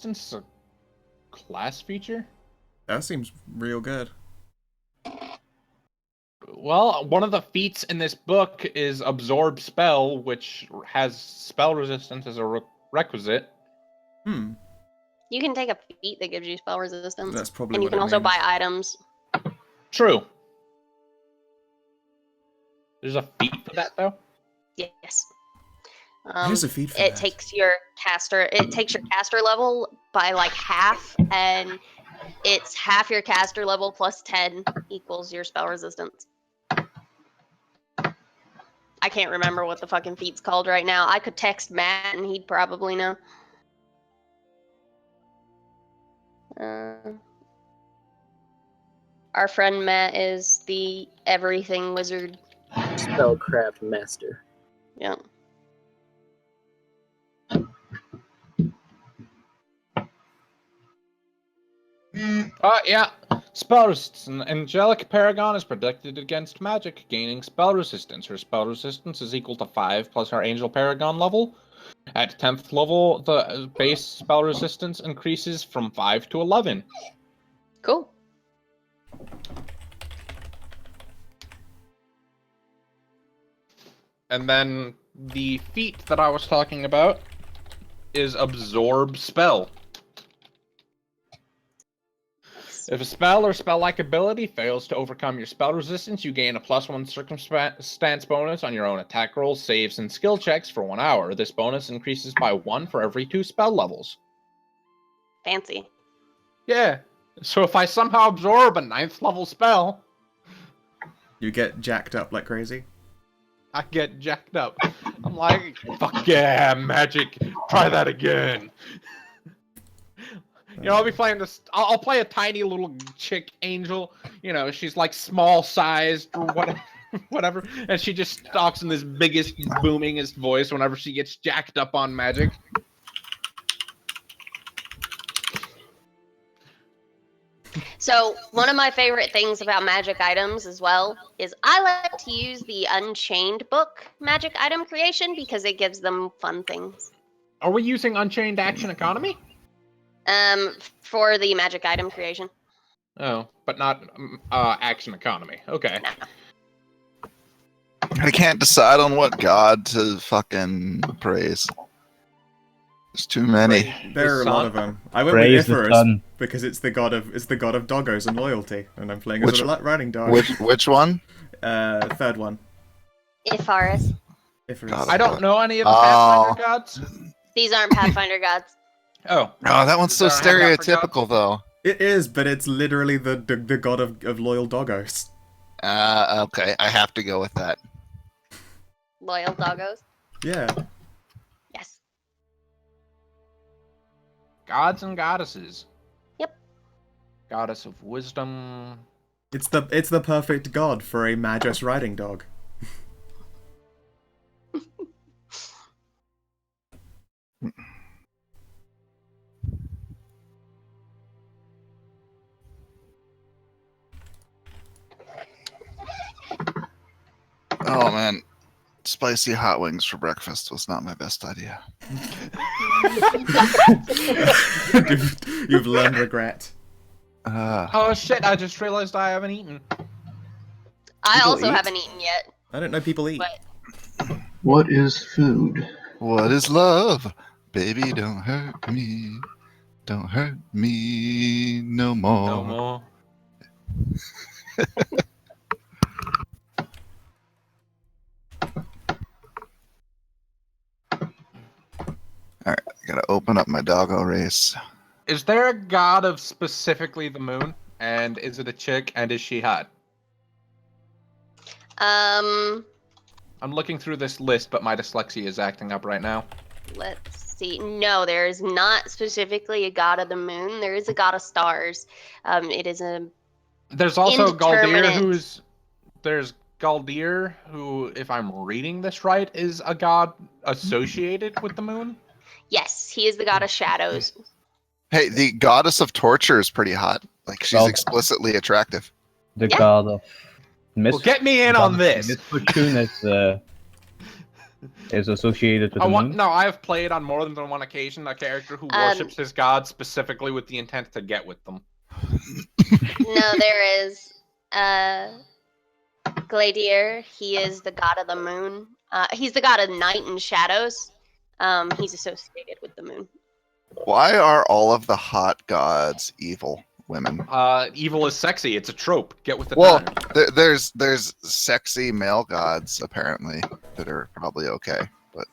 Since a class feature? That seems real good. Well, one of the feats in this book is Absorb Spell, which has spell resistance as a requisite. Hmm. You can take a feat that gives you spell resistance. That's probably and you what can it also means. buy items. True. There's a feat for that, though? Yes. There's a feat for it that. takes your caster level by like half, and it's half your caster level plus 10 equals your spell resistance. I can't remember what the fucking feat's called right now. I could text Matt and he'd probably know. Our friend Matt is the everything wizard. Spellcraft master. Yeah. Yeah. Spell resistance. Angelic Paragon is protected against magic, gaining spell resistance. Her spell resistance is equal to 5 plus her Angel Paragon level. At 10th level, the base spell resistance increases from 5 to 11. Cool. And then the feat that I was talking about is Absorb Spell. If a spell or spell-like ability fails to overcome your spell resistance, you gain a +1 circumstance bonus on your own attack rolls, saves, and skill checks for 1 hour. This bonus increases by 1 for every 2 spell levels. Fancy. Yeah. So if I somehow absorb a 9th level spell, You get jacked up like crazy. I get jacked up. I'm like, fuck yeah, magic. Try that again. You know, I'll be playing this. I'll play a tiny little chick angel. You know, she's like small sized or whatever, whatever, and she just talks in this biggest, boomingest voice whenever she gets jacked up on magic. So one of my favorite things about magic items as well is I like to use the Unchained book magic item creation because it gives them fun things. Are we using Unchained Action Economy? For the magic item creation. Oh, but not Action Economy. Okay. No. I can't decide on what god to fucking praise. There's too many. There are a lot of them. I went Praise with the Icarus sun. because it's the god of doggos and loyalty, and I'm playing as a riding dog. Which one? Third one. Ifaris. Icarus. God, I don't know any of the Pathfinder gods. These aren't Pathfinder gods. Oh. Oh, that one's so Is there a hand up for stereotypical, though. It is, but it's literally the god of loyal doggos. Okay, I have to go with that. Loyal doggos. Yeah. Yes. Gods and goddesses. Yep. Goddess of wisdom. It's the perfect god for a Magus riding dog. Oh man, spicy hot wings for breakfast was not my best idea. You've learned regret. Oh shit, I just realized I haven't eaten. I People also eat? haven't eaten yet. I don't know people eat. But What is food? What is love? Baby, don't hurt me. Don't hurt me no more. No more. Alright, I gotta open up my doggo race. Is there a god of specifically the moon? And is it a chick? And is she hot? I'm looking through this list, but my dyslexia is acting up right now. let's see. No, there is not specifically a god of the moon. There is a god of stars. It is a There's also Galdir, Indeterminate. there's Galdir, who, if I'm reading this right, is a god associated with the moon. yes, he is the god of shadows. Hey, the goddess of torture is pretty hot. Like, she's Well- explicitly attractive. The Yeah. god of Well, get me in on this. Misfortune is is associated with the moon? No, I have played on more than one occasion a character who worships his god specifically with the intent to get with them. No, there is Gladier. He is the god of the moon. He's the god of night and shadows. He's associated with the moon. Why are all of the hot gods evil women? Evil is sexy. It's a trope. Get with the Well, times. there's sexy male gods apparently that are probably okay, but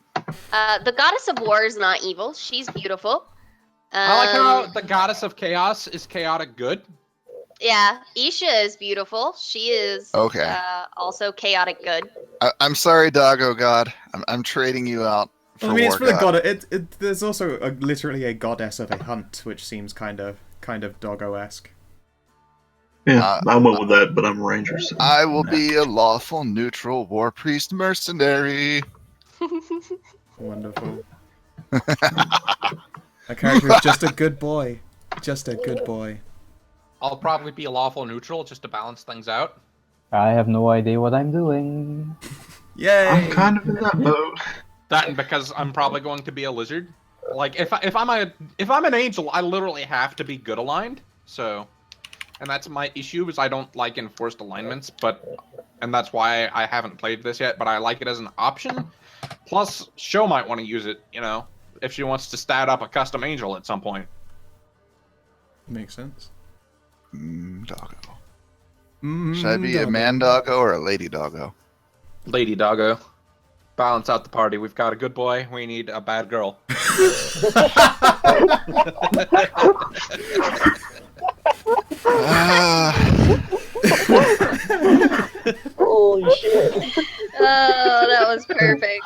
The goddess of war is not evil. She's beautiful. I like how the goddess of chaos is chaotic good. Yeah, Isha is beautiful. She is Okay. Also chaotic good. I'm sorry, Doggo God. I'm trading you out. I mean, it's for the god. There's also literally a goddess of a hunt, which seems kind of doggo-esque. Yeah, I went with that, but I'm a ranger. So. I will be a lawful, neutral war priest mercenary. Wonderful. My character is just a good boy. Just a good boy. I'll probably be a lawful neutral just to balance things out. I have no idea what I'm doing. Yay! I'm kind of in that boat. That and because I'm probably going to be a lizard. Like if I'm an angel, I literally have to be good aligned. So, and that's my issue is I don't like enforced alignments, and that's why I haven't played this yet. But I like it as an option. Plus, Show might want to use it. You know, if she wants to stat up a custom angel at some point. Makes sense. Doggo. Should I be a man doggo or a lady doggo? Lady doggo. Balance out the party. We've got a good boy. We need a bad girl. Holy shit. Oh, that was perfect.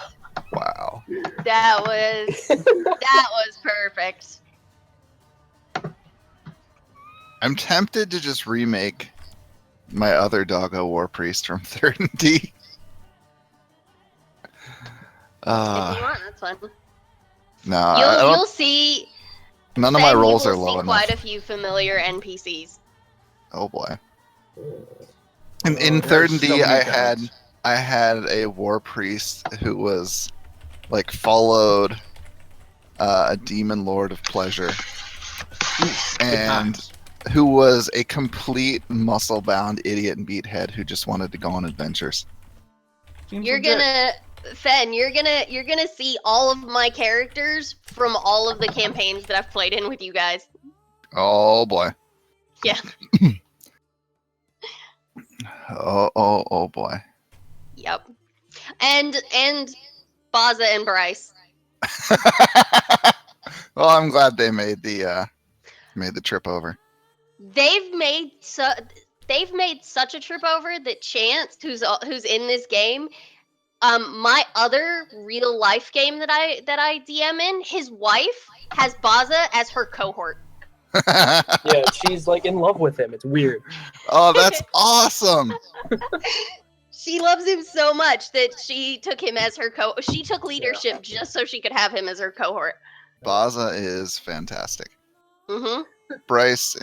Wow. That was perfect. I'm tempted to just remake my other doggo war priest from 3rd and D. If you want, that's fun. No, You'll see. none of my rolls you are will low see enough. quite a few familiar NPCs. Oh boy. In 3rd and D, I had a war priest who was like followed a demon lord of pleasure, and who was a complete muscle-bound idiot and beathead who just wanted to go on adventures. You're gonna see all of my characters from all of the campaigns that I've played in with you guys. Oh boy. Yeah. Oh boy. Yep. And Baza and Bryce. Well, I'm glad they made the trip over. They've made such a trip over that Chance, who's in this game, my other real life game that I DM in, his wife has Baza as her cohort. Yeah, she's like in love with him. It's weird. Oh, that's awesome. She loves him so much that she took him as her she took leadership just so she could have him as her cohort. Baza is fantastic. Mm-hmm. Bryce,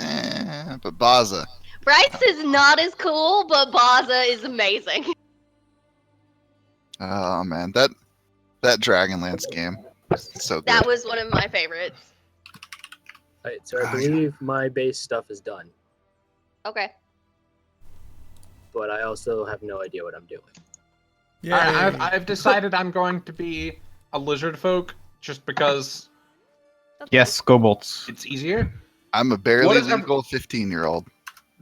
but Baza. Bryce is not as cool, but Baza is amazing. Oh man, that Dragonlance game, so good. That was one of my favorites. Alright, so I believe my base stuff is done, Okay. but I also have no idea what I'm doing. Yeah. I've decided I'm going to be a lizard folk just because Yes, kobolds. it's easier. I'm a barely What is legal 15-year-old.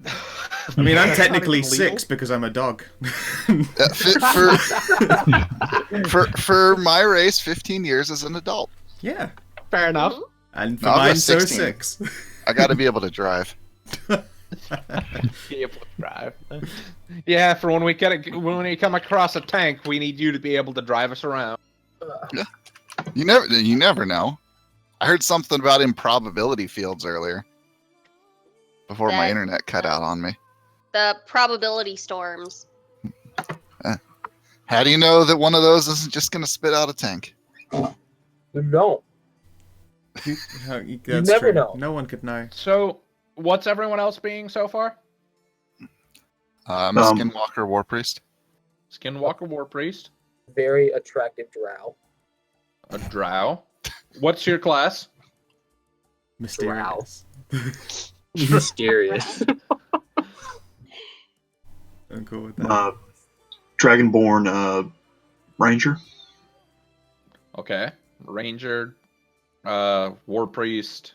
I mean, I'm That's technically not even legal. 6 because I'm a dog. For my race, 15 years as an adult. Yeah. Fair enough. And for No, I'll go mine, so 16. 6. I got to be able to drive. Be able to drive. Yeah, for when we come across a tank, we need you to be able to drive us around. You never know. I heard something about improbability fields earlier. Before my internet cut out on me. The probability storms. How do you know that one of those isn't just going to spit out a tank? You don't. That's never true. know. No one could know. So, what's everyone else being so far? I'm a Skinwalker War Priest. Skinwalker War Priest. very attractive drow. A drow. What's your class? Mysterious. Mysterious. I'm cool with that. Dragonborn ranger. Okay. Ranger, war priest.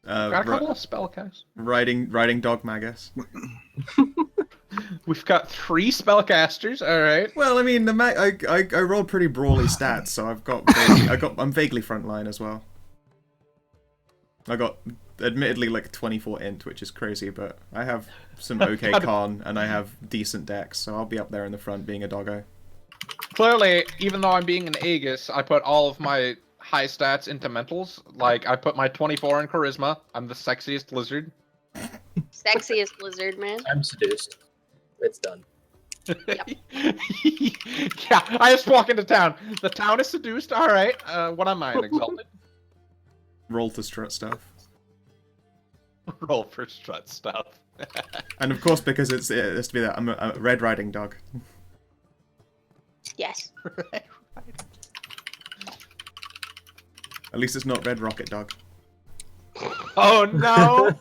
Got a couple of spellcasters. Riding dog magus. We've got 3 spellcasters. All right. Well, I mean, I rolled pretty brawly stats, so I'm vaguely frontline as well. I got admittedly like 24 int, which is crazy, but I have some okay con and I have decent dex, so I'll be up there in the front being a doggo. Clearly, even though I'm being an Aegis, I put all of my high stats into mentals. Like, I put my 24 in charisma. I'm the sexiest lizard. Sexiest lizard, man. I'm seduced. It's done. Yep. Yeah, I just walk into town. The town is seduced. All right. What am I? An exalted? Roll to strut stuff. Roll for strut stuff. And of course, because it has to be that, I'm a Red Riding Dog. Yes. At least it's not Red Rocket Dog. Oh no!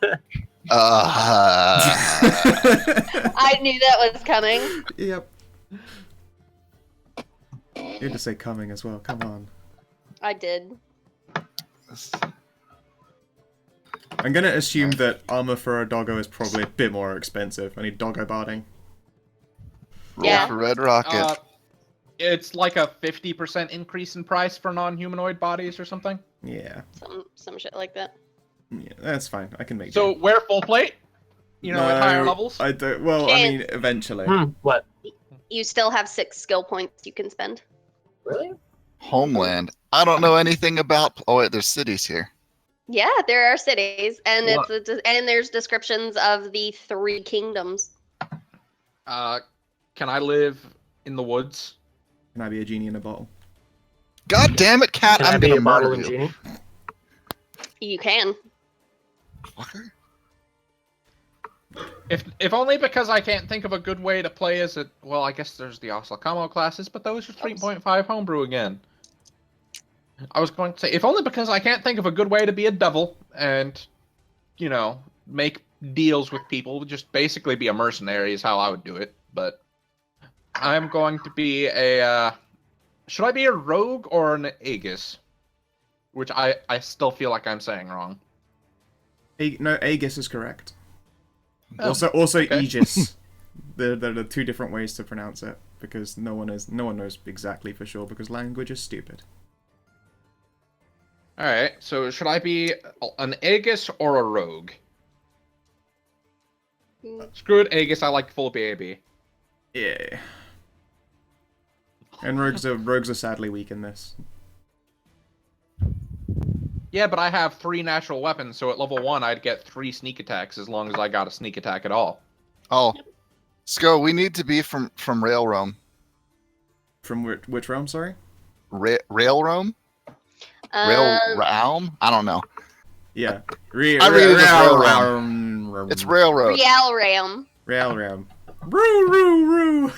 I knew that was coming. Yep. You had to say coming as well, come on. I did. I'm gonna assume that armor for a doggo is probably a bit more expensive. I need doggo barding. Roll Yeah. for Red Rocket. It's like a 50% increase in price for non-humanoid bodies or something. Yeah. Some shit like that. Yeah, that's fine. I can make So do. wear full plate. You know, at higher levels. I don't. Well, I mean, eventually. What? You still have 6 skill points you can spend. Really? Homeland. I don't know anything about. Oh wait, there's cities here. Yeah, there are cities, and What? and there's descriptions of the 3 kingdoms. Can I live in the woods? Can I be a genie in a bottle? God damn it, cat! Can I I'm be gonna a bottle murder and you. genie? You can. Fucker. If only because I can't think of a good way to play as it. Well, I guess there's the Osakamo classes, but those are 3.5 homebrew again. I was going to say, if only because I can't think of a good way to be a devil and, you know, make deals with people. Just basically be a mercenary is how I would do it. But I'm going to be a. Should I be a rogue or an Aegis? Which I still feel like I'm saying wrong. No, Aegis is correct. Oh, also okay. Aegis. There are 2 different ways to pronounce it because no one knows exactly for sure because language is stupid. All right. So should I be an Aegis or a rogue? Screw it, Aegis. I like full BAB. Yeah. And rogues are sadly weak in this. Yeah, but I have 3 natural weapons, so at level 1 I'd get 3 sneak attacks as long as I got a sneak attack at all. Oh, Sko, we need to be from Rail Roam. From which realm? Sorry. Rail Roam? Rail Realm? I don't know. Yeah. I read it as Rail Realm. It's Railroad. Real Realm. Rail Realm. Roo roo roo.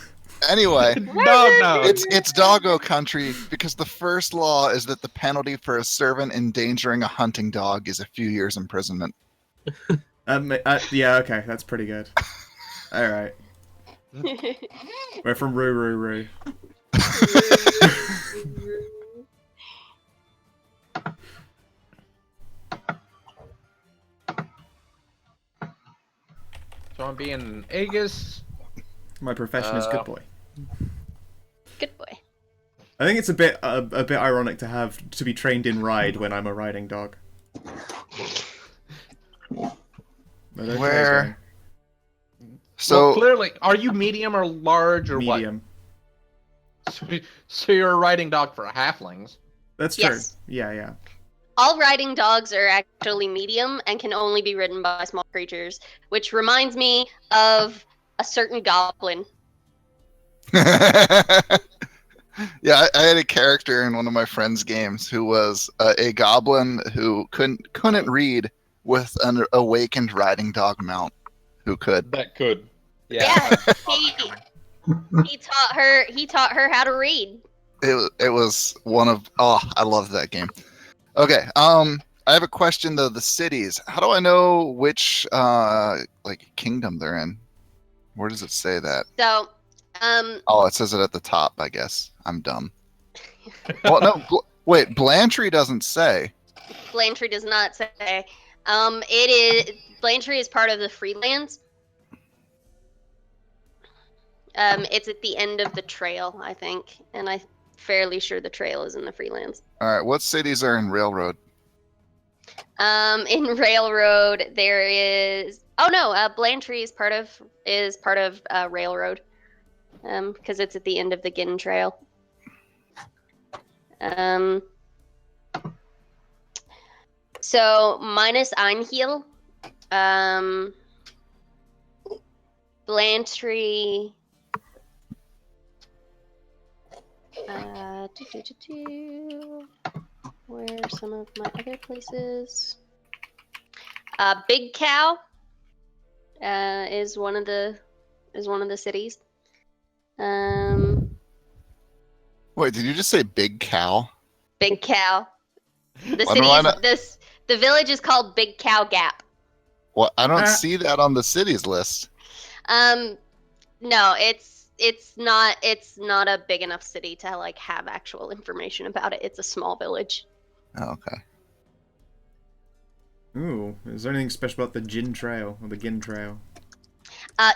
Anyway, No. it's doggo country because the first law is that the penalty for a servant endangering a hunting dog is a few years imprisonment. Yeah, okay, that's pretty good. All right, we're from Roo Roo Roo. So I'm being an Aegis. My profession is good boy. Good boy. I think it's a bit ironic to be trained in ride when I'm a riding dog. But okay, Where? so So Well, clearly, are you medium or large or medium. what? So you're a riding dog for halflings. That's true. Yes. Yeah. All riding dogs are actually medium and can only be ridden by small creatures, which reminds me of a certain goblin. yeah, I had a character in one of my friends' games who was a goblin who couldn't read with an awakened riding dog mount who could. That could. Yeah, He taught her how to read. It was one of I love that game. Okay, I have a question though. The cities. How do I know which like kingdom they're in? Where does it say that? So, Oh, it says it at the top. I guess I'm dumb. Well, no. Wait, Blantrey doesn't say. Blantrey does not say. It is Blantrey is part of the Freelands. It's at the end of the trail, I think, and I'm fairly sure the trail is in the Freelands. All right, what cities are in Railroad? In Railroad, there is. Oh no, Blantrey is part of Railroad, because it's at the end of the Gin Trail. So minus Einheel, Blantrey. Where are some of my other places? Big Cow is one of the cities. Wait, did you just say Big Cow? Big Cow. The Why city do I is not- the village is called Big Cow Gap. Well, I don't see that on the cities list. No, it's not a big enough city to like have actual information about it. It's a small village. Oh, okay. Ooh, is there anything special about the Gin Trail or the Gin Trail?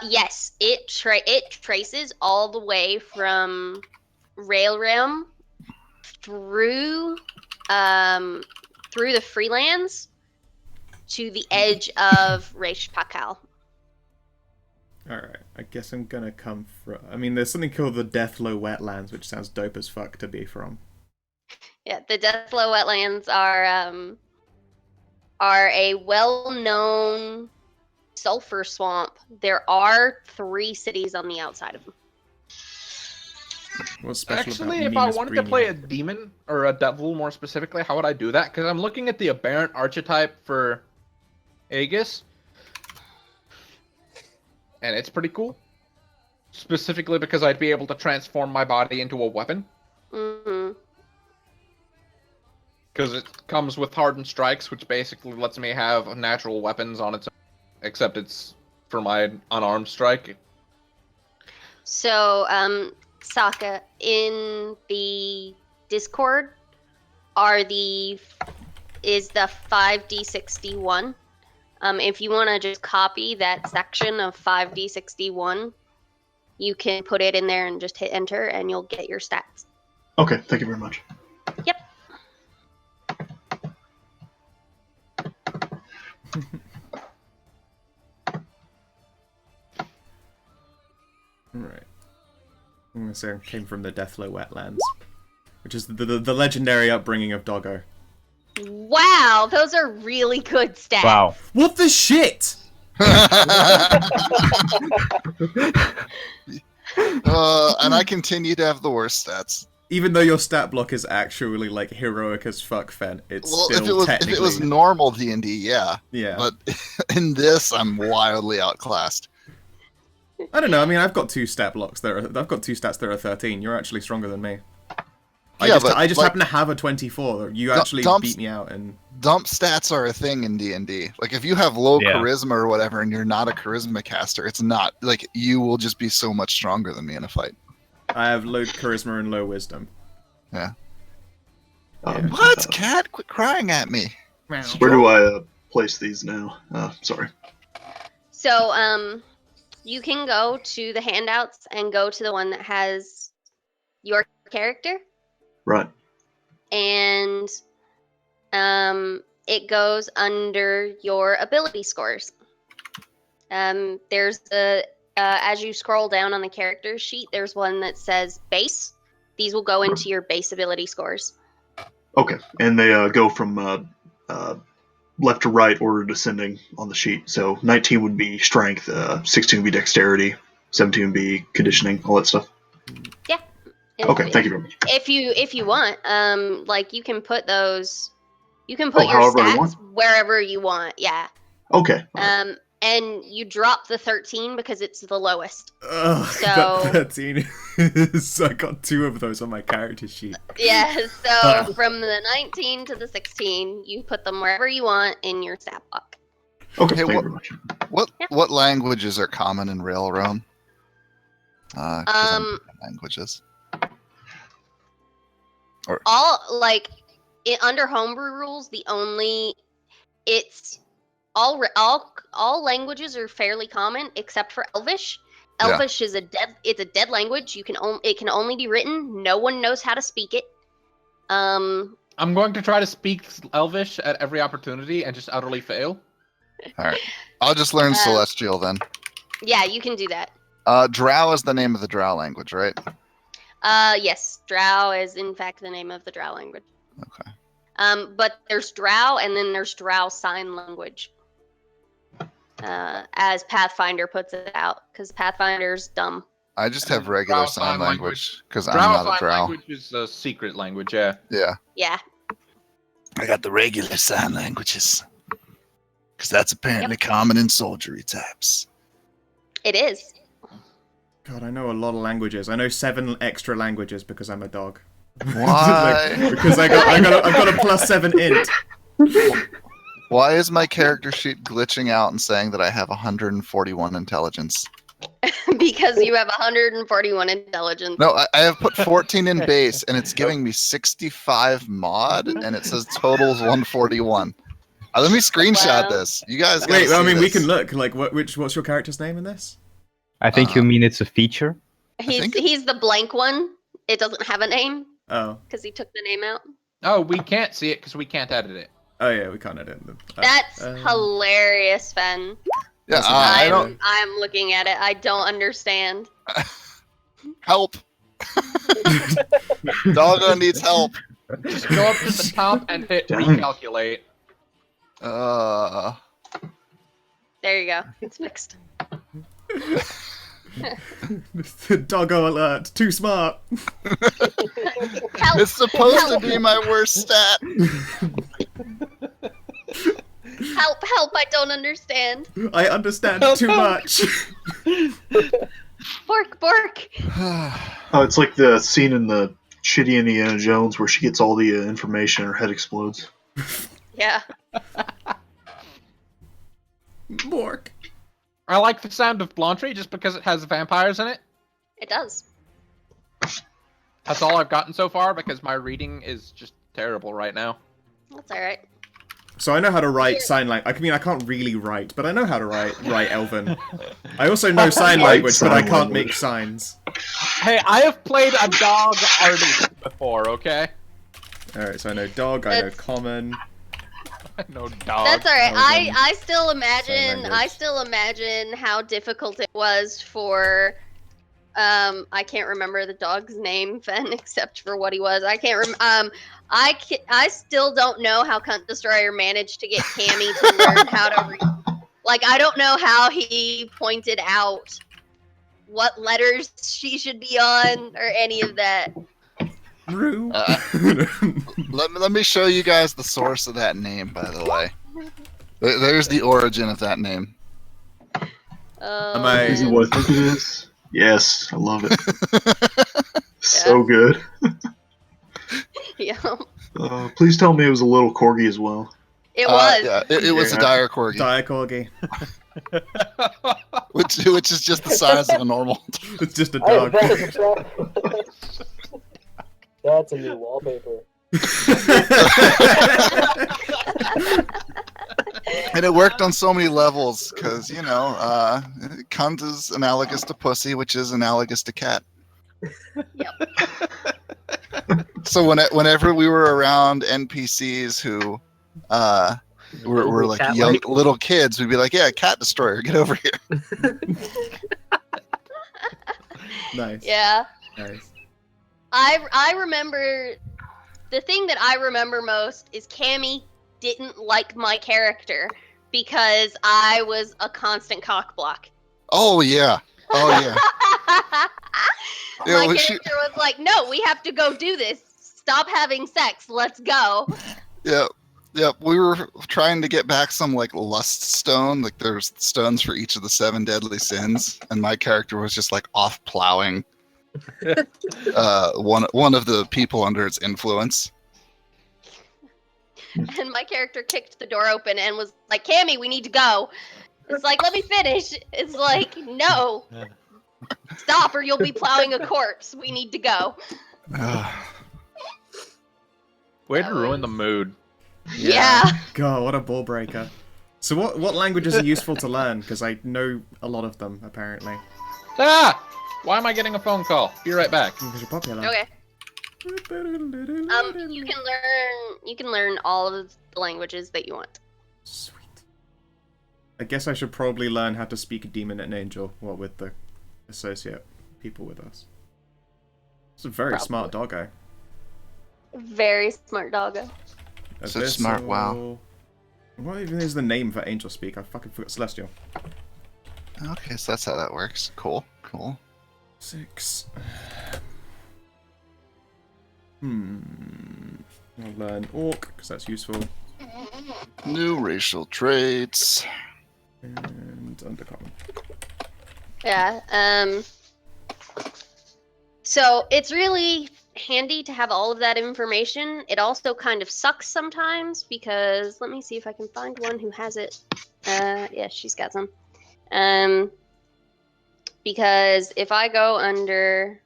Yes, it traces all the way from Railrim through the Freelands to the edge of Reish Pakal. Alright, I guess I'm gonna come from... I mean, there's something called the Deathlow Wetlands, which sounds dope as fuck to be from. Yeah, the Deathlow Wetlands are a well-known sulfur swamp. There are 3 cities on the outside of them. What's special Actually, about if I Minas wanted to play a Breniac? demon, or a devil more specifically, how would I do that? Because I'm looking at the aberrant archetype for Aegis, and it's pretty cool. Specifically because I'd be able to transform my body into a weapon. Mm-hmm. Because it comes with hardened strikes, which basically lets me have natural weapons on its own, except it's for my unarmed strike. So, Sokka, in the Discord is the 5d61. If you want to just copy that section of 5d61, you can put it in there and just hit enter, and you'll get your stats. Okay, thank you very much. Yep. Right. I'm gonna say I came from the Deathlow Wetlands, which is the legendary upbringing of Doggo. Wow, those are really good stats. Wow. What the shit? And I continue to have the worst stats. Even though your stat block is actually like heroic as fuck, Fen, it's Well, still if technically... it was normal D&D, yeah. Yeah. But in this, I'm wildly outclassed. I don't know. I mean, I've got 2 stat blocks that I've got 2 stats that are 13. You're actually stronger than me. I just like, happen to have a 24. You actually beat me out, and dump stats are a thing in D&D. Like if you have low Yeah. charisma or whatever, and you're not a charisma caster, it's not like you will just be so much stronger than me in a fight. I have low charisma and low wisdom. Yeah. Um, What? Cat, quit crying at me. Where do I place these now? Sorry. So, you can go to the handouts and go to the one that has your character, Right. and it goes under your ability scores. There's as you scroll down on the character sheet, there's one that says base. These will go into your base ability scores. Okay, and they go from left to right, order descending on the sheet. So 19 would be strength, 16 would be dexterity, 17 would be conditioning, all that stuff. Yeah. Okay, thank you very much. If you want, like you can put those, you can put your however I stats want? wherever you want. Yeah. Okay. and you drop the 13 because it's the lowest. Ugh, So- 13 I got 2 of those on my character sheet. Yeah, so from the 19 to the 16, you put them wherever you want in your stat block. Okay, Hey, thank you very much. What languages are common in Railroad? 'Cause I'm Um, languages. all like under homebrew rules, it's all languages are fairly common except for Elvish. Yeah. Elvish is it's a dead language. It can only be written. No one knows how to speak it. I'm going to try to speak Elvish at every opportunity and just utterly fail. All right. I'll just learn Celestial then. Yeah, you can do that. Drow is the name of the Drow language, right? Yes, Drow is in fact the name of the Drow language. Okay. But there's Drow and then there's Drow Sign Language. As Pathfinder puts it out, because Pathfinder's dumb. I just have regular Drow sign Sign language because I'm Drow not a Sign Drow. language is a secret language, yeah. Yeah. Yeah. I got the regular sign languages. Because that's apparently common in soldiery types. It is. God, I know a lot of languages. I know 7 extra languages because I'm a dog. Why? Because I've got a +7 int. Why is my character sheet glitching out and saying that I have 141 intelligence? Because you have 141 intelligence. No, I have put 14 in base, and it's giving me 65 mod, and it says total is 141. Let me screenshot this. You guys gotta Wait, I see mean, we this. can look. Like, what's your character's name in this? I think you mean it's a feature. He's the blank one. It doesn't have a name Oh. because he took the name out. Oh, we can't see it because we can't edit it. Oh, yeah, we can't edit them. That's hilarious, Fen. Yeah, I don't I'm looking at it. I don't understand. help. Doggo needs help. Just go up to the top and hit Dang. recalculate. There you go. It's fixed. Doggo alert. Too smart. Help! It's supposed to be my worst stat. Help! I don't understand. I understand too much. Bork! Oh, it's like the scene in the shitty Indiana Jones where she gets all the information and her head explodes. Yeah. Bork. I like the sound of Blantry just because it has vampires in it. It does. That's all I've gotten so far because my reading is just terrible right now. That's alright. So I know how to write sign language. I mean, I can't really write, but I know how to write Elven. I also know sign language, but I can't make signs. Hey, I have played a dog artist before, okay? Alright, so I know dog, I know common. No dog. That's alright. Elven I still sign imagine language. how difficult it was for I can't remember the dog's name, Fen, except for what he was. I can't I still don't know how Cunt Destroyer managed to get Cammy to learn how to read. Like, I don't know how he pointed out what letters she should be on or any of that. Rue. Let me show you guys the source of that name, by the way. There's the origin of that name. Is it what I think it is? Yes, I love it. So good. Yeah. Please tell me it was a little corgi as well. It was. Yeah, it was a dire corgi, Dire corgi. which is just the size of a normal. It's just a I have dog. that as a prop. That's a new wallpaper. And it worked on so many levels because, you know, cunt is analogous to pussy, which is analogous to cat. So whenever we were around NPCs who were like young Cat-like. little kids, we'd be like, yeah, cat destroyer, get over here. Nice. Yeah. Nice. I remember the thing that I remember most is Cammy didn't like my character because I was a constant cockblock. Oh, yeah. Oh, yeah. My Yeah, character was like, "No, we have to go do this. Stop having sex. Let's go." Yeah. Yep, we were trying to get back some like lust stone. Like there's stones for each of the 7 deadly sins, and my character was just like off plowing one of the people under its influence. And my character kicked the door open and was like, Cammy, we need to go. It's like, let me finish. It's like, no. Stop or you'll be plowing a corpse. We need to go. Way to ruin the mood. Yeah. God, what a ball breaker. So what languages are useful to learn? Because I know a lot of them, apparently. Ah! Why am I getting a phone call? Be right back. Because you're popular. Okay. You can learn all of the languages that you want. Sweet. I guess I should probably learn how to speak demon and angel, what with the associate people with us. It's a very smart doggo. Very smart doggo. So smart, wow. What even is the name for angel speak? I fucking forgot. Celestial. Okay, so that's how that works. Cool, cool. 6. I'll learn orc, because that's useful. New racial traits. And undercommon. Yeah, so it's really handy to have all of that information. It also kind of sucks sometimes because, let me see if I can find one who has it. Yeah, she's got some. Because if I go under...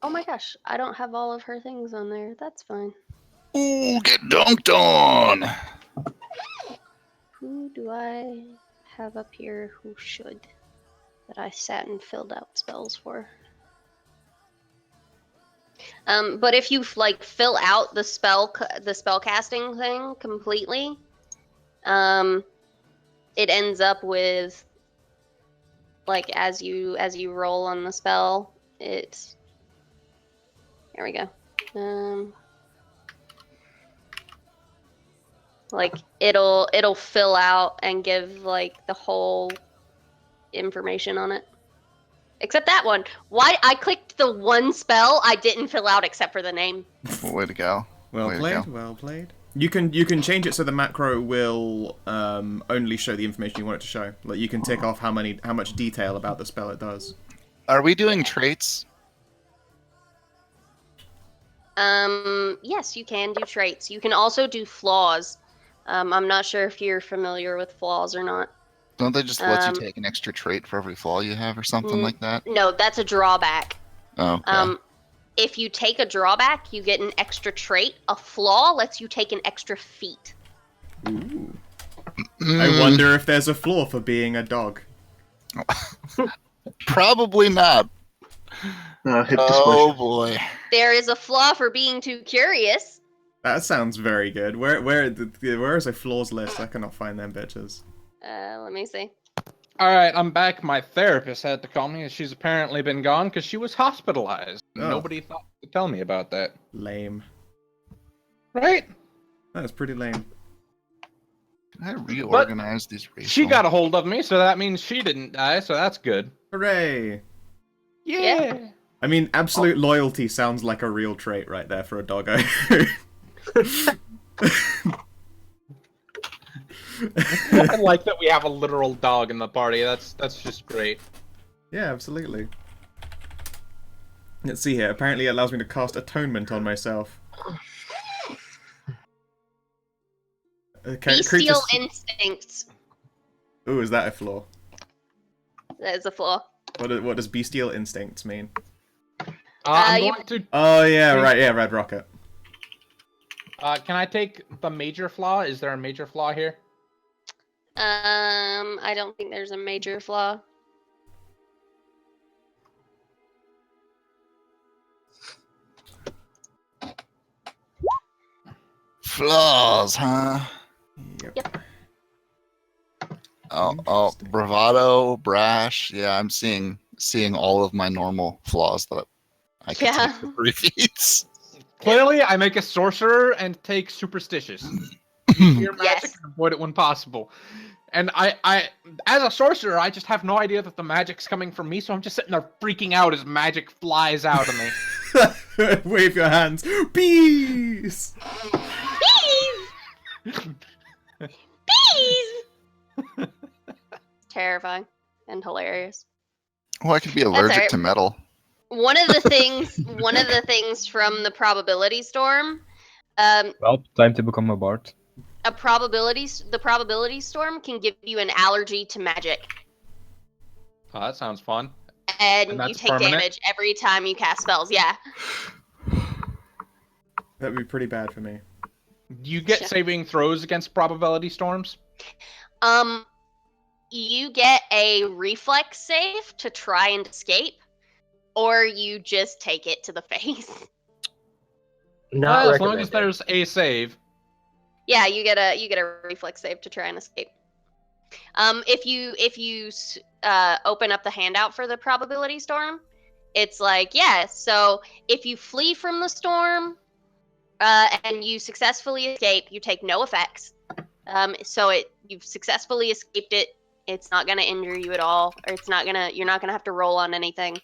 Oh my gosh, I don't have all of her things on there. That's fine. Ooh, get dunked on! Who do I have up here who should? That I sat and filled out spells for. But if you like fill out the spell casting thing completely, it ends up with like as you roll on the spell, it's here we go. Like it'll fill out and give like the whole information on it. Except that one. Why I clicked the one spell I didn't fill out except for the name. Way to go. Well Way to played, go. well played. You can change it so the macro will only show the information you want it to show. Like you can tick off how much detail about the spell it does. Are we doing traits? Yes, you can do traits. You can also do flaws. I'm not sure if you're familiar with flaws or not. Don't they just let you take an extra trait for every flaw you have or something like that? No, that's a drawback. Oh, okay. If you take a drawback, you get an extra trait. A flaw lets you take an extra feat. Ooh. I wonder if there's a flaw for being a dog. Probably not. Hit Oh discretion. boy. There is a flaw for being too curious. That sounds very good. Where is a flaws list? I cannot find them bitches. Let me see. Alright, I'm back. My therapist had to call me, as she's apparently been gone because she was hospitalized. Oh. Nobody thought to tell me about that. Lame. Right? That's pretty lame. Can I reorganize these racial? She got a hold of me, so that means she didn't die, so that's good. Hooray! Yeah! I mean, absolute loyalty sounds like a real trait right there for a doggo. I like that we have a literal dog in the party. That's just great. Yeah, absolutely. Let's see here. Apparently it allows me to cast Atonement on myself. Okay, Bestial instincts. Ooh, is that a flaw? That is a flaw. What does Bestial Instincts mean? I'm going to... Oh, yeah, right, yeah, Red Rocket. Can I take the major flaw? Is there a major flaw here? I don't think there's a major flaw. Flaws, huh? Yep. Oh, bravado, brash. Yeah, I'm seeing all of my normal flaws that I can take for 3 feets. Clearly, I make a sorcerer and take superstitious. Hear magic Yes. and avoid it when possible. And I, as a sorcerer, I just have no idea that the magic's coming from me, so I'm just sitting there freaking out as magic flies out of me. Wave your hands. Peace! Bees! Terrifying and hilarious. Well, I could be allergic alright. to metal. One of the things from the probability storm, Well, time to become a bard. the probability storm can give you an allergy to magic, Oh, that sounds fun. and And you that's take permanent? damage every time you cast spells. Yeah. That would be pretty bad for me. Do you get Sure. saving throws against probability storms? You get a reflex save to try and escape, or you just take it to the face. Not Well, as long recommended. as there's a save. Yeah, you get a reflex save to try and escape. If you open up the handout for the probability storm, it's like, yeah, so if you flee from the storm and you successfully escape, you take no effects. You've successfully escaped it. It's not gonna injure you at all, or you're not gonna have to roll on anything.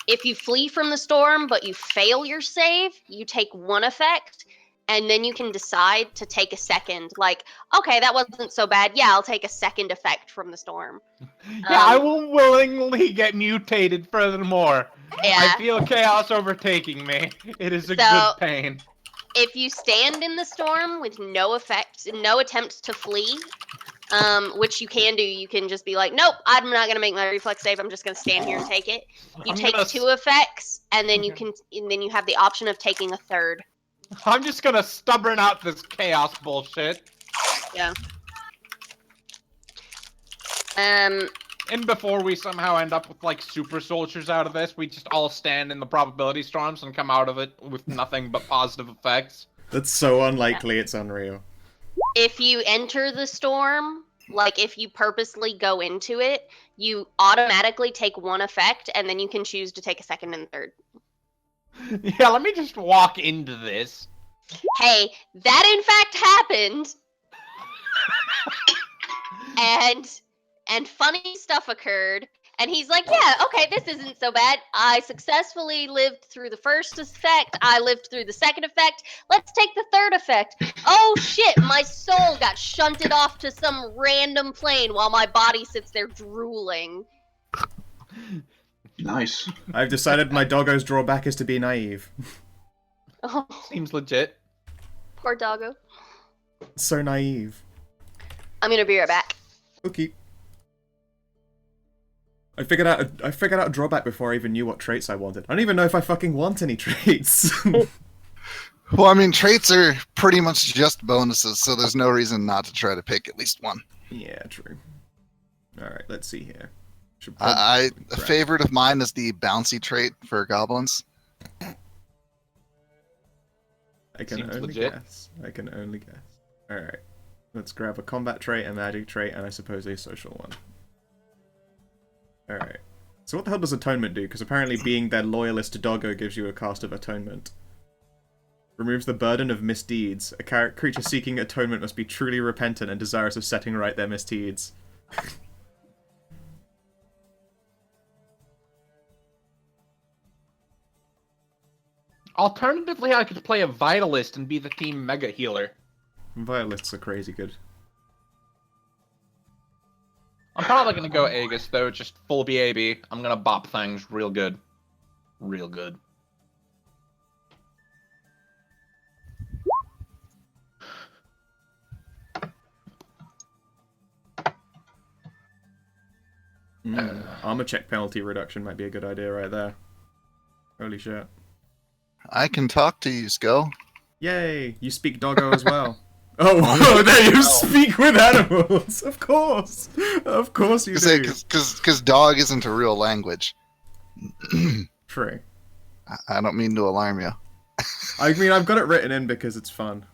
If you flee from the storm but you fail your save, you take one effect, and then you can decide to take a second. Like, okay, that wasn't so bad. Yeah, I'll take a second effect from the storm. Yeah, I will willingly get mutated furthermore. Yeah. I feel chaos overtaking me. It is a So- good pain. If you stand in the storm with no effect, no attempts to flee, which you can do, you can just be like, nope, I'm not gonna make my reflex save. I'm just gonna stand here and take it. You I'm take gonna 2 effects, and then you have the option of taking a third. I'm just gonna stubborn out this chaos bullshit. Yeah. Um. And before we somehow end up with like super soldiers out of this, we just all stand in the probability storms and come out of it with nothing but positive effects. That's so unlikely, it's unreal. If you enter the storm, like if you purposely go into it, you automatically take 1 effect, and then you can choose to take a second and third. Yeah, let me just walk into this. Hey, that in fact happened. and funny stuff occurred, and he's like, yeah, okay, this isn't so bad. I successfully lived through the first effect. I lived through the second effect. Let's take the third effect. Oh shit, my soul got shunted off to some random plane while my body sits there drooling. Nice. I've decided my doggo's drawback is to be naive. Oh, Seems legit. poor doggo. So naive. I'm gonna be right back. Okay. I figured out a drawback before I even knew what traits I wanted. I don't even know if I fucking want any traits. Well, I mean, traits are pretty much just bonuses, so there's no reason not to try to pick at least one. Yeah, true. Alright, let's see here. Should A probably- favorite of mine is the bouncy trait for goblins. I can Seems only legit. guess. I can only guess. Alright. Let's grab a combat trait, a magic trait, and I suppose a social one. Alright. So what the hell does Atonement do? Because apparently being their loyalist to Doggo gives you a cast of Atonement. Removes the burden of misdeeds. A creature seeking atonement must be truly repentant and desirous of setting right their misdeeds. Alternatively, I could play a Vitalist and be the team Mega Healer. Violists are crazy good. I'm probably gonna go Aegis though, just full BAB. I'm gonna bop things real good. Real good. Armor check penalty reduction might be a good idea right there. Holy shit. I can talk to you, Sko. Yay! You speak Doggo as well. Oh, there you speak with animals! Of course! Of course you do! Because dog isn't a real language. True. I don't mean to alarm you. I mean, I've got it written in because it's fun.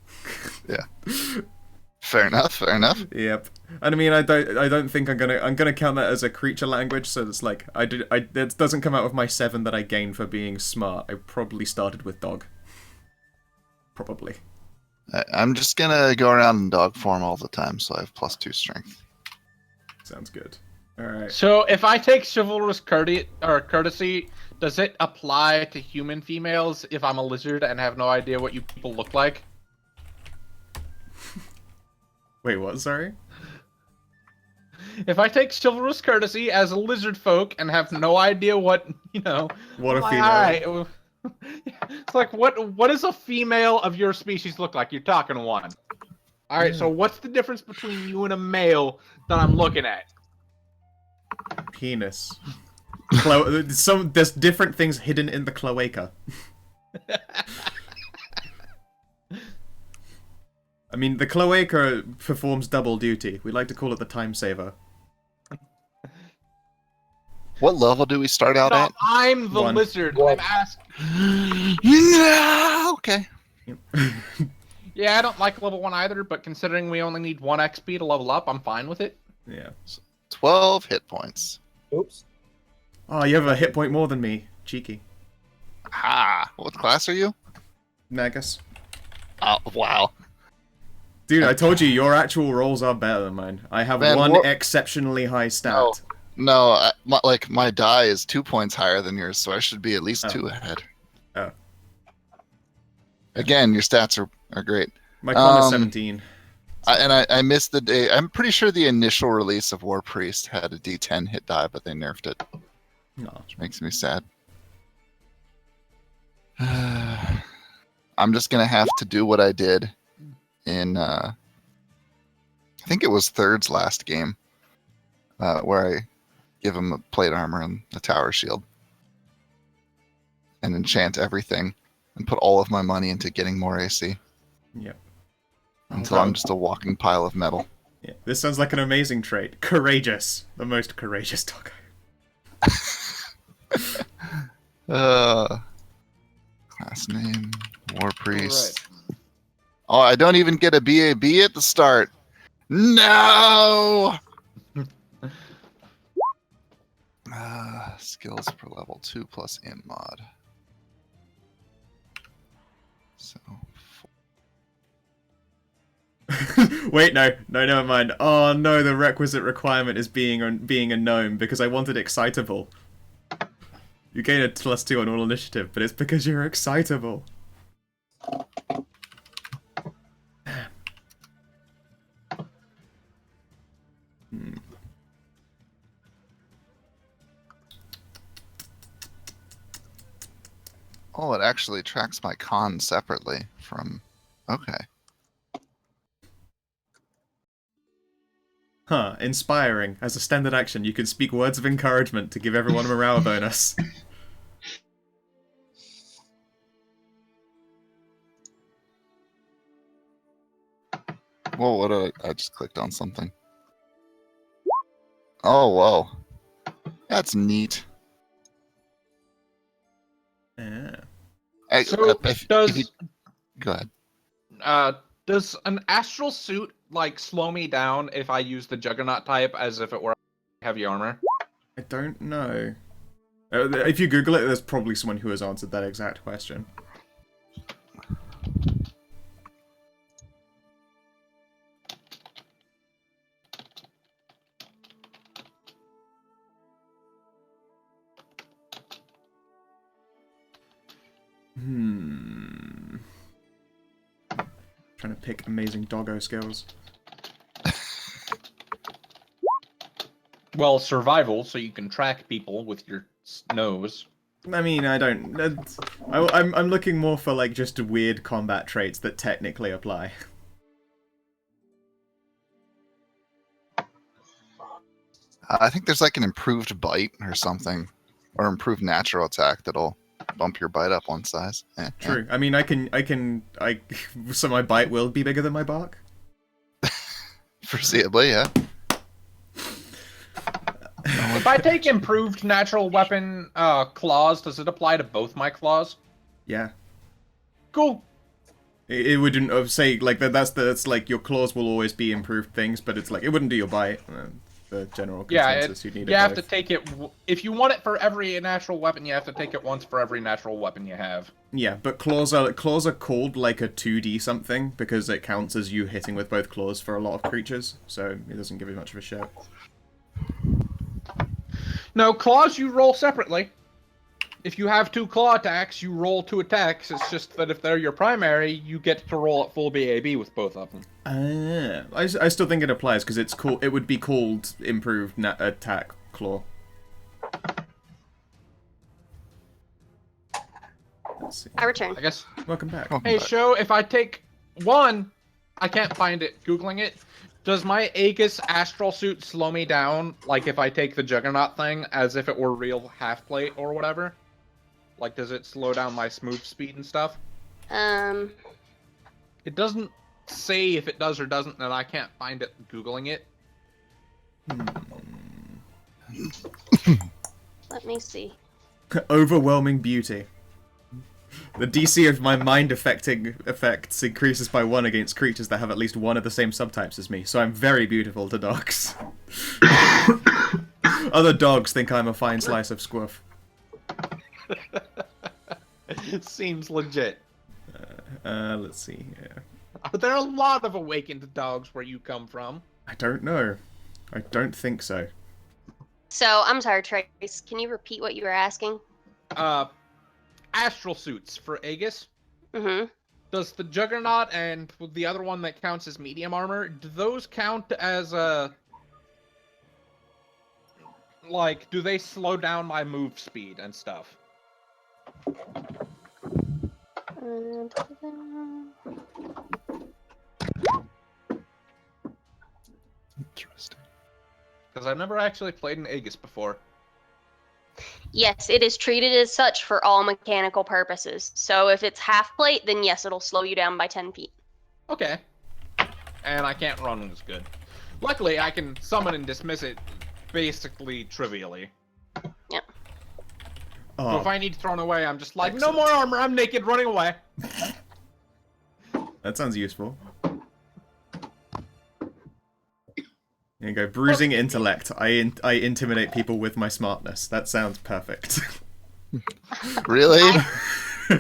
Fair enough, fair enough. Yep. And I mean, I don't think I'm gonna count that as a creature language, so it's like, it doesn't come out of my 7 that I gained for being smart. I probably started with dog. Probably. I'm just gonna go around in dog form all the time, so I have +2 strength. Sounds good. Alright. So if I take chivalrous courtesy, does it apply to human females if I'm a lizard and have no idea what you people look like? Wait, what? Sorry. If I take chivalrous courtesy as a lizard folk and have no idea what What a I'm like, female. all right. It's like what does a female of your species look like? You're talking one. All right, so what's the difference between you and a male that I'm looking at? Penis. There's different things hidden in the cloaca. I mean, the cloaca performs double duty. We like to call it the time saver. What level do we start out at? I'm the 1. lizard. 1. I'm asking. No! Okay. Yeah, I don't like level 1 either, but considering we only need 1 XP to level up, I'm fine with it. Yeah. 12 hit points. Oops. Oh, you have a hit point more than me. Cheeky. Ha! What class are you? Magus. Oh, wow. Dude, I told you, your actual rolls are better than mine. I have Man, one what- exceptionally high stat. No, my die is 2 points higher than yours, so I should be at least 2 ahead. Oh. Again, your stats are great. My con is 17. I missed the day. I'm pretty sure the initial release of War Priest had a D10 hit die, but they nerfed it, No. which makes me sad. I'm just gonna have to do what I did in I think it was Third's last game, where I give him a plate armor and a tower shield and enchant everything and put all of my money into getting more AC Yep. until I'm just a walking pile of metal. Yeah. This sounds like an amazing trait. Courageous. The most courageous dog. Class name, War Priest. Oh, I don't even get a BAB at the start. No! Skills per level 2 plus in mod. So. Wait, no, never mind. Oh no, the requisite requirement is being a gnome because I wanted excitable. You gain a +2 on all initiative, but it's because you're excitable. Oh, it actually tracks my con separately from. Okay. Huh, inspiring. As a standard action, you can speak words of encouragement to give everyone a morale bonus. Whoa, what I just clicked on something. Oh, whoa. That's neat. Yeah. So Go ahead. does an astral suit like slow me down if I use the Juggernaut type as if it were heavy armor? I don't know. If you Google it, there's probably someone who has answered that exact question. Trying to pick amazing doggo skills. Well, survival, so you can track people with your nose. I mean, I don't. I'm looking more for like just weird combat traits that technically apply. I think there's like an improved bite or something, or improved natural attack that'll bump your bite up one size. True. I mean, so my bite will be bigger than my bark. Foreseeably, yeah. If I take improved natural weapon claws, does it apply to both my claws? Yeah. Cool. It wouldn't say like that. That's like your claws will always be improved things, but it's like it wouldn't do your bite. The general consensus you need. You have to take it if you want it for every natural weapon. You have to take it once for every natural weapon you have. Yeah, but claws are called like a 2D something because it counts as you hitting with both claws for a lot of creatures, so it doesn't give you much of a shout. No, claws you roll separately. If you have 2 claw attacks, you roll 2 attacks. It's just that if they're your primary, you get to roll at full BAB with both of them. I still think it applies because it's cool. It would be called improved attack claw. Let's see. I return. I guess. Welcome back. Hey, show, if I take 1, I can't find it. Googling it. Does my Aegis astral suit slow me down, like if I take the Juggernaut thing, as if it were real half-plate or whatever? Like, does it slow down my smooth speed and stuff? It doesn't say if it does or doesn't, and I can't find it Googling it. Let me see. Overwhelming beauty. The DC of my mind-affecting effects increases by 1 against creatures that have at least 1 of the same subtypes as me, so I'm very beautiful to dogs. Other dogs think I'm a fine slice of squiff. Seems legit. Let's see here. Are there a lot of awakened dogs where you come from? I don't know. I don't think so. So, I'm sorry, Trace. Can you repeat what you were asking? Astral suits for Aegis. Mm-hmm. Does the Juggernaut and the other one that counts as medium armor, do those count as like, do they slow down my move speed and stuff? Interesting. Because I've never actually played an Aegis before. Yes, it is treated as such for all mechanical purposes. So if it's half plate, then yes, it'll slow you down by 10 feet. Okay. And I can't run as good. Luckily, I can summon and dismiss it basically trivially. Yep. Oh, So if I need thrown away, I'm just like, no more armor, I'm naked, running away. that sounds useful. There you go. Bruising intellect. I intimidate people with my smartness. That sounds perfect. Really? I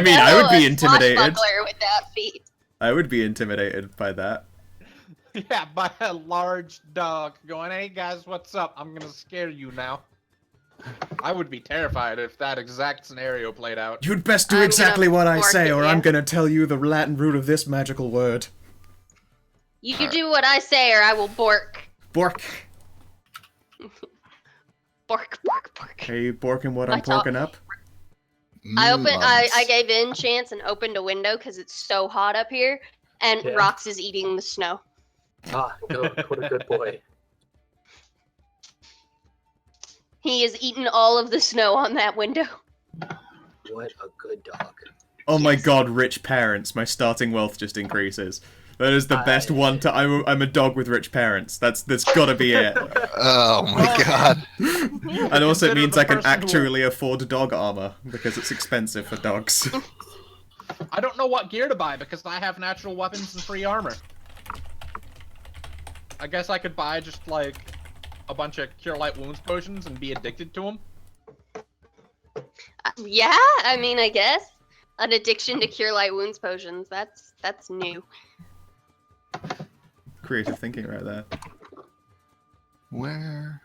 mean, I would be intimidated. Swashbuckler with that feat. I would be intimidated by that. Yeah, by a large dog going, hey guys, what's up? I'm gonna scare you now. I would be terrified if that exact scenario played out. You'd best do I'm exactly gonna what I bork say, at or you. I'm gonna tell you the Latin root of this magical word. You do what I say, or I will bork. Bork. Bork, bork, bork. Are you borking what I'm I talk- porking up? I gave in chance and opened a window because it's so hot up here, and Yeah. Rox is eating the snow. Ah, good. What a good boy. He has eaten all of the snow on that window. What a good dog. Oh my Yes. god, rich parents. My starting wealth just increases. That is the best one to... I'm a dog with rich parents. That's gotta be it. Oh my god. And also it Consider means the I can person who- actually afford dog armor, because it's expensive for dogs. I don't know what gear to buy because I have natural weapons and free armor. I guess I could buy just like a bunch of Cure Light Wounds potions and be addicted to them. Yeah, I mean, I guess an addiction to Cure Light Wounds potions. That's new. Creative thinking right there. Where?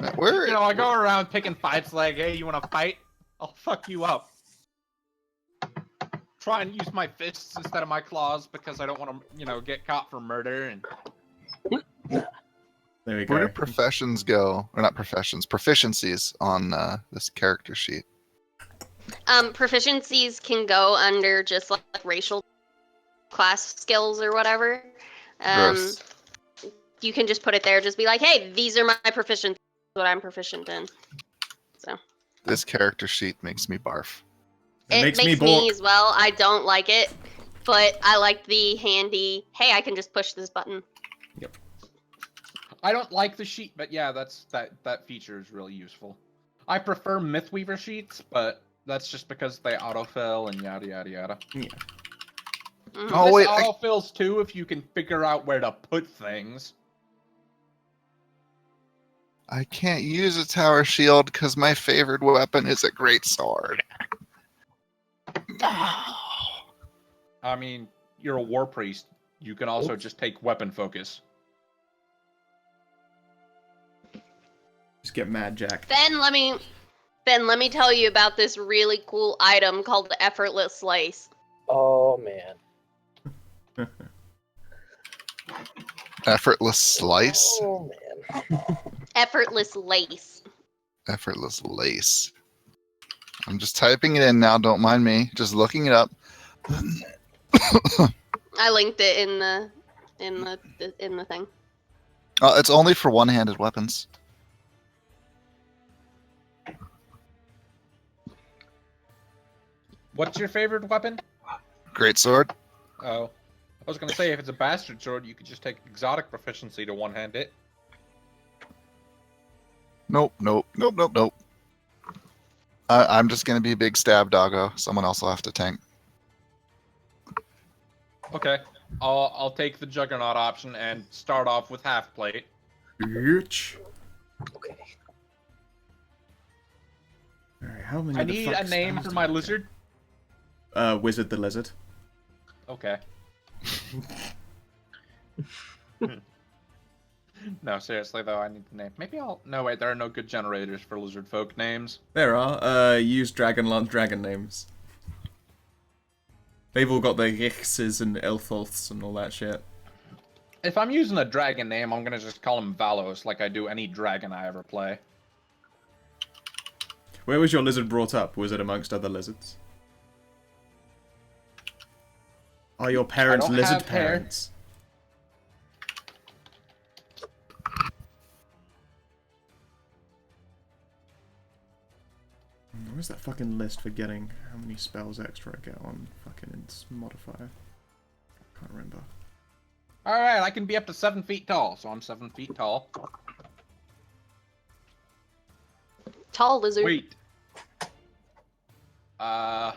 You know, I go around picking fights like, hey, you want to fight? I'll fuck you up. Try and use my fists instead of my claws because I don't want to, you know, get caught for murder. And There we Where do go. professions go? Or not professions, proficiencies on this character sheet. Proficiencies can go under just like racial class skills or whatever. Gross. You can just put it there. Just be like, hey, these are my proficiencies. What I'm proficient in. So This character sheet makes me barf. It makes me me balk. as well. I don't like it, but I like the handy. Hey, I can just push this button. I don't like the sheet, but yeah, that feature is really useful. I prefer Mythweaver sheets, but that's just because they autofill and yada yada yada. Mhm. Oh, This wait, autofills too if you can figure out where to put things. I can't use a tower shield because my favorite weapon is a great sword. I mean, you're a war priest. You can also just take weapon focus. Just get mad, Jack. Ben, let me tell you about this really cool item called the effortless lace. Oh man. Effortless slice? Oh man. Effortless lace. Effortless lace. I'm just typing it in now, don't mind me. Just looking it up. I linked it in the thing. It's only for one-handed weapons. What's your favorite weapon? Great sword. Oh. I was gonna say, if it's a bastard sword, you could just take exotic proficiency to one-hand it. Nope. I'm just gonna be big stab doggo. Someone else will have to tank. Okay. I'll take the Juggernaut option and start off with half plate. Bitch. Okay. Alright, how many I the need fuck a name spells for do my I get? lizard. Wizard the Lizard. Okay. No, seriously though, I need the name. Maybe I'll. No, wait, there are no good generators for lizard folk names. There are. Use Dragonlance dragon names. They've all got their Gichses and Eltholths and all that shit. If I'm using a dragon name, I'm gonna just call him Valos, like I do any dragon I ever play. Where was your lizard brought up? Was it amongst other lizards? Are your parents don't lizard have hair. parents? Where's that fucking list for getting how many spells extra I get on fucking its modifier? Can't remember. Alright, I can be up to 7 feet tall, so I'm 7 feet tall. Tall lizard. Wait. I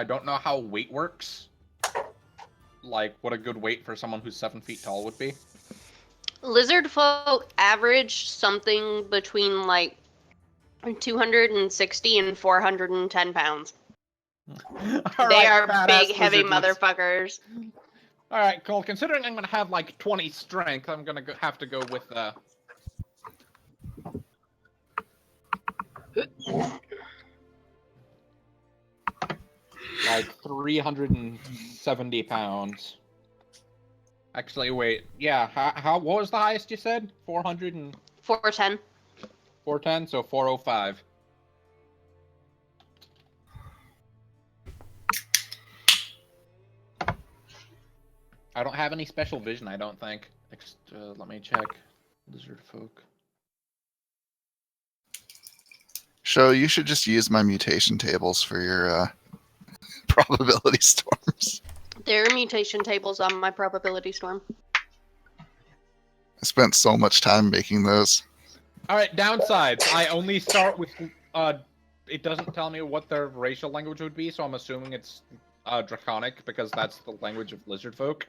don't know how weight works. Like, what a good weight for someone who's 7 feet tall would be. Lizard folk average something between like 260 and 410 pounds. They are big, heavy motherfuckers. Alright, cool. Considering I'm gonna have like 20 strength, I'm gonna have to go with like 370 pounds. Actually, wait. Yeah, what was the highest you said? 400 and 410. 410, so 405. I don't have any special vision, I don't think. Let me check. Lizard folk. So you should just use my mutation tables for your probability storms. There are mutation tables on my probability storm. I spent so much time making those. Alright, downsides. I only start with, it doesn't tell me what their racial language would be, so I'm assuming it's, Draconic, because that's the language of lizard folk.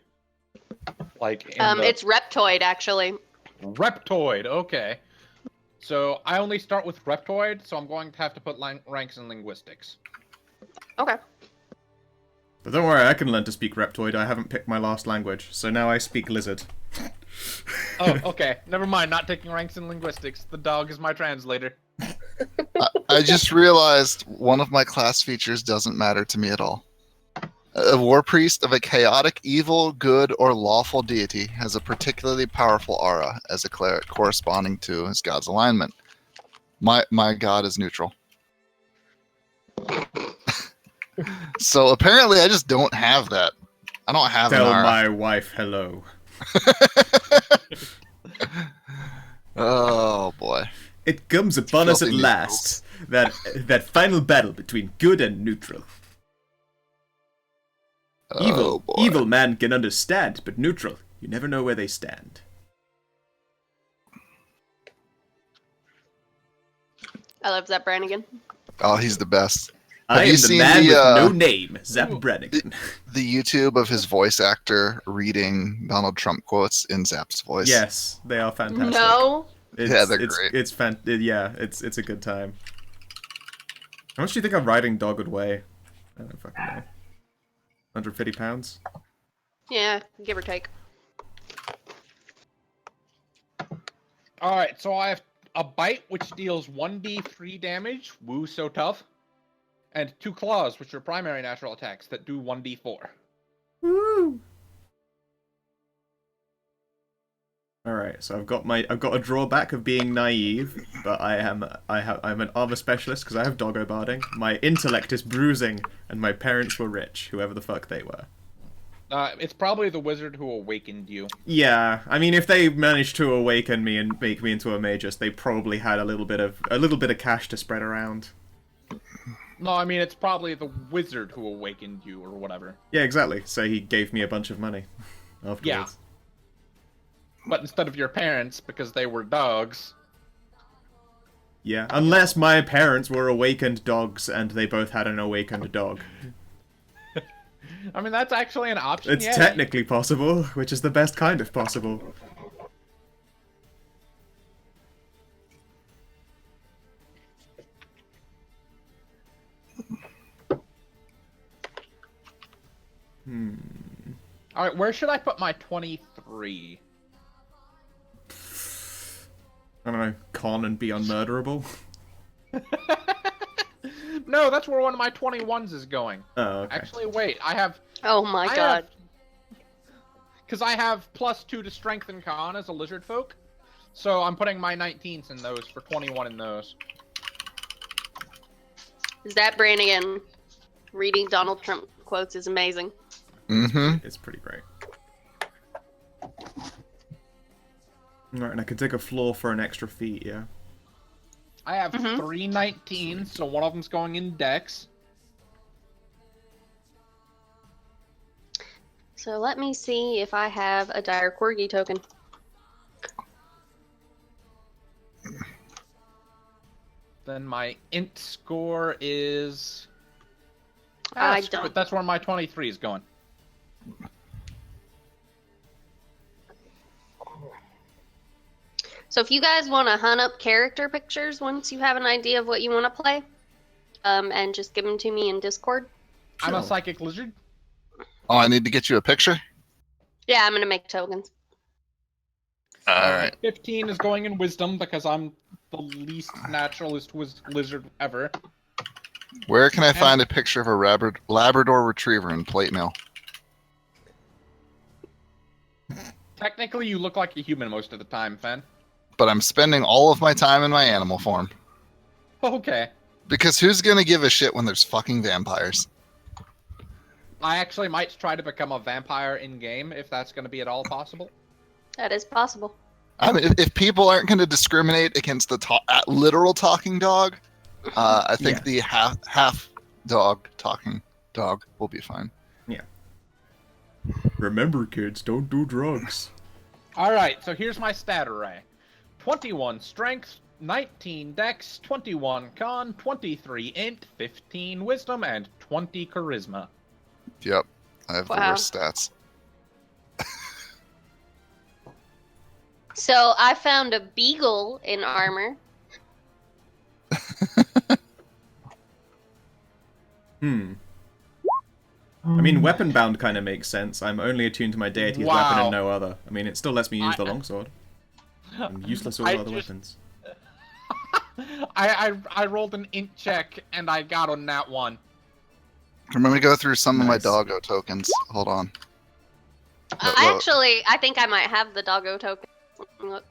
Like, It's Reptoid, actually. Reptoid, okay. So, I only start with Reptoid, so I'm going to have to put ranks in linguistics. Okay. But don't worry, I can learn to speak Reptoid. I haven't picked my last language, so now I speak Lizard. Oh, okay. Never mind, not taking ranks in linguistics. The dog is my translator. I just realized one of my class features doesn't matter to me at all. A war priest of a chaotic, evil, good, or lawful deity has a particularly powerful aura as a cleric corresponding to his god's alignment. My god is neutral. So apparently I just don't have that. I don't have Tell an aura. my wife hello. Oh boy. It comes upon us at Filthy last. That final battle between good and neutral. Oh boy. Evil man can understand, but neutral, you never know where they stand. I love Zep Brannigan. Oh, he's the best. I am the man with no name, Zap Brannigan. The YouTube of his voice actor reading Donald Trump quotes in Zap's voice. Yes, they are fantastic. No. Yeah, they're great. It's a good time. How much do you think a riding dog would weigh? I don't fucking know. 150 pounds? Yeah, give or take. Alright, so I have a bite, which deals 1d3 damage. Woo, so tough. And 2 claws, which are primary natural attacks that do 1d4. Woo! Alright, so I've got a drawback of being naive, but I'm an armor specialist because I have doggo barding. My intellect is bruising, and my parents were rich, whoever the fuck they were. It's probably the wizard who awakened you. Yeah, I mean, if they managed to awaken me and make me into a magus, they probably had a little bit of cash to spread around. No, I mean, it's probably the wizard who awakened you, or whatever. Yeah, exactly. So he gave me a bunch of money afterwards. Yeah. But instead of your parents, because they were dogs. Yeah, unless my parents were awakened dogs and they both had an awakened dog. I mean, that's actually an option. It's technically possible, which is the best kind of possible. Alright, where should I put my 23? I don't know, con and be unmurderable? No, that's where one of my 21s is going. Oh, okay. Actually, wait, I have... Oh my god. Because I have +2 to strength and con as a lizard folk. So I'm putting my 19s in those for 21 in those. Is that Brannigan reading Donald Trump quotes is amazing. Mm-hmm. It's pretty great. Alright, and I can take a floor for an extra feat, yeah? I have 3 19s, so one of them's going in Dex. So let me see if I have a dire corgi token. Then my int score is... I don't. That's where my 23 is going. So if you guys want to hunt up character pictures once you have an idea of what you want to play, and just give them to me in Discord. I'm a psychic lizard. Oh, I need to get you a picture? Yeah, I'm gonna make tokens. Alright. 15 is going in wisdom because I'm the least naturalist lizard ever. Where can I find a picture of a Labrador Retriever in plate mail? Technically, you look like a human most of the time, Fen. But I'm spending all of my time in my animal form. Okay. Because who's gonna give a shit when there's fucking vampires? I actually might try to become a vampire in-game, if that's going to be at all possible. That is possible. I mean, if people aren't going to discriminate against the literal talking dog, I think the half dog talking dog will be fine. Yeah. Remember, kids, don't do drugs. Alright, so here's my stat array. 21 strength, 19 dex, 21 con, 23 int, 15 wisdom, and 20 charisma. Yep, I have the worst stats. So I found a beagle in armor. I mean, weapon bound kind of makes sense. I'm only attuned to my deity's weapon and no other. I mean, it still lets me use the longsword. I'm useless with all other weapons. I rolled an int check and I got on that one. Let me go through some of my doggo tokens. Hold on. I think I might have the doggo token. Look.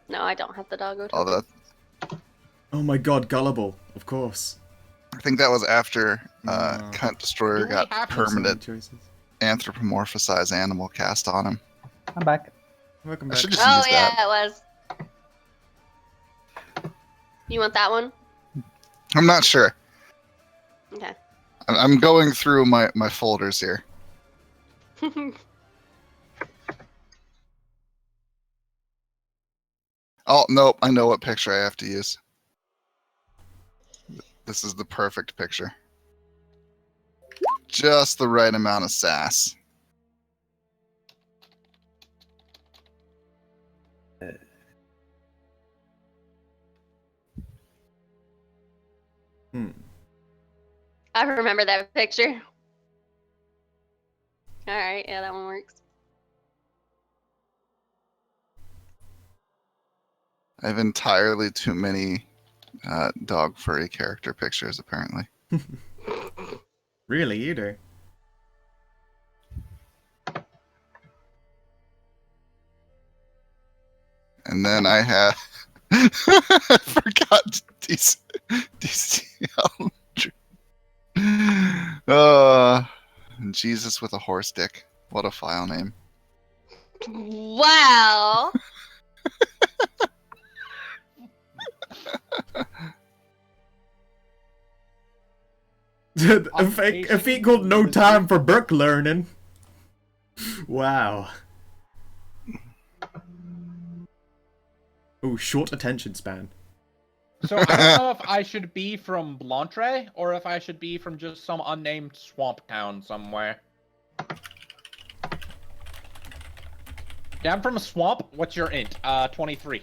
No, I don't have the doggo token. Oh my god, gullible. Of course. I think that was after Cunt Destroyer got permanent anthropomorphized animal cast on him. I'm back. Welcome I back. should just use that. It was. You want that one? I'm not sure. Okay. I'm going through my folders here. Oh, nope. I know what picture I have to use. This is the perfect picture. Just the right amount of sass. I remember that picture. Alright, yeah, that one works. I have entirely too many dog furry character pictures, apparently. Really, you do? And then I have... I forgot DCL. Jesus with a horse dick. What a file name. Wow. A feat called No Time for Book Learning. Wow. Ooh, short attention span. So I don't know if I should be from Blantre or if I should be from just some unnamed swamp town somewhere. Yeah, I'm from a swamp. What's your int? 23.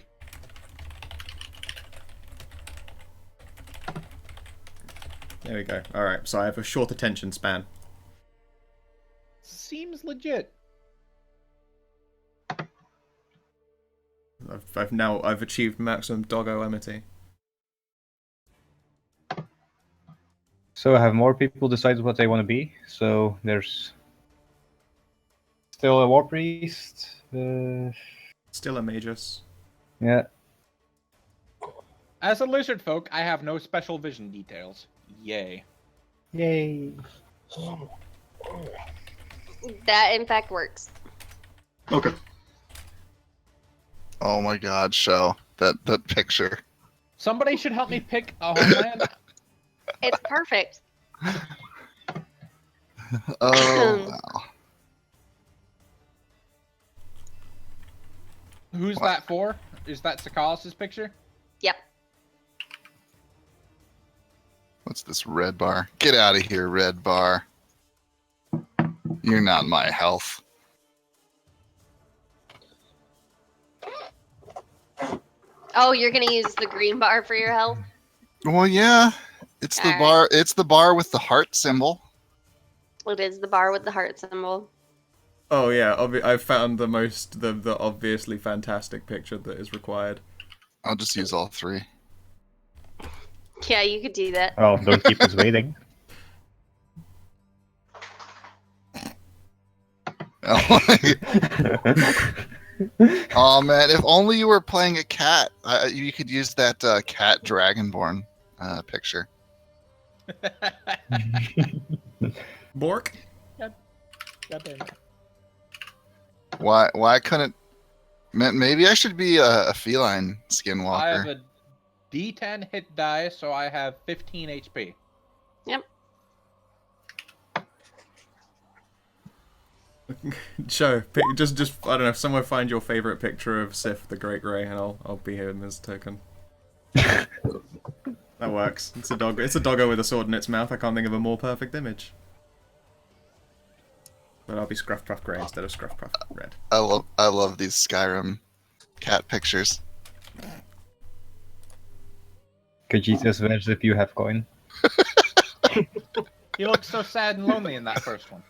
There we go. Alright, so I have a short attention span. Seems legit. I've achieved maximum doggo amity. So have more people decided what they want to be. So there's still a war priest. Still a magus. Yeah. As a lizard folk, I have no special vision details. Yay. Yay. That in fact works. Okay. Oh my god, show. That picture. Somebody should help me pick a homeland. It's perfect. Oh, wow. Who's What? that for? Is that Sakalis' picture? Yep. What's this red bar? Get out of here, red bar. You're not my health. Oh, you're gonna use the green bar for your health? Well, yeah. It's the Alright. bar. It's the bar with the heart symbol. It is the bar with the heart symbol. Oh yeah, I've found the obviously fantastic picture that is required. I'll just use all three. Yeah, you could do that. Oh, don't keep us waiting. Oh man, if only you were playing a cat. You could use that cat dragonborn picture. Bork? God damn it. Why couldn't? Maybe I should be a feline I skinwalker. have a D10 hit die, so I have 15 HP. Yep. Show. Just I don't know. Somewhere find your favorite picture of Sif the Great Grey, and I'll be him as token. That works. It's a dog. It's a doggo with a sword in its mouth. I can't think of a more perfect image. But I'll be Scruff Puff Grey instead of Scruff Puff Red. I love these Skyrim cat pictures. Could you just manage if you have coin? He looks so sad and lonely in that first one.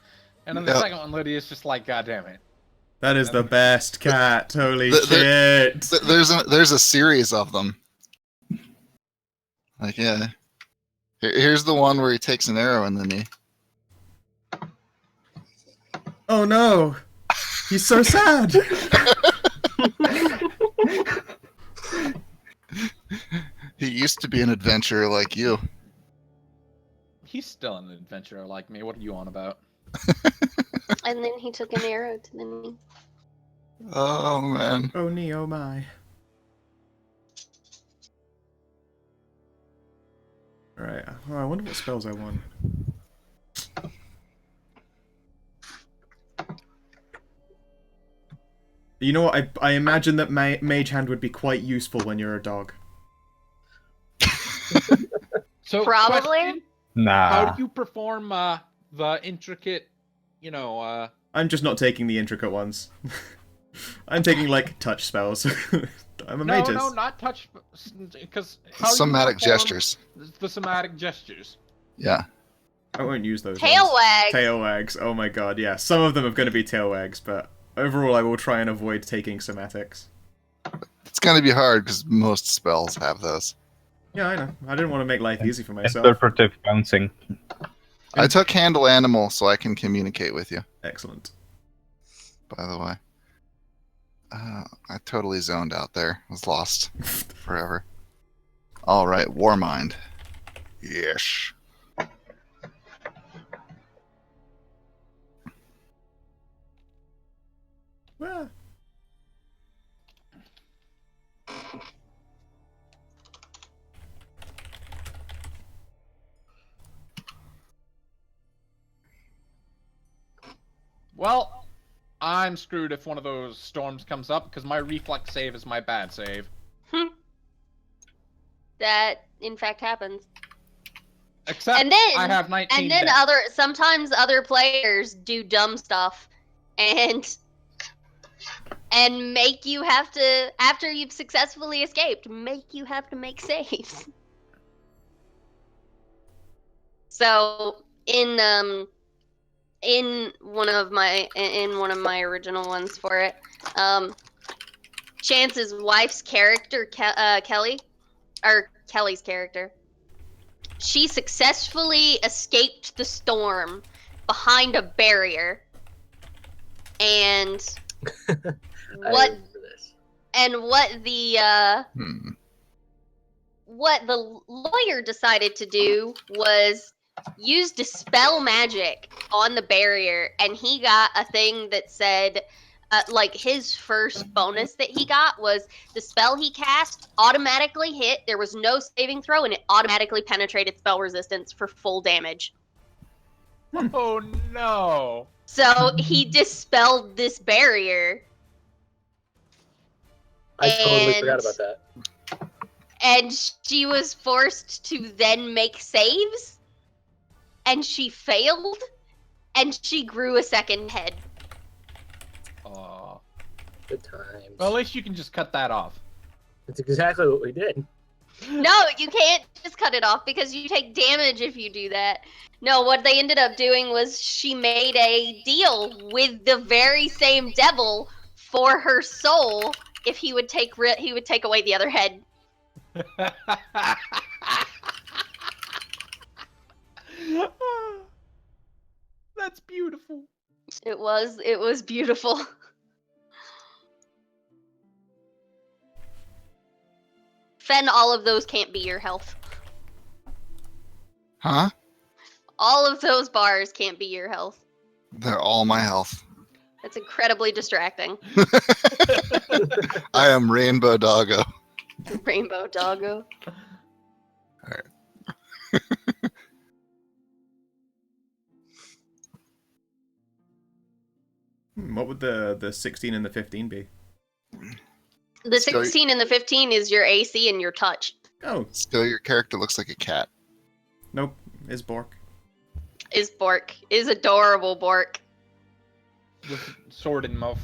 And then the Yep. second one, Lydia's just like, God damn it. That is the best cat. Holy The- shit! There's a series of them. Like yeah. Here's the one where he takes an arrow in the knee. Oh no! He's so sad. He used to be an adventurer like you. He's still an adventurer like me. What are you on about? And then he took an arrow to the knee. Oh man. Oh me, oh my. Alright, oh, I wonder what spells I won. You know what, I imagine that Mage Hand would be quite useful when you're a dog. So, Probably. question, Nah. how do you perform the intricate, I'm just not taking the intricate ones. I'm taking, like, touch spells. I'm a magus. No, not touch, because Somatic gestures. The somatic gestures. Yeah. I won't use those Tail ones. wag. Tail wags, oh my god, yeah. Some of them are going to be tail wags, but overall I will try and avoid taking somatics. going to be hard because most spells have those. Yeah, I know. I didn't want to make life easy for myself. Interpretive bouncing. I took handle animal so I can communicate with you, Excellent. by the way. I totally zoned out there. I was lost forever. All right, Warmind. Yes. Well, Well, I'm screwed if one of those storms comes up because my reflex save is my bad save. That in fact happens. Except And then I have 19 And then death. sometimes other players do dumb stuff and make you have to, after you've successfully escaped, make you have to make saves. So in one of my original ones for it, Chance's wife's character, Kelly, or Kelly's character, she successfully escaped the storm behind a barrier, and what the lawyer decided to do was use dispel magic on the barrier, and he got a thing that said, like, his first bonus that he got was the spell he cast automatically hit, there was no saving throw, and it automatically penetrated spell resistance for full damage. Oh no! So he dispelled this barrier. I totally forgot about that. And she was forced to then make saves, and she failed, and she grew a second head. Aw. Good times. Well, at least you can just cut that off. That's exactly what we did. No, you can't just cut it off because you take damage if you do that. No, what they ended up doing was she made a deal with the very same devil for her soul if he would take away the other head. That's beautiful. It was beautiful. Fen, all of those can't be your health. Huh? All of those bars can't be your health. They're all my health. That's incredibly distracting. I am Rainbow Doggo. Rainbow Doggo. What would the 16 and the 15 be? The 16 and the 15 is your AC and your touch. Oh, Still, your character looks like a cat. nope. Is Bork. Is Bork. Is adorable Bork. With sword in mouth.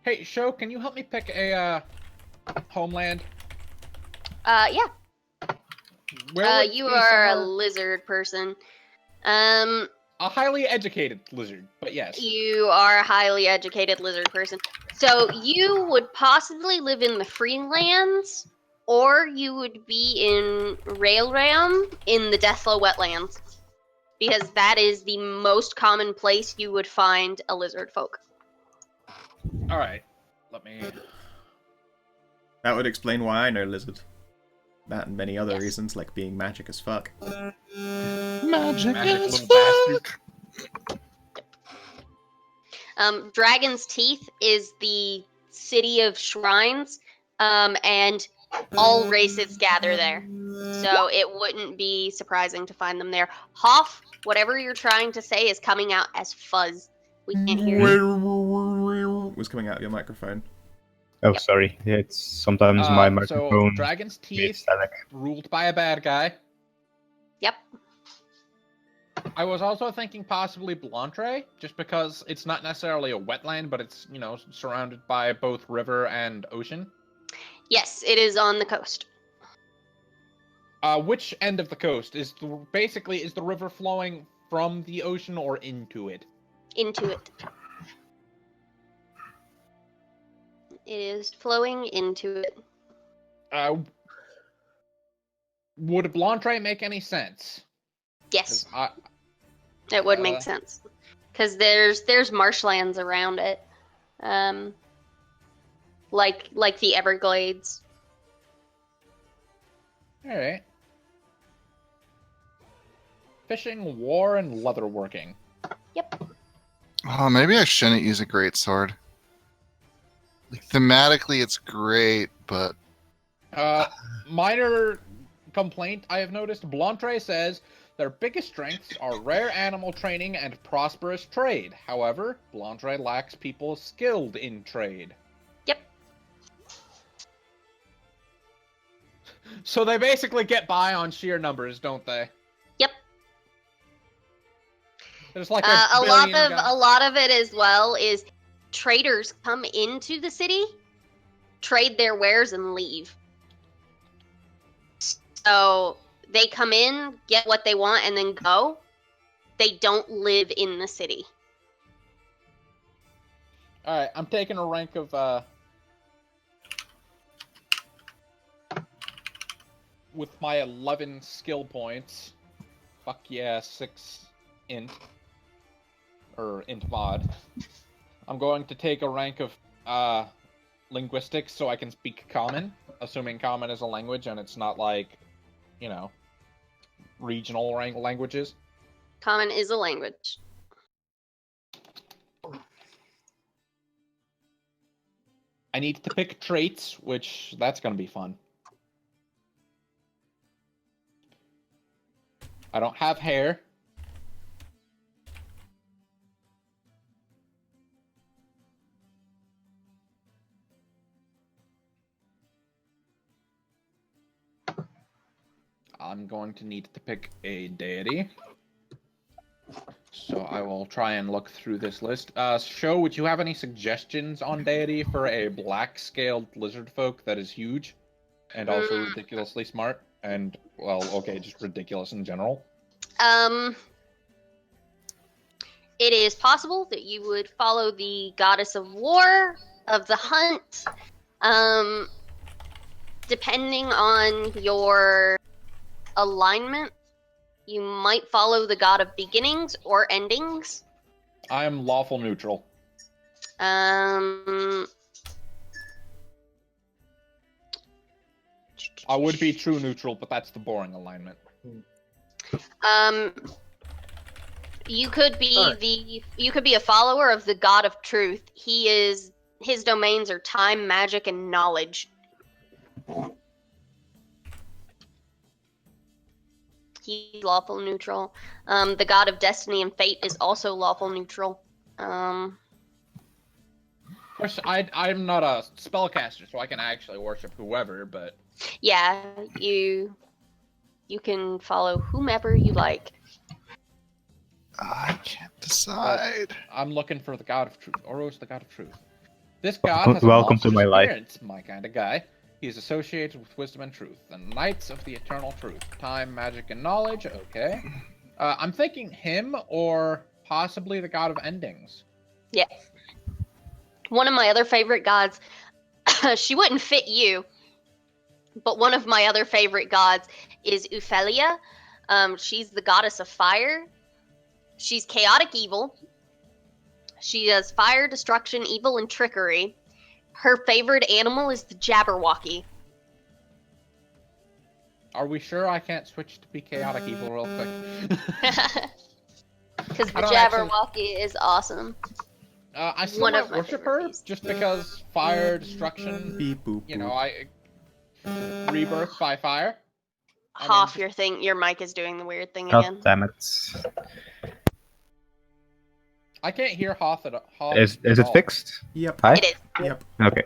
Hey, Sho, can you help me pick a homeland? Yeah. Where would You be are a somewhere- lizard person. a highly educated lizard, but yes. You are a highly educated lizard person. So you would possibly live in the Freelands, or you would be in Railram in the Deathlow Wetlands. Because that is the most common place you would find a lizard folk. Alright. Let me... That would explain why I know Lizard. That and many other Yes. reasons, like being magic as fuck. Magic Magic little bastard. Dragon's Teeth is the city of shrines, and all races gather there. So it wouldn't be surprising to find them there. Hoff, whatever you're trying to say is coming out as fuzz. We can't hear you. Was coming out of your microphone. Oh, Yep. sorry. Yeah, it's sometimes my So, microphone. Dragon's makes Teeth, static. ruled by a bad guy. Yep. I was also thinking possibly Blantre, just because it's not necessarily a wetland, but it's, surrounded by both river and ocean. Yes, it is on the coast. Which end of the coast? Is the river flowing from the ocean or into it? Into it. It is flowing into it. Would Blantre make any sense? 'Cause Yes, it would make sense. Because there's marshlands around it. Like the Everglades. All right. Fishing, war, and leatherworking. Yep. Oh, maybe I shouldn't use a great sword. Like, thematically, it's great, but Minor complaint I have noticed. Blantre says their biggest strengths are rare animal training and prosperous trade. However, Blantre lacks people skilled in trade. Yep. So they basically get by on sheer numbers, don't they? Yep. There's like a billion lot of it as well is traders come into the city, trade their wares, and leave. So they come in, get what they want, and then go. They don't live in the city. All right, I'm taking a rank of with my 11 skill points. Fuck yeah, 6 int or int mod. I'm going to take a rank of linguistics so I can speak Common, assuming Common is a language and it's not like, you know, regional languages. Common is a language. I need to pick traits, which that's going to be fun. I don't have hair. I'm going to need to pick a deity. So I will try and look through this list. Sho, would you have any suggestions on deity for a black-scaled lizard folk that is huge and also ridiculously smart? And, well, okay, just ridiculous in general. It is possible that you would follow the goddess of war, of the hunt. Depending on your alignment, you might follow the god of beginnings or endings. I am lawful neutral. I would be true neutral, but that's the boring alignment. You could be you could be a follower of the god of truth. His domains are time, magic, and knowledge. He's lawful neutral. The god of destiny and fate is also lawful neutral. Of course, I'm not a spellcaster, so I can actually worship whoever, but... Yeah, you can follow whomever you like. I can't decide. But I'm looking for the god of truth. Oro's the god of truth. This god has a Welcome to my life. appearance, my kind of guy. He is associated with wisdom and truth. The Knights of the Eternal Truth. Time, magic, and knowledge. Okay. I'm thinking him or possibly the god of endings. Yeah. One of my other favorite gods, she wouldn't fit you, but one of my other favorite gods is Ophelia. She's the goddess of fire. She's chaotic evil. She does fire, destruction, evil, and trickery. Her favorite animal is the Jabberwocky. Are we sure I can't switch to be chaotic evil real quick? Because the Jabberwocky is awesome. I still might worship her just because fire, destruction, Beep, boop, you know, boop. rebirth by fire. Hoff, your mic is doing the weird thing God again. damn it. I can't hear Hoth at all. Is it fixed? Yep. Hi? It is. Yep. Okay.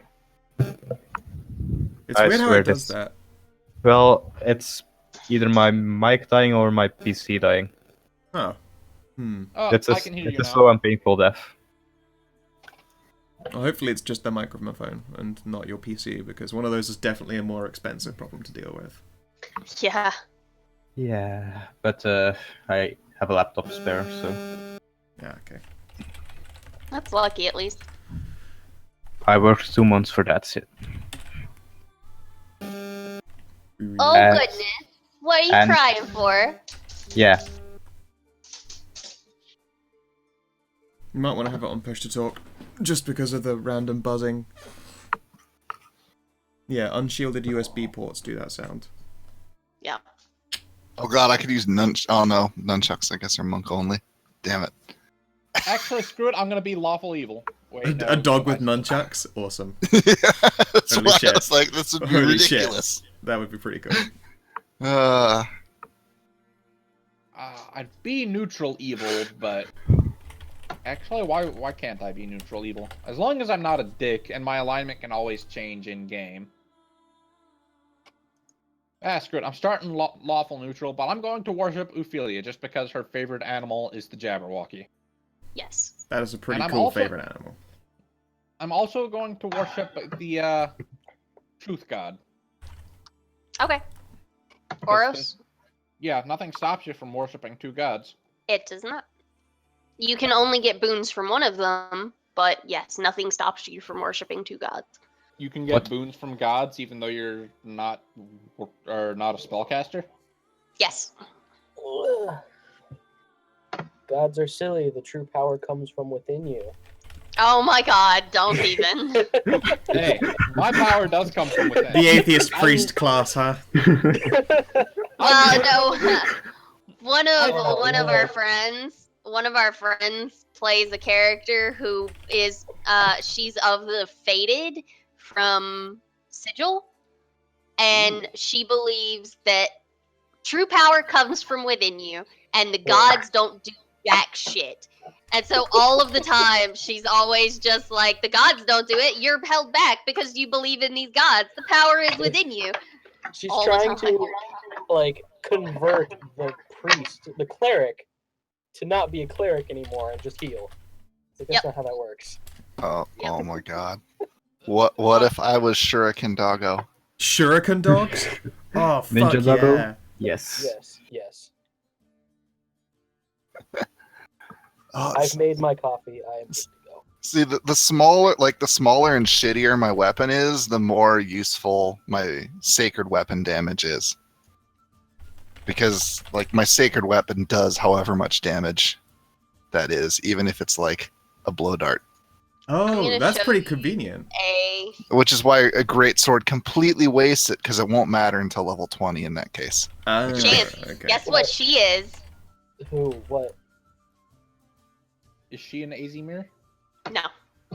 It's I weird how swear it does this- that. Well, it's either my mic dying or my PC dying. Huh. Oh, It's a, I can hear you it's a now. slow and painful death. Well, hopefully it's just the microphone and not your PC, because one of those is definitely a more expensive problem to deal with. Yeah. Yeah, but I have a laptop spare, so... Yeah, okay. That's lucky, at least. I worked 2 months for that shit. Oh And- goodness. What are you and- crying for? Yeah. You might want to have it on push to talk, just because of the random buzzing. Yeah, unshielded USB ports do that sound. Yeah. Oh god, I could use oh no, nunchucks. I guess are monk only. Damn it. Actually, screw it. I'm gonna be lawful evil. Wait, no, A dog with I- nunchucks? Awesome. That's Holy why shit. I was like, this would be Holy shit. ridiculous. That would be pretty cool. I'd be neutral evil, but actually, why can't I be neutral evil? As long as I'm not a dick and my alignment can always change in game. Ah, screw it. I'm starting lawful neutral, but I'm going to worship Ophelia just because her favorite animal is the Jabberwocky. Yes. That is a pretty And I'm cool also- favorite animal. I'm also going to worship the Truth God. Okay. Oros? Yeah, nothing stops you from worshiping two gods. It does not. You can only get boons from one of them, but yes, nothing stops you from worshiping 2 gods. You can get What? boons from gods even though you're not not a spellcaster. Yes. Ugh. Gods are silly. The true power comes from within you. Oh my god, don't even. Hey, my power does come from within. The atheist priest class, huh? Well, no. One Oh, of no. one of our friends plays a character who is she's of the fated from Sigil, and she believes that true power comes from within you, and the gods don't do jack shit. And so all of the time, she's always just like, the gods don't do it. You're held back because you believe in these gods. The power is within you. She's All the trying time. to like convert the priest, the cleric, to not be a cleric anymore and just heal. It's like, that's Yep. not how that works. Oh my god. What if I was Shuriken Doggo? Shuriken dogs? Oh, fuck Ninja Doggo? yeah. Yes. Yes, yes. Oh, I've made my coffee. I am good to go. see, the smaller and shittier my weapon is, the more useful my sacred weapon damage is. Because like my sacred weapon does however much damage that is, even if it's like a blow dart. Oh, gonna that's show pretty you convenient. Which is why a great sword completely wastes it, because it won't matter until level 20 in that case. Ah, Chance, okay. guess what she is? Who? What Is she an Azimir? No.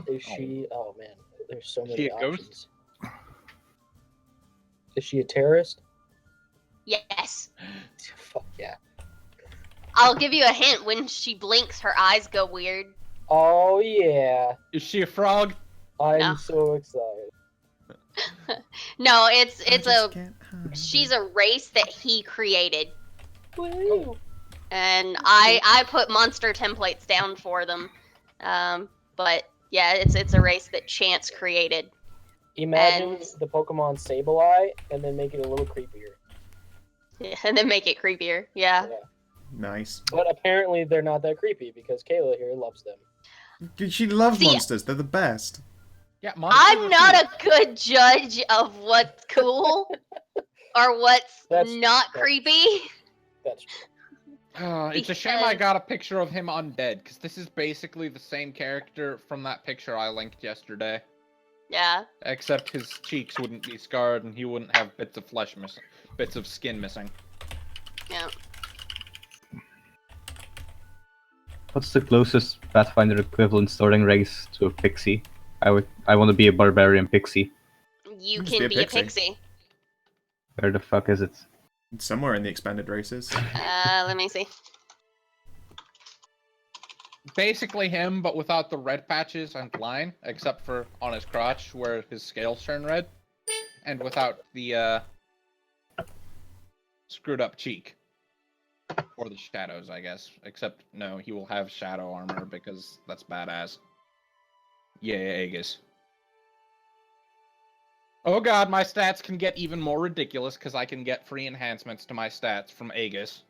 is she? Oh man, there's so many She a ghost? options. Is she a terrorist? Yes. Fuck yeah. I'll give you a hint. When she blinks, her eyes go weird. Oh yeah. Is she a frog? I'm No. so excited. No, I it's just a can't hide. she's a race that he created, Woo. and I put monster templates down for them. But yeah, it's a race that Chance created. Imagine And- the Pokemon Sableye and then make it a little creepier. Yeah, and then make it creepier. Yeah. Nice. But apparently they're not that creepy because Kayla here loves them. Dude, she loves See- monsters. They're the best. Yeah, monsters I'm are not cool. a good judge of what's cool or what's That's- not that's- creepy. That's true. It's a shame I Because- got a picture of him undead, because this is basically the same character from that picture I linked yesterday. Yeah. Except his cheeks wouldn't be scarred and he wouldn't have bits of flesh missing, bits of skin missing. Yeah. What's the closest Pathfinder equivalent starting race to a pixie? I want to be a barbarian pixie. You Just can be be a a pixie. pixie. Where the fuck is it? Somewhere in the expanded races. Let me see. Basically him, but without the red patches and line, except for on his crotch where his scales turn red, and without the screwed up cheek. Or the shadows, I guess. Except, no, he will have shadow armor because that's badass. Yeah, Aegis. Oh god, my stats can get even more ridiculous because I can get free enhancements to my stats from Aegis.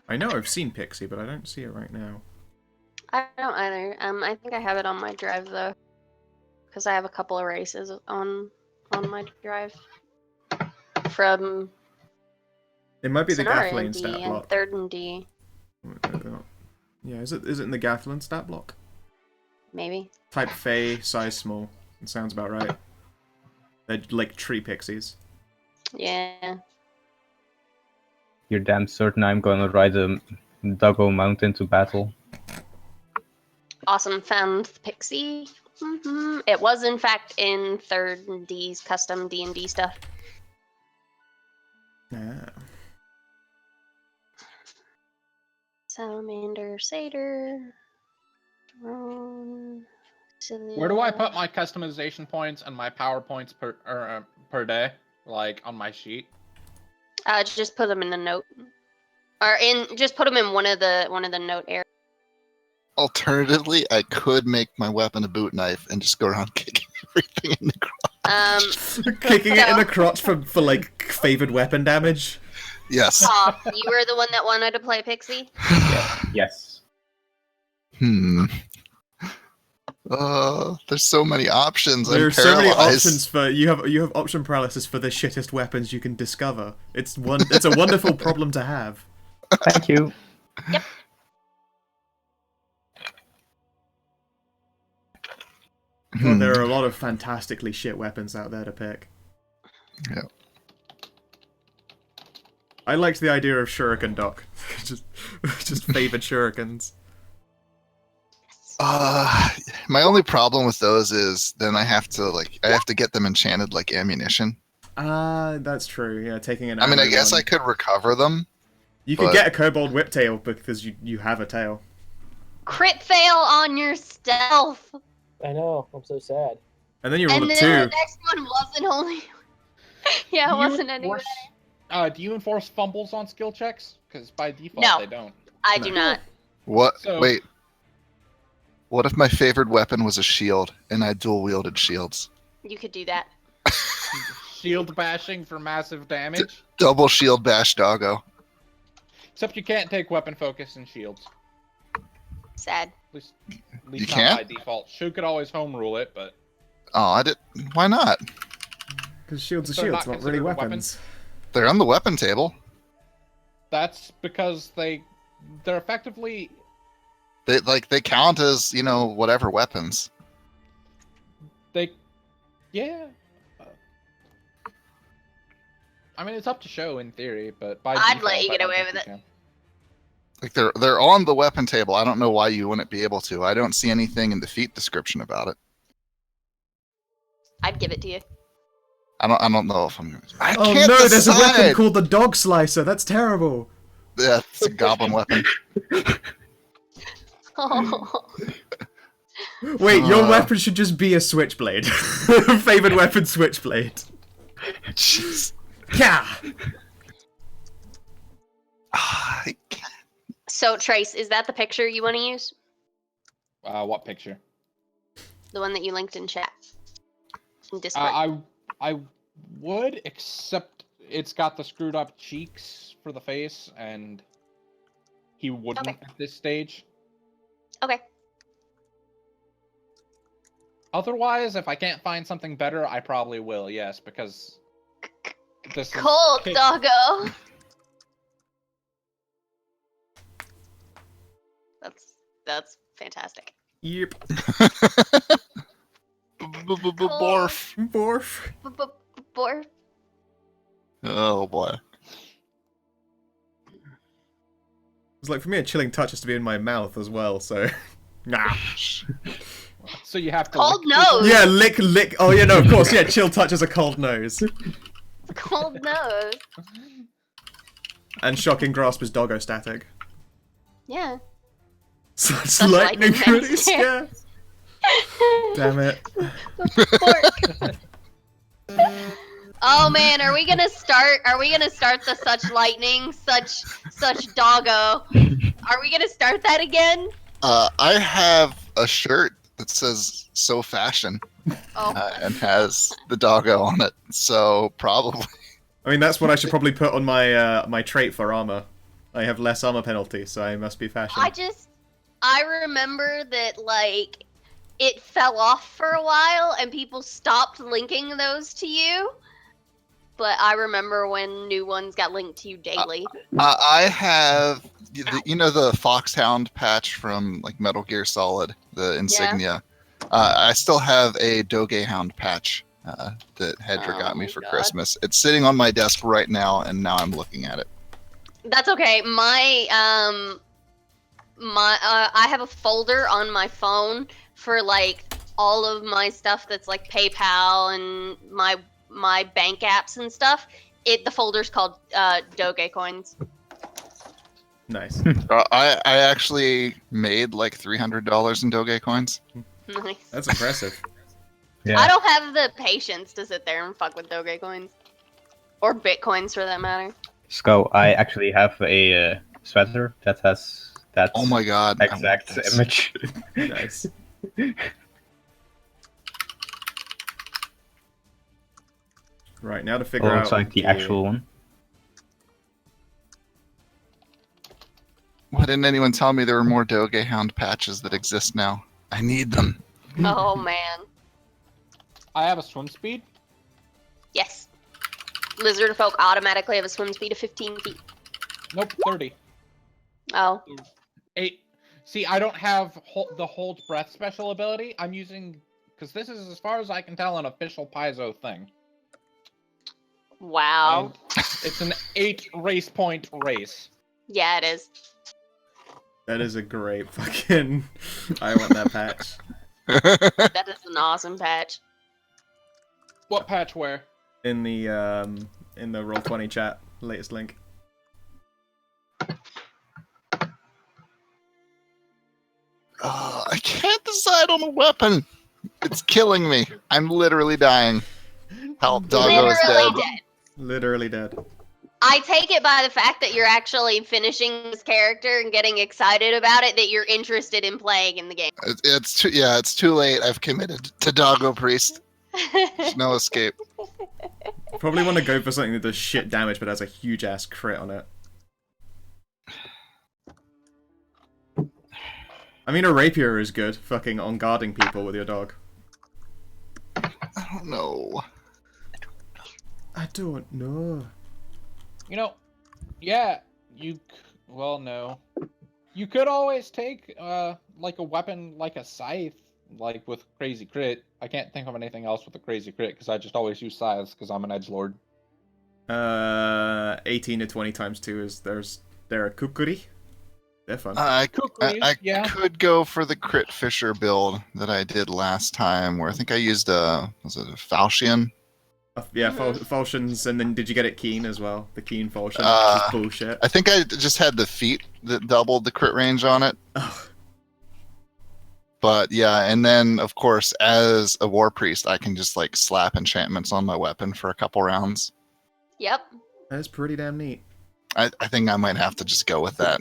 I know I've seen Pixie, but I don't see it right now. I don't either. I think I have it on my drive though, because I have a couple of races on my drive from It might be the Sonora Gathlane and D stat and block. Third and D, Yeah, is it in the Gathlane stat block? maybe. Type Fey, size small. It sounds about right. They're like tree pixies. Yeah. You're damn certain I'm gonna ride a Doggo Mountain to battle. Awesome, found the Pixie. It was in fact in Third and D's custom D&D stuff. Yeah. Salamander, Satyr, Drone, Where do I put Cilia. my customization points and my power points per day? Like on my sheet? Just put them in the note, or just put them in one of the note areas. Alternatively, I could make my weapon a boot knife and just go around kicking everything in the crotch. Kicking it in the crotch for like favored weapon damage. Yes. You were the one that wanted to play Pixie. Yes. There's so many options. There I'm are so many paralyzed. options for you have option paralysis for the shittest weapons you can discover. It's a wonderful problem to have. Thank you. Yep. Well, there are a lot of fantastically shit weapons out there to pick. Yeah. I liked the idea of shuriken dock. just favored shurikens. My only problem with those is then I have to get them enchanted like ammunition. That's true. Yeah, taking an. I mean, I ammo guess one. I could recover them. You could get a kobold whiptail because you have a tail. Crit fail on your stealth. I know. I'm so sad. And then you roll And a then the 2. next one wasn't only. Yeah, it wasn't any better. Do you enforce fumbles on skill checks? Because by default No. they don't. I do not. What? So- Wait. What if my favored weapon was a shield and I dual wielded shields? You could do that. Shield bashing for massive damage. Double shield bash doggo. Except you can't take weapon focus and shields. Sad. At You least not can't? by default. Shu could always home rule it, but Oh, I did. Why not? Because shields are So they're shields, not not really considered weapons. They're on the weapon table. that's because they're effectively They count as whatever weapons. yeah. I mean, it's up to show in theory, but by I'd default, let you I get don't away think with you it. can. Like they're on the weapon table. I don't know why you wouldn't be able to. I don't see anything in the feat description about it. I'd give it to you. I don't know if I'm. I Oh can't no, there's a weapon decide! called the dog slicer. That's terrible. Yeah, it's a goblin weapon. Oh. Wait, your weapon should just be a switchblade. Favored weapon switchblade. Jeez. Yeah. I can't- So Trace, is that the picture you want to use? What picture? The one that you linked in chat. In Discord. I would, except it's got the screwed up cheeks for the face, and he wouldn't Okay. at this stage. Okay. Otherwise, if I can't find something better, I probably will. Yes, because this is Cold doggo. That's fantastic. Yep. Barf. Borf. Borf. Oh boy. It's like for me, a chilling touch has to be in my mouth as well. So, nah. So you have to Cold lick nose. Yeah, lick. Oh yeah, no, of course. Yeah, chill touch is a cold nose, Cold nose. and shocking grasp is doggo static. Yeah. Such lightning lightning really makes scare. Damn it. Fork. Oh man, are we gonna start the such lightning, such doggo? Are we gonna start that again? I have a shirt that says "So Fashion" Oh. and has the doggo on it. So probably. I mean, that's what I should probably put on my my trait for armor. I have less armor penalty, so I must be fashion. I remember that, like, it fell off for a while and people stopped linking those to you. But I remember when new ones got linked to you daily. I have, you know, the Foxhound patch from like Metal Gear Solid, the insignia. I still have a Dogehound patch that Hedra got me for Christmas. It's sitting on my desk right now, and now I'm looking at it. That's okay. I have a folder on my phone for like all of my stuff that's like PayPal and my bank apps and stuff. The folder's called Dogecoins. Nice. I actually made like $300 in Dogecoins. Nice. That's impressive. Yeah. I don't have the patience to sit there and fuck with Dogecoins. Or Bitcoins for that matter. So I actually have a sweater that has that Oh my god! I want exact this. image. Nice. Right, now to figure out... Alongside the actual one. Why didn't anyone tell me there were more Dogehound patches that exist now? I need them. Oh man. I have a swim speed. Yes. Lizard folk automatically have a swim speed of 15 feet. Nope, 30. Oh. 8. See, I don't have the hold breath special ability. I'm using, because this is, as far as I can tell, an official Paizo thing. Wow. And it's an 8 race point race. Yeah, it is. That is a great fucking... I want that patch. That is an awesome patch. What patch where? In the Roll20 chat, latest link. I can't decide on a weapon. It's killing me. I'm literally dying. Help, Doggo is dead. Literally dead. Literally dead. I take it by the fact that you're actually finishing this character and getting excited about it that you're interested in playing in the game. It's too late. I've committed to Doggo Priest. There's no escape. Probably want to go for something that does shit damage but has a huge ass crit on it. I mean, a rapier is good, fucking on guarding people with your dog. I don't know. I don't know. You know, yeah, well, no. You could always take, like a weapon like a scythe, like with crazy crit. I can't think of anything else with a crazy crit, because I just always use scythes, because I'm an edgelord. 18 to 20 times 2 is, they're a kukuri. They're fun. I Yeah. could go for the Crit Fisher build that I did last time, where I think I used was it a Falchion? Yeah, falchions, and then did you get it keen as well? The keen falchion, which is bullshit. I think I just had the feat that doubled the crit range on it. Ugh. But yeah, and then of course, as a war priest, I can just like slap enchantments on my weapon for a couple rounds. Yep. That's pretty damn neat. I think I might have to just go with that.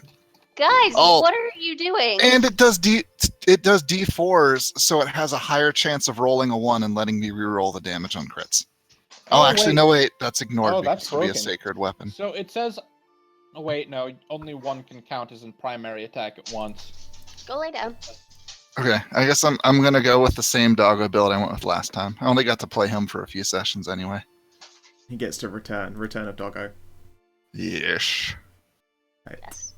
Guys, Oh. what are you doing? And it does D4s, so it has a higher chance of rolling a 1 and letting me reroll the damage on crits. Oh, actually, wait. no, wait, that's ignored Oh, because that's it'll be a broken. sacred weapon. So it says, oh wait, no, only one can count as in primary attack at once. Go lay down. Okay, I guess I'm gonna go with the same Doggo build I went with last time. I only got to play him for a few sessions anyway. He gets to return of Doggo. Yes. Right. Yes.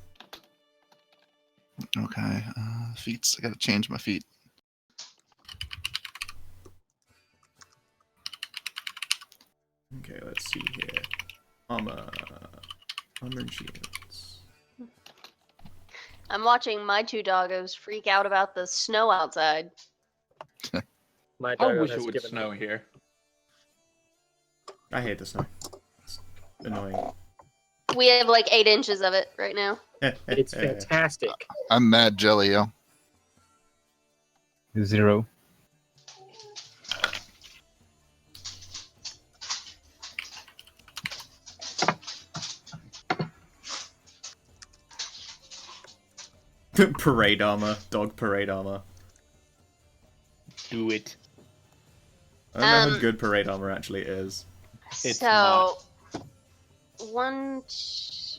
Okay, feats. I gotta change my feet. Okay, let's see here. Armor and shields. I'm watching my two doggos freak out about the snow outside. My I doggo wish has it would given snow here. I hate the snow. It's annoying. We have like 8 inches of it right now. It's fantastic. I'm mad jelly, yo. 0. Parade armor. Dog parade armor. Do it. I don't know how good parade armor actually is. It's so, not. 1,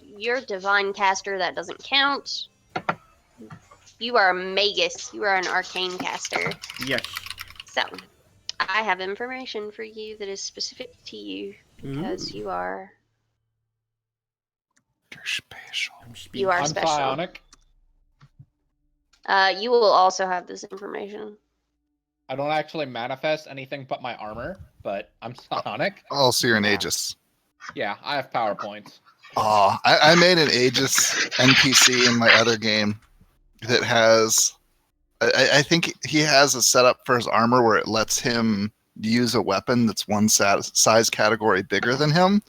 you're a divine caster. That doesn't count. You are a magus. You are an arcane caster. Yes. So, I have information for you that is specific to you because Ooh. you are You're special. I'm special. psionic. You will also have this information. I don't actually manifest anything but my armor, but I'm psionic. Oh, so you're an Aegis. Yeah, I have power points. Oh, I made an Aegis NPC in my other game that has. I think he has a setup for his armor where it lets him use a weapon that's one size category bigger than him.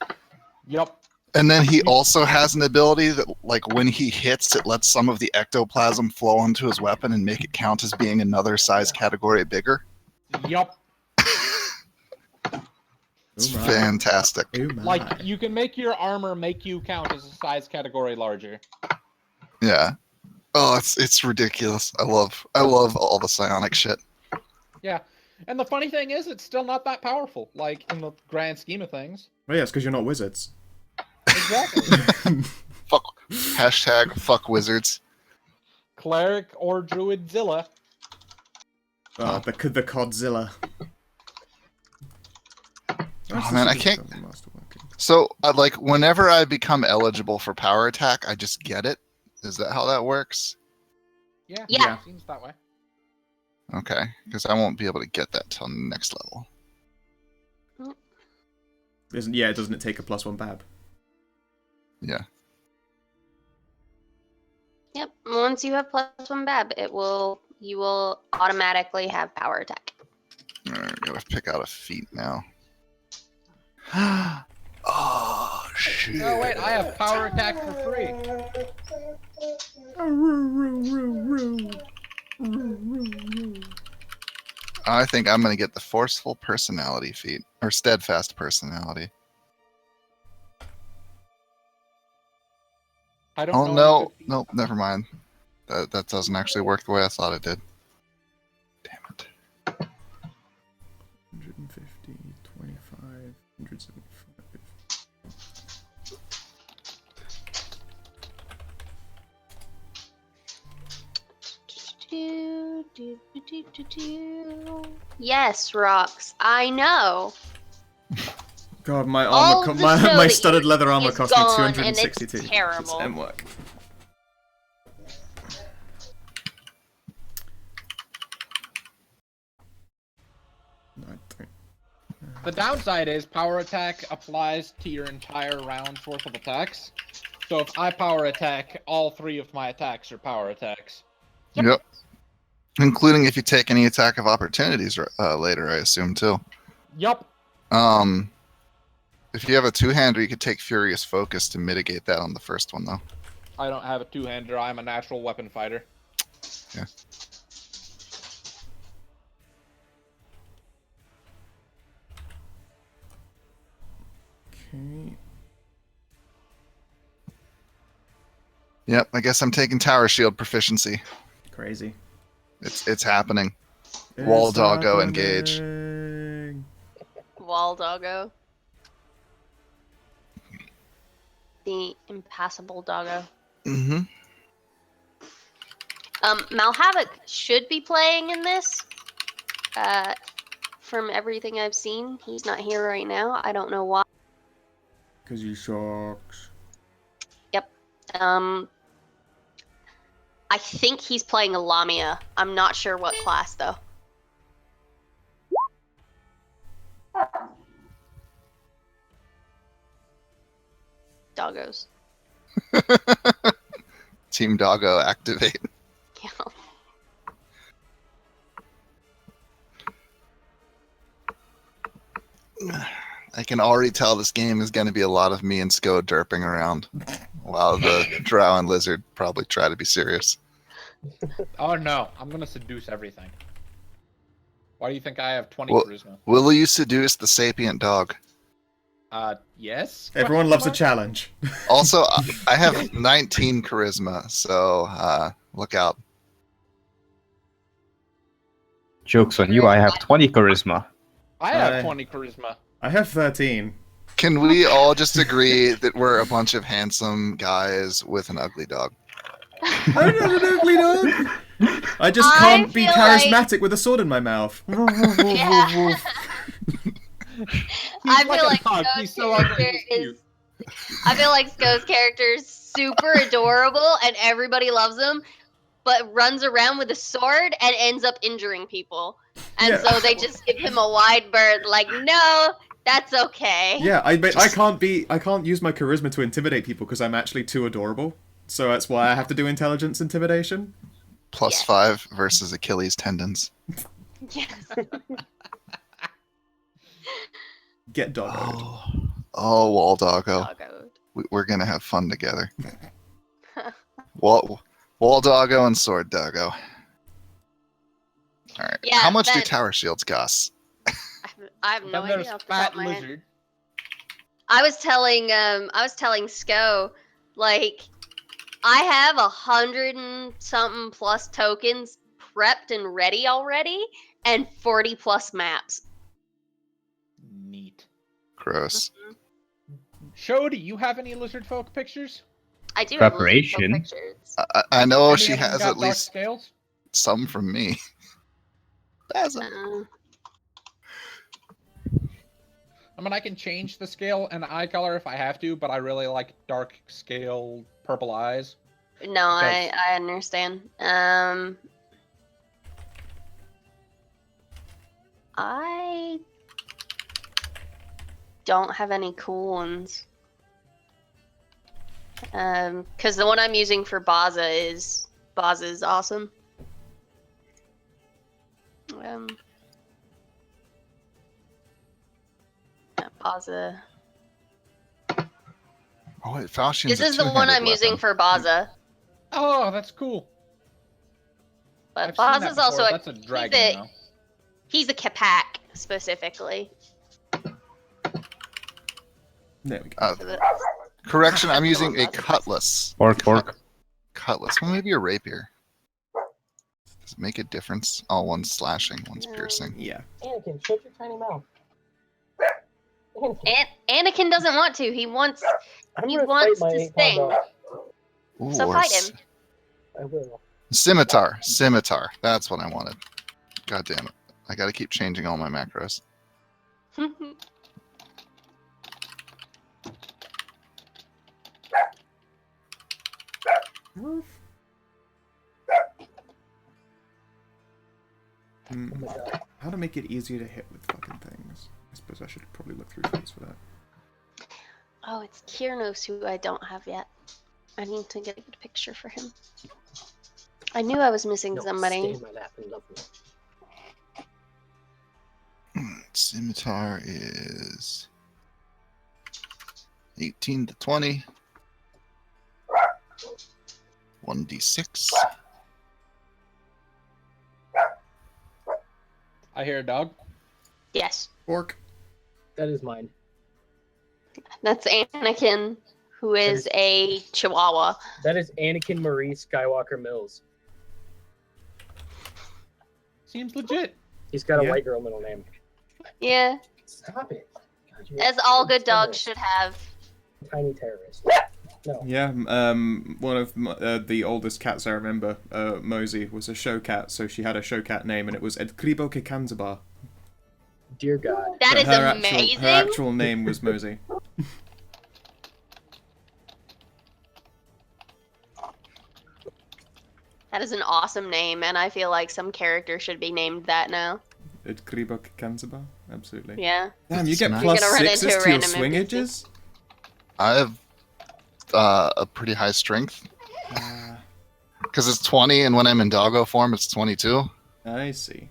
Yep. And then he also has an ability that, like, when he hits, it lets some of the ectoplasm flow into his weapon and make it count as being another size category bigger. Yep. It's fantastic. Like, you can make your armor make you count as a size category larger. Yeah. Oh, it's ridiculous. I love all the psionic shit. Yeah. And the funny thing is, it's still not that powerful, like, in the grand scheme of things. Well, yeah, it's because you're not wizards. Exactly. Fuck wizards. Cleric or Druidzilla. Oh, the Codzilla. Oh man, I can't. So, like, whenever I become eligible for power attack, I just get it. Is that how that works? Yeah. Yeah. Seems that way. Okay, because I won't be able to get that till next level. Doesn't it take a +1 bab? Yeah. Yep. Once you have +1 bab, you will automatically have power attack. Alright, gotta pick out a feat now. Oh shit! Oh wait, I have power attack for free. I think I'm gonna get the forceful personality feat or steadfast personality. I don't Oh know. no, never mind. That doesn't actually work the way I thought it did. Damn it. 150, 25, 175. Yes, Rox. I know. God, my All armor, the my snow that studded you leather armor is cost me gone, and 262. it's terrible. It's M-work. No, I don't. The downside is power attack applies to your entire round's worth of attacks. So if I power attack, all 3 of my attacks are power attacks. Yep. Including if you take any attack of opportunities later, I assume too. Yup. If you have a two-hander, you could take Furious Focus to mitigate that on the first one, though. I don't have a two-hander. I'm a natural weapon fighter. Yeah. Okay. Yep, I guess I'm taking Tower Shield proficiency. Crazy. It's happening. Wall doggo engage. Wall doggo. The impassable doggo. Mm-hmm. Malhavoc should be playing in this. From everything I've seen, he's not here right now. I don't know why. Because he sucks. Yep. I think he's playing a Lamia. I'm not sure what class though. Doggos. Team Doggo activate. Yeah. I can already tell this game is going to be a lot of me and Sko derping around, while the Drow and Lizard probably try to be serious. Oh no, I'm gonna seduce everything. Why do you think I have 20 charisma? Will you seduce the sapient dog? Yes? Everyone loves a challenge. Also, I have 19 charisma, so look out. Joke's on you, I have 20 charisma. I have 20 charisma. I have 13. Can we all just agree that we're a bunch of handsome guys with an ugly dog? I don't have an ugly dog. I just can't be charismatic with a sword in my mouth. Yeah. I feel like He's so ugly. He's cute. I feel like Sko's character is super adorable and everybody loves him, but runs around with a sword and ends up injuring people. And so they just give him a wide berth, like, no, that's okay. Yeah, I can't use my charisma to intimidate people because I'm actually too adorable. So that's why I have to do intelligence intimidation. +5 versus Achilles tendons. Yes. Get doggoed. Oh, Wall Doggo. Doggoed. We're gonna have fun together. Wall Doggo and Sword Doggo. All right. Yeah, How much do then- tower shields cost? I have no Then idea. there's off the top Fat of my head. Lizard. I was telling Sko, like, I have 100 and something plus tokens prepped and ready already, and 40 plus maps. Neat. Gross. Sho, do you have any lizard folk pictures? I do have little Preparation. pictures. I know Any she of them has got at dark least scales. some from me. That's I mean, I can change the scale and eye color if I have to, but I really like dark scale purple eyes. No, I understand. I don't have any cool ones. Because the one I'm using for Baza is awesome. Baza. Oh, wait, Falchions This a is the one two-handed I'm using weapon. for Baza. Oh, that's cool. But I've seen that Baza's also before. That's a dragon now. he's a Capac specifically. There we go. So Correction, I'm using a cutlass. Orc. Cutlass. Well, maybe a rapier. Does it make a difference? Oh, one's slashing, one's piercing. Yeah. Anakin, shut your tiny mouth. Anakin doesn't want to. He wants I'm he gonna wants fight my to 8-pound sting. dog. Ooh, So or fight him. I will. Scimitar. That's what I wanted. God damn it. I gotta keep changing all my macros. Oh my god. How to make it easier to hit with fucking things. I suppose I should probably look through things for that. Oh, it's Kiernos who I don't have yet. I need to get a good picture for him. I knew I was missing No, somebody. stay in my lap and love me. Scimitar is 18 to 20. 1d6. I hear a dog. Yes, Orc. That is mine. that's Anakin, who is a Chihuahua. That is Anakin Marie Skywalker Mills. Seems legit. He's got a Yeah. white girl middle name. Yeah, Stop it. God, you're as all good a dogs should have. tiny terrorist. No. Yeah, one of the oldest cats I remember, Mosey, was a show cat, so she had a show cat name, and it was Edkribo Kekanzaba. Dear God. That But is amazing. her actual name was Mosey. That is an awesome name, and I feel like some character should be named that now. Edkribo Kekanzaba? Absolutely. Yeah. Damn, you get You're plus gonna run into 6s a to your random swing NPC. edges? I have a pretty high strength. Because it's 20, and when I'm in doggo form, it's 22. I see.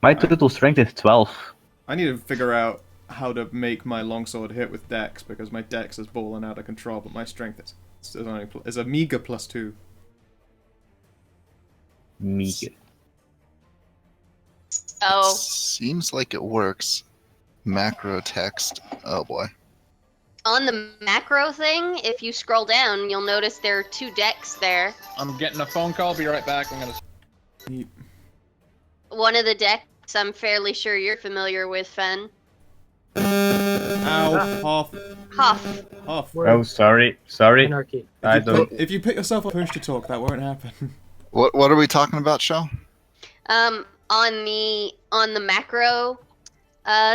My total strength is 12. I need to figure out how to make my longsword hit with dex, because my dex is balling out of control, but my strength is a meager +2. Meager. Oh, Seems like it works. Macro text. Oh boy. on the macro thing, if you scroll down, you'll notice there are 2 decks there. I'm getting a phone call. Be right back. I'm gonna. One of the decks I'm fairly sure you're familiar with, Fen. Ow, half. We're Oh, sorry. anarchy. I don't. If you put yourself on push to talk, that won't happen. What are we talking about, Shell? On the macro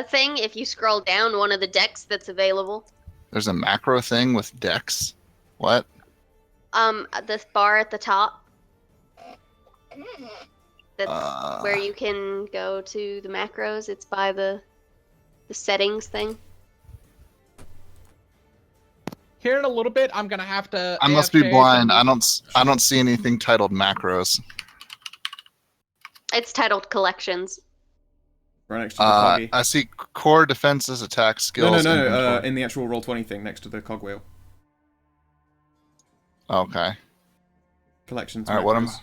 thing, if you scroll down, one of the decks that's available. There's a macro thing with decks. What? This bar at the top. That's Uh, where you can go to the macros. It's by the settings thing. Here in a little bit, I'm gonna have to. I must be AFK blind. from- I don't see anything titled macros. It's titled collections. Right next to the coggy. I see core defenses, attack skills. No. inventory. In the actual Roll20 thing next to the cogwheel. Okay. Collections. All right. macros.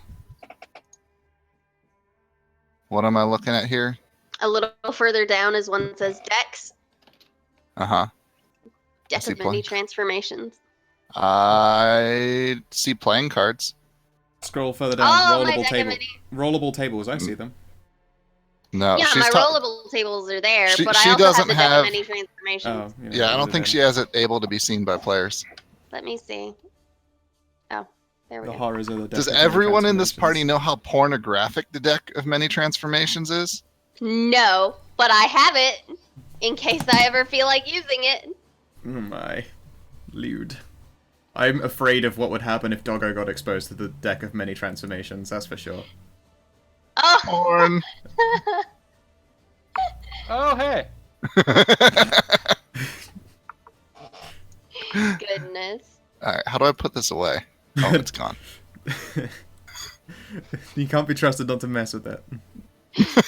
What am I looking at here? A little further down is one that says decks. Uh huh. Deck see of many blank. transformations. I see playing cards. Scroll further down. Oh, my Rollable deck of table. many. Rollable tables. I see them. No, Yeah, she's my ta- rollable tables are there, She- but she I also have doesn't the deck have- of many transformations. Oh. Yeah, I don't think she has it able to be seen by players. Let me see. Oh, there we The go. horrors of the. Does deck of many everyone in this party transformations. know how pornographic the deck of many transformations is? No, but I have it in case I ever feel like using it. Oh my. Lewd. I'm afraid of what would happen if Doggo got exposed to the deck of many transformations, that's for sure. Oh, Porn. Oh, hey. goodness. All right, how do I put this away? Oh, it's gone. You can't be trusted not to mess with it.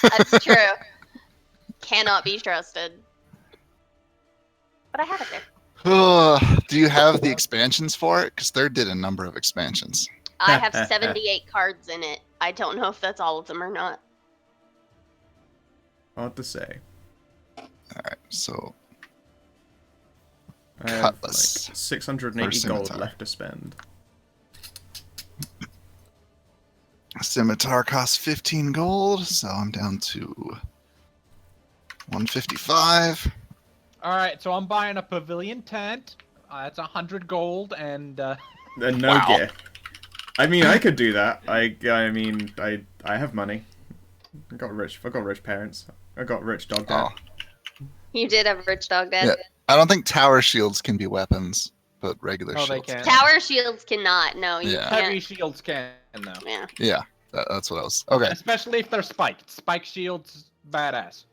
That's true. Cannot be trusted. But I have it there. Do you have the expansions for it? Because there did a number of expansions. I have 78 cards in it. I don't know if that's all of them or not. Hard to say. All right, so I have like Cutlass. 680 Or gold scimitar. left to spend. scimitar costs 15 gold, so I'm down to 155. All right, so I'm buying a pavilion tent. That's 100 gold, and And no Wow. gear. I mean, I could do that. I mean, I have money. I got rich parents. I got rich dog dad. Oh, You did have a rich dog dad. Yeah. I don't think tower shields can be weapons, but regular Oh, they shields. can. Tower shields cannot. No, you Yeah. heavy can't. shields can though, Yeah. Yeah, that's what I was. Okay. especially if they're spiked. Spike shields, badass,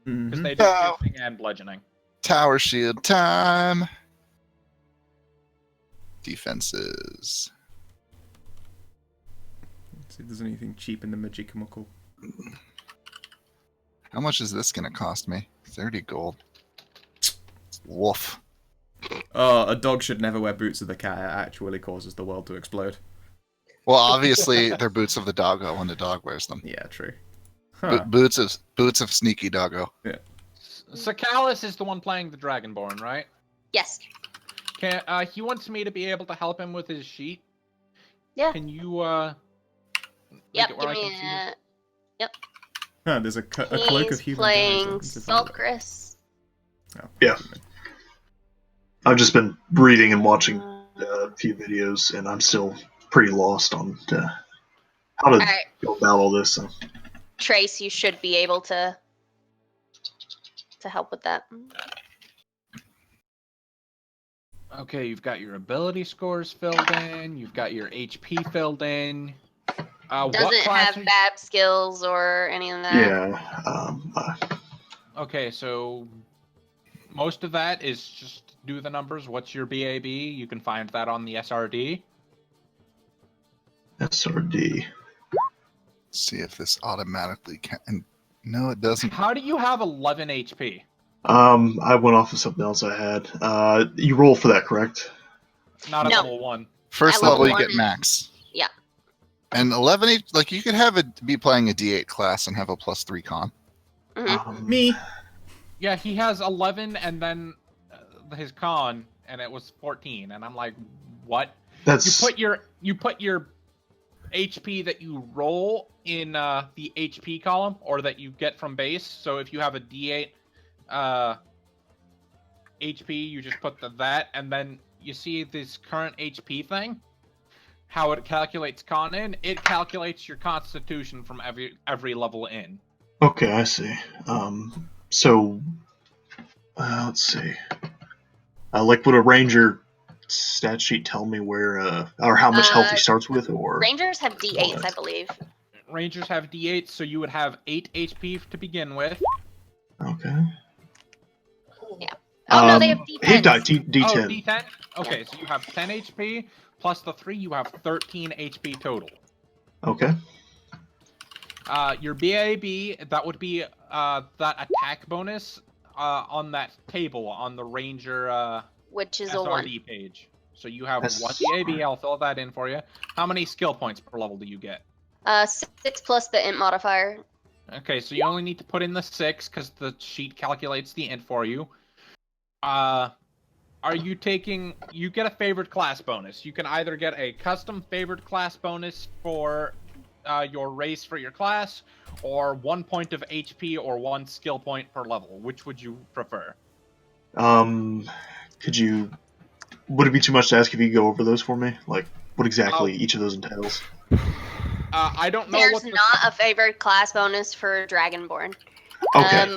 because Mhm. they do Oh. piercing and bludgeoning. Tower shield time. Defenses. See if there's anything cheap in the Magichemical. How much is this gonna cost me? 30 gold. Woof. Oh, a dog should never wear boots of the cat. It actually causes the world to explode. Well, obviously they're boots of the doggo when the dog wears them. Yeah, true. Huh. Boots of sneaky doggo. Sakalis is the one playing the Dragonborn, right? Yes. Can he wants me to be able to help him with his sheet. Yeah. Can you make Yep. it where Give I me can see it? Huh, there's a cloak of He's human playing denizen. Let's find it. Sulcris. Oh, Yeah. I've just been reading and watching Uh, a few videos, and I'm still pretty lost on how to Alright, go about all this. So. Trace, you should be able to help with that. Okay, you've got your ability scores filled in. You've got your HP filled in. What Doesn't class? have bad skills or any of that. Yeah. Okay, so most of that is just do the numbers. What's your BAB? You can find that on the SRD. SRD. See if this automatically can. No, it doesn't. How do you have 11 HP? I went off of something else I had. You roll for that, correct? Not at No. level 1. First At level level, you one get is- max. Yeah. And 11, like you could have it be playing a D8 class and have a +3 con. Mhm. Me. Yeah, he has 11 and then his con, and it was 14. And I'm like, what? That's You put your HP that you roll in the HP column, or that you get from base. So if you have a D8 HP, you just put that, and then you see this current HP thing. How it calculates con in? It calculates your constitution from every level in. Okay, I see. So let's see. Like, would a ranger stat sheet tell me where, or how much health he starts with, or? Rangers have D8s, I believe. Rangers have D8s, so you would have 8 HP to begin with. Okay. Yeah. Oh no, they have D10s. Hit die, D10. Oh, D10? Okay, so you have 10 HP, plus the 3, you have 13 HP total. Okay. Your BAB, that would be that attack bonus on that table on the Ranger which is SRD a 1. page. So you have That's 1 BAB, I'll fill that in for you. How many skill points per level do you get? 6 plus the int modifier. Okay, so you only need to put in the 6 because the sheet calculates the int for you. Are you taking... You get a favored class bonus. You can either get a custom favored class bonus for your race for your class, or 1 point of HP or 1 skill point per level. Which would you prefer? Could you... Would it be too much to ask if you could go over those for me? Like, what exactly each of those entails? I don't know There's what not a favored class bonus for Dragonborn. Okay.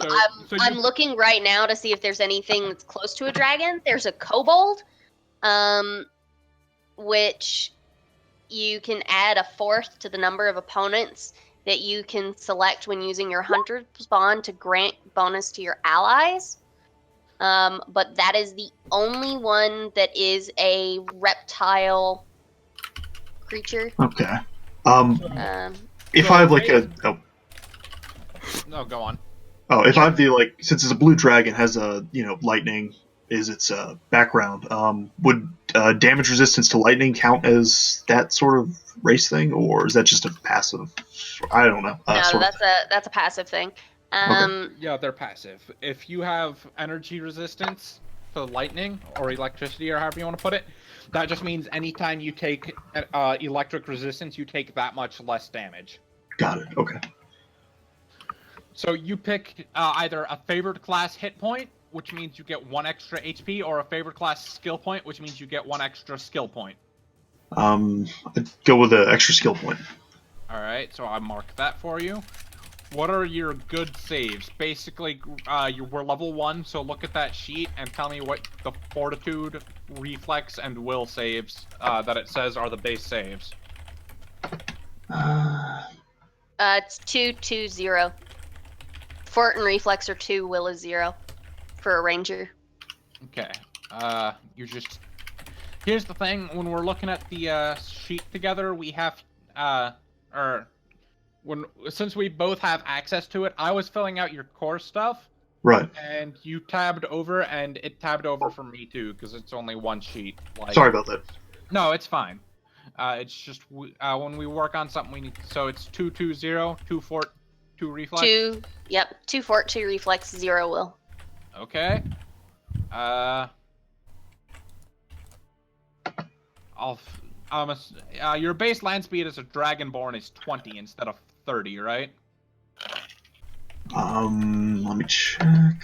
I'm looking right now to see if there's anything that's close to a dragon. There's a kobold, which you can add a 4th to the number of opponents that you can select when using your hunter's bond to grant bonus to your allies. But that is the only one that is a reptile creature. Okay. If So I have like a... No, go on. Oh, if I have the, like, since it's a blue dragon, has a, lightning is its background, would damage resistance to lightning count as that sort of race thing, or is that just a passive? I don't know. No, that's a passive thing. Yeah, they're passive. If you have energy resistance to lightning or electricity or however you want to put it, that just means anytime you take electric resistance, you take that much less damage. Got it. Okay. So you pick either a favored class hit point, which means you get 1 extra HP, or a favored class skill point, which means you get 1 extra skill point. I'd go with an extra skill point. All right, so I mark that for you. What are your good saves? Basically, we're level 1, so look at that sheet and tell me what the fortitude, reflex, and will saves that it says are the base saves. It's 2, 2, 0. Fort and reflex are 2, will is 0 for a ranger. Okay. Here's the thing. When we're looking at the sheet together, we have since we both have access to it, I was filling out your core stuff. Right. And you tabbed over, and it tabbed over for me too, because it's only 1 sheet. Sorry about that. No, it's fine. It's just when we work on something, we need. So it's 2, 2, 0, 2 fort, 2 reflex. 2 fort, 2 reflex, 0 will. Okay. Your base land speed as a Dragonborn is 20 instead of 30, right? Let me check.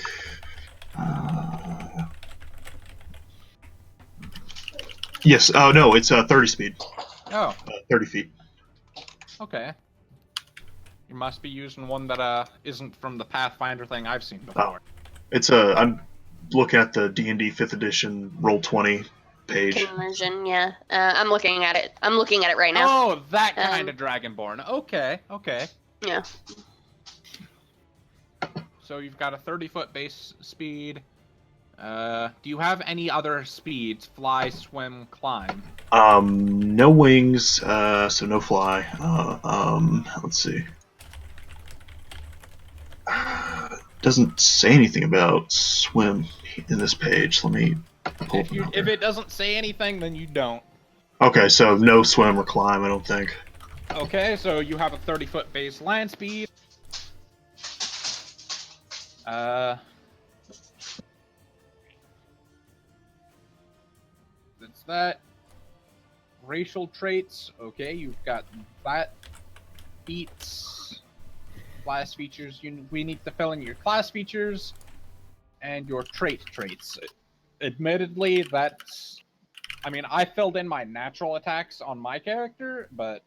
Yes. Oh no, it's 30 speed. Oh. 30 feet. Okay. You must be using one that isn't from the Pathfinder thing I've seen before. It's I'm looking at the D&D 5th edition Roll20 page. Conversion, yeah. I'm looking at it. I'm looking at it right now. Oh, that kind of Dragonborn. Okay. Yeah. So you've got a 30-foot base speed. Do you have any other speeds? Fly, swim, climb? No wings, so no fly. Let's see. Doesn't say anything about swim in this page. Let me pull it up. If it doesn't say anything, then you don't. Okay, so no swim or climb, I don't think. Okay, so you have a 30-foot base land speed. That's that. Racial traits. Okay, you've got that. Feats. Class features. We need to fill in your class features and your traits. admittedly, that's... I mean, I filled in my natural attacks on my character, but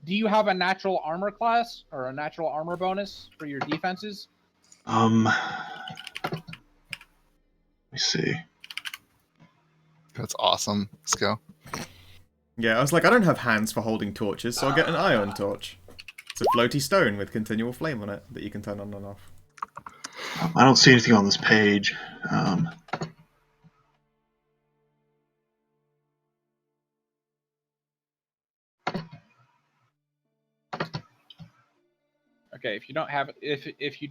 do you have a natural armor class or a natural armor bonus for your defenses? Let me see. That's awesome. Let's go. Yeah, I was like, I don't have hands for holding torches, so I'll get an iron torch. It's a floaty stone with continual flame on it that you can turn on and off. I don't see anything on this page. Okay, if you don't have if you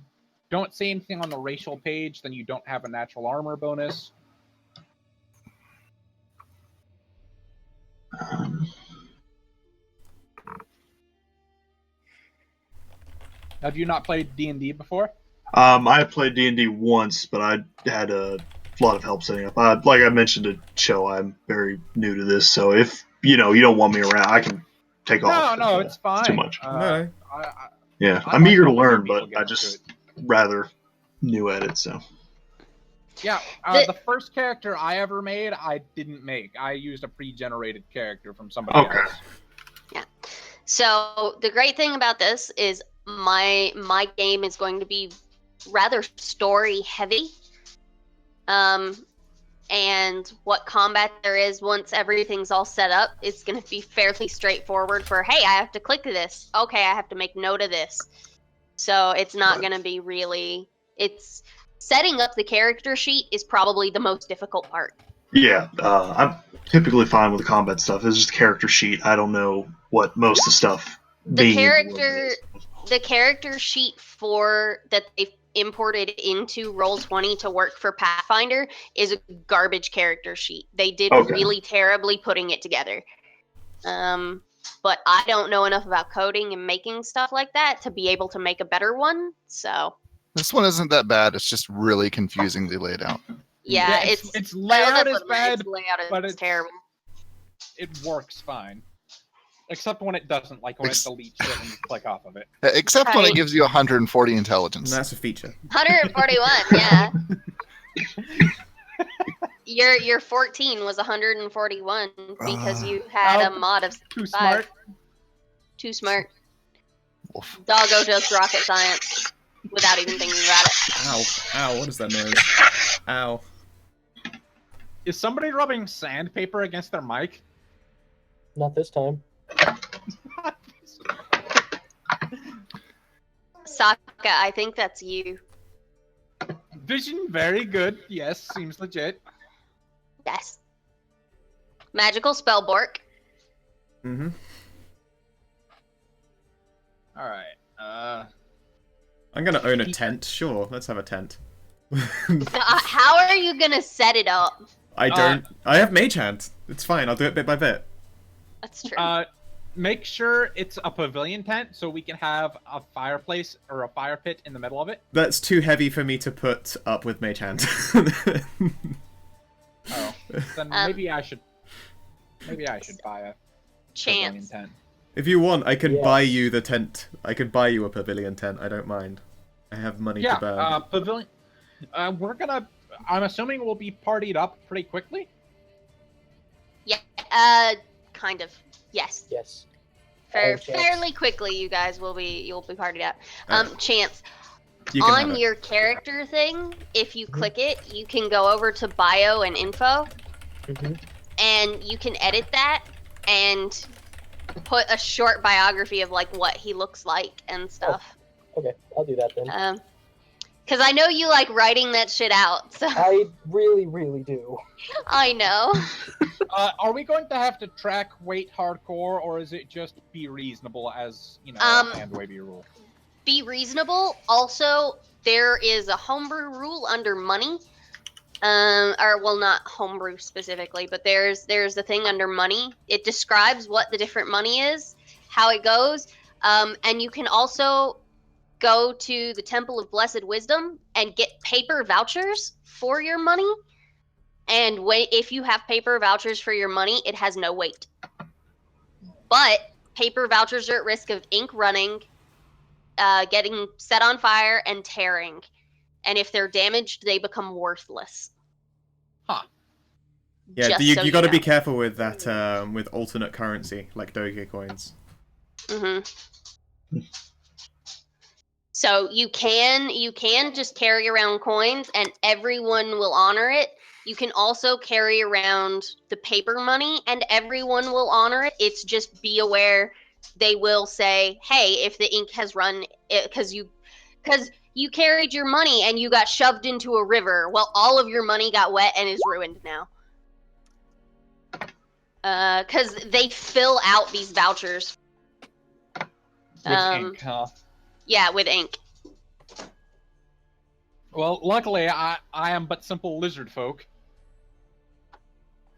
don't see anything on the racial page, then you don't have a natural armor bonus. Have you not played D&D before? I played D&D once, but I had a lot of help setting up. Like I mentioned to Cho, I'm very new to this, so if you don't want me around, I can take off. No, it's fine. It's too much. No. Yeah, I I'm like eager to helping learn, people but get I into just it. rather new at it. So Yeah, the first character I ever made, I didn't make. I used a pre-generated character from somebody Okay. else. Yeah. So the great thing about this is my game is going to be rather story heavy. And what combat there is once everything's all set up, it's going to be fairly straightforward for, hey, I have to click this. Okay, I have to make note of this. So it's not going to be really... It's setting up the character sheet is probably the most difficult part. yeah, I'm typically fine with the combat stuff. It's just a character sheet. I don't know what most of the stuff. The character sheet for that they've imported into Roll20 to work for Pathfinder is a garbage character sheet. They did really terribly putting it together. But I don't know enough about coding and making stuff like that to be able to make a better one. So This one isn't that bad. It's just really confusingly laid out. yeah, its layout is bad, its layout is but it's terrible. It works fine. Except when it doesn't, like when it deletes shit when you click off of it. Except when it Right. gives you 140 And intelligence. that's a feature. 141, yeah. Your 14 was 141 because you had a mod of Too 5. smart. Too smart. Wolf. Doggo does rocket science without even thinking about it. Ow. Ow, what is that noise? Ow. Is somebody rubbing sandpaper against their mic? Not this time. Sokka, I think that's you. Vision, very good. Yes, seems legit. Yes. Magical spell bork. Mm-hmm. Alright, I'm gonna own a tent. Sure, let's have a tent. How are you gonna set it up? I don't... I have mage hand. It's fine, I'll do it bit by bit. That's true. make sure it's a pavilion tent so we can have a fireplace or a fire pit in the middle of it. That's too heavy for me to put up with mage hand. Oh, then maybe I should buy a pavilion Chance. tent. If you want, I can Yes. buy you the tent. I could buy you a pavilion tent. I don't mind. I have money to burn. Pavilion. I'm assuming we'll be partied up pretty quickly. Yeah, kind of. Yes. Yes. Fair, Chance. fairly quickly, you'll be partied up. Alright. Chance. You can have On it. your character thing, if you click it, you can go over to bio and info, Mhm. and you can edit that and put a short biography of like what he looks like and stuff. Okay, I'll do that then. Because I know you like writing that shit out. So I really, really do. I know. Are we going to have to track weight hardcore, or is it just be reasonable as, you know, and wavy rule? Be reasonable. Also, there is a homebrew rule under money. Or well, not homebrew specifically, but there's the thing under money. It describes what the different money is, how it goes, and you can also go to the Temple of Blessed Wisdom and get paper vouchers for your money. And if you have paper vouchers for your money, it has no weight. But paper vouchers are at risk of ink running, getting set on fire, and tearing. And if they're damaged, they become worthless. Huh. Yeah, Just you so got to be know. careful with that with alternate currency like Doge coins. So you can just carry around coins and everyone will honor it. You can also carry around the paper money and everyone will honor it. It's just be aware they will say, "Hey, if the ink has run because you carried your money and you got shoved into a river, well all of your money got wet and is ruined now." Cuz they fill out these vouchers. With ink, huh? Yeah, with ink. Well, luckily, I am but simple lizard folk.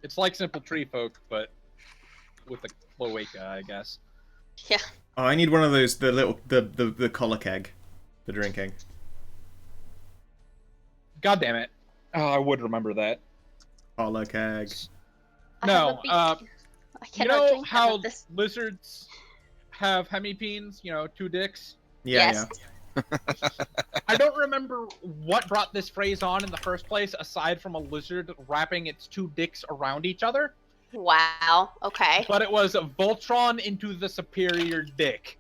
It's like simple tree folk, but with a cloaca, I guess. Yeah. Oh, I need one of those, the collar keg for drinking. God damn it. Oh, I would remember that. Collar keg. No, I you cannot know drink how this. lizards have hemipenes, 2 dicks? Yeah, Yes. I don't remember what brought this phrase on in the first place, aside from a lizard wrapping its 2 dicks around each other. Wow. Okay. But it was Voltron into the superior dick.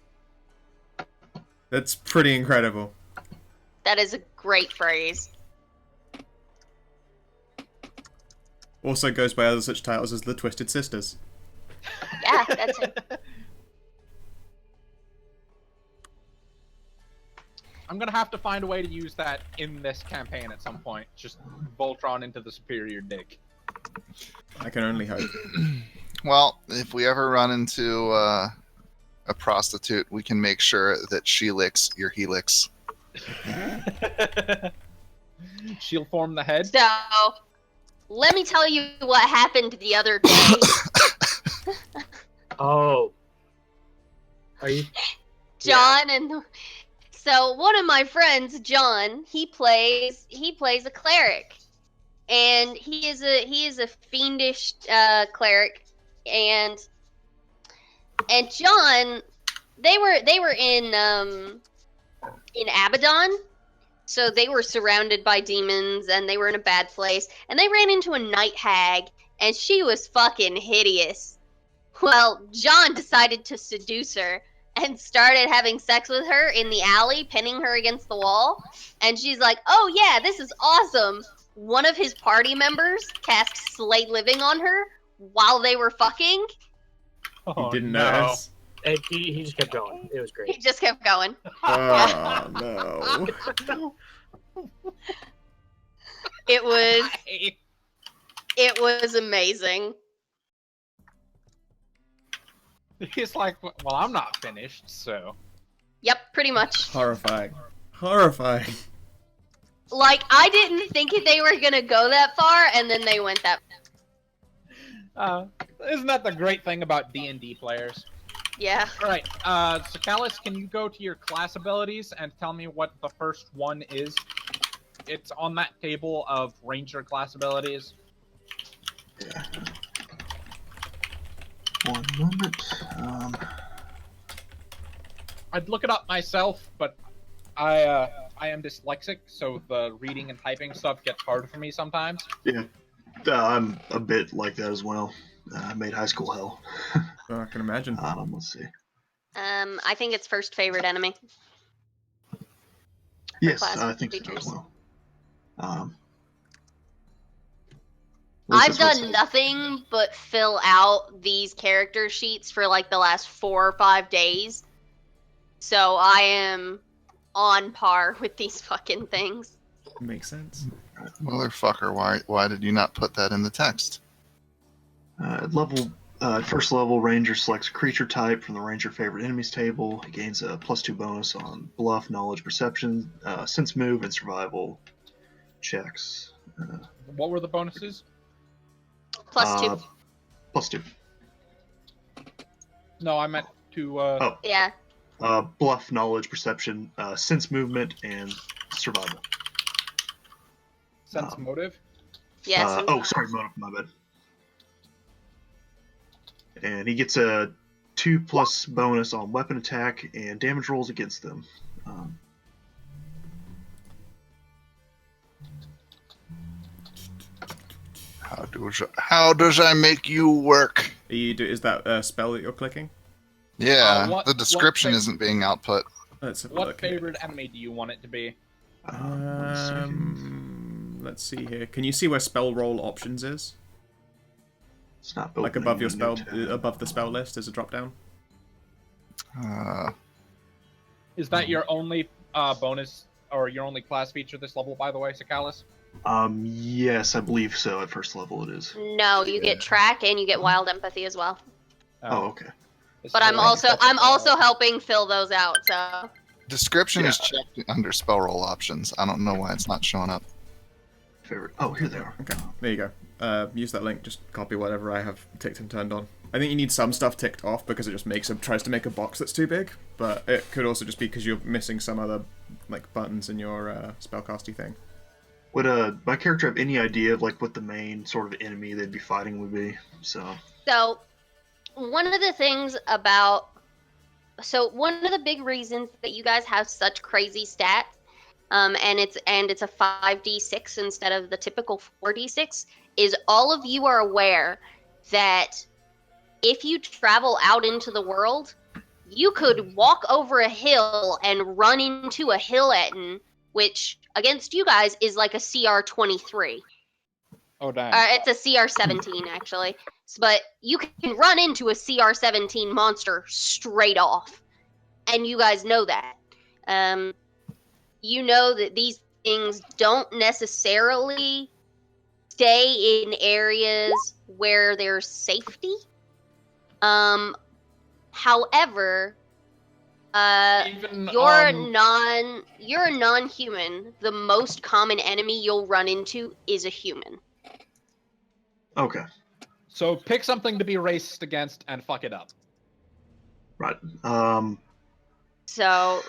That's pretty incredible. That is a great phrase. Also goes by other such titles as the Twisted Sisters. Yeah, that's it. I'm gonna have to find a way to use that in this campaign at some point. Just Voltron into the superior dick. I can only hope. Well, if we ever run into a prostitute, we can make sure that she licks your helix. She'll form the head. So, let me tell you what happened the other day. Oh. Are you? John and so one of my friends, John, he plays a cleric, and he is a fiendish cleric, and John, they were in Abaddon, so they were surrounded by demons and they were in a bad place, and they ran into a night hag, and she was fucking hideous. Well, John decided to seduce her and started having sex with her in the alley, pinning her against the wall. And she's like, "Oh yeah, this is awesome." One of his party members cast Slay Living on her while they were fucking. You didn't notice? And he just kept going. It was He great. just kept going. Oh, no. It was amazing. He's like, well, I'm not finished, so. Yep, pretty much. Horrifying. Horrifying. Like, I didn't think they were gonna go that far, and then they went that. Isn't that the great thing about D&D players? Yeah. Alright, so Callus, can you go to your class abilities and tell me what the first one is? It's on that table of ranger class abilities. Yeah. One moment. I'd look it up myself, but I am dyslexic, so the reading and typing stuff gets hard for me sometimes. Yeah. I'm a bit like that as well. I made high school hell. Oh, I can imagine. Let's see. I think it's first favorite enemy. Yes, class I think so features. as well. At least I've that's what it done says. nothing but fill out these character sheets for like the last 4 or 5 days. So I am on par with these fucking things. Makes sense. Motherfucker, why did you not put that in the text? First level, Ranger selects a creature type from the Ranger favorite enemies table. He gains a +2 bonus on bluff, knowledge, perception, sense move, and survival checks. What were the bonuses? +2. +2. No, I meant to, Yeah. Bluff, knowledge, perception, sense movement, and survival. sense motive. Yes. Sorry, motive, my bad. And he gets a 2+ bonus on weapon attack and damage rolls against them. How does I make you work? Is that a spell that you're clicking? Yeah, the description isn't being output. Let's have a What look favorite enemy do you want it to be? Let's see here. Can you see where spell roll options is? It's not Like above your opening a spell, new tab. above the spell list, there's a drop down. Is that your only bonus or your only class feature this level, by the way, Sakalis? Yes, I believe so. At first level, it is. No, you get track and you get wild empathy as well. Oh, okay. But I'm also helping fill those out. So Description is checked under spell roll options. I don't know why it's not showing up. Favorite. Oh, here they are. Okay, there you go. Use that link. Just copy whatever I have ticked and turned on. I think you need some stuff ticked off because it just tries to make a box that's too big. But it could also just be because you're missing some other like buttons in your spellcasty thing. Would my character have any idea of like what the main sort of enemy they'd be fighting would be? So one of the big reasons that you guys have such crazy stats, and it's a 5d6 instead of the typical 4d6, is all of you are aware that if you travel out into the world, you could walk over a hill and run into a hill ettin, which against you guys is like a CR 23. Oh, damn. It's a CR 17 actually. But you can run into a CR 17 monster straight off, and you guys know that. You know that these things don't necessarily stay in areas where there's safety. However, you're a non-human. The most common enemy you'll run into is a human. okay, So pick something to be racist against and fuck it up. right. So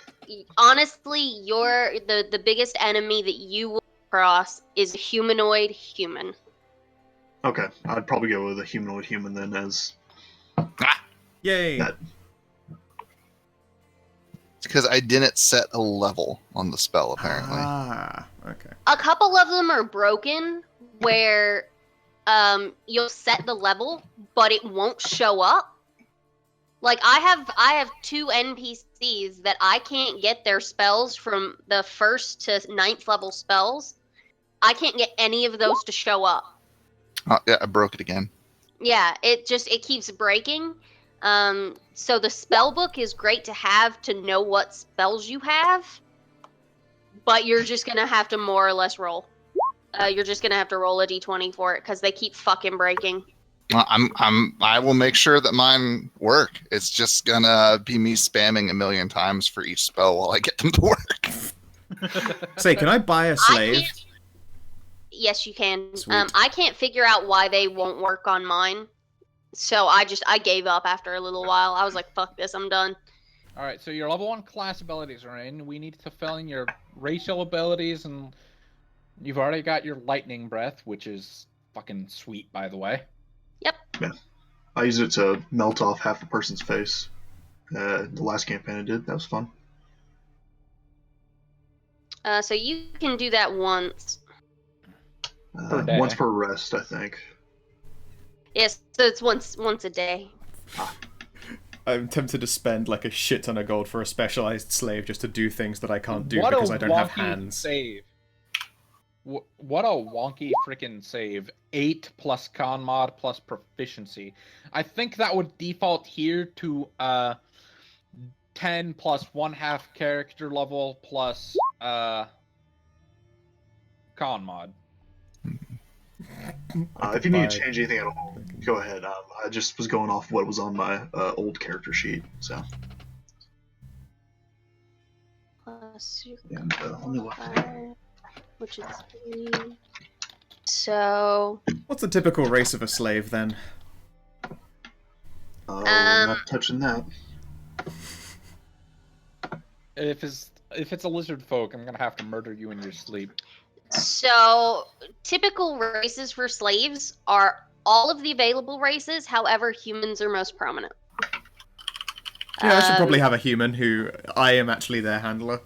honestly, the biggest enemy that you will cross is a humanoid human. Okay, I'd probably go with a humanoid human then as Yay! that. It's because I didn't set a level on the spell, apparently. Ah, okay. A couple of them are broken where you'll set the level, but it won't show up. Like I have 2 NPCs that I can't get their spells from the 1st to 9th level spells. I can't get any of those to show up. Oh, yeah, I broke it again. Yeah, it keeps breaking. So the spell book is great to have to know what spells you have, but you're just gonna have to more or less roll. You're just gonna have to roll a d20 for it because they keep fucking breaking. I will make sure that mine work. It's just gonna be me spamming a million times for each spell while I get them to work. Say, can I buy a slave? Yes, you can. Sweet. I can't figure out why they won't work on mine. So I gave up after a little while. I was like, fuck this, I'm done. Alright, so your level 1 class abilities are in. We need to fill in your racial abilities, and you've already got your lightning breath, which is fucking sweet, by the way. Yep. Yeah, I used it to melt off half a person's face. The last campaign I did, that was fun. So you can do that once. Per day. Once per rest, I think. Yes, so it's once a day. I'm tempted to spend like a shit ton of gold for a specialized slave just to do things that I can't do because I don't have hands. Save. What a wonky freaking save. 8 plus con mod plus proficiency. I think that would default here to 10 plus 1/2 character level plus con mod. If you need to change anything at all, go ahead. I just was going off what was on my old character sheet, so. And, let me look. Which is 3. So. What's the typical race of a slave then? Not touching that. If it's a lizard folk, I'm gonna have to murder you in your sleep. So, typical races for slaves are all of the available races, however, humans are most prominent. Yeah, I should probably have a human who I am actually their handler.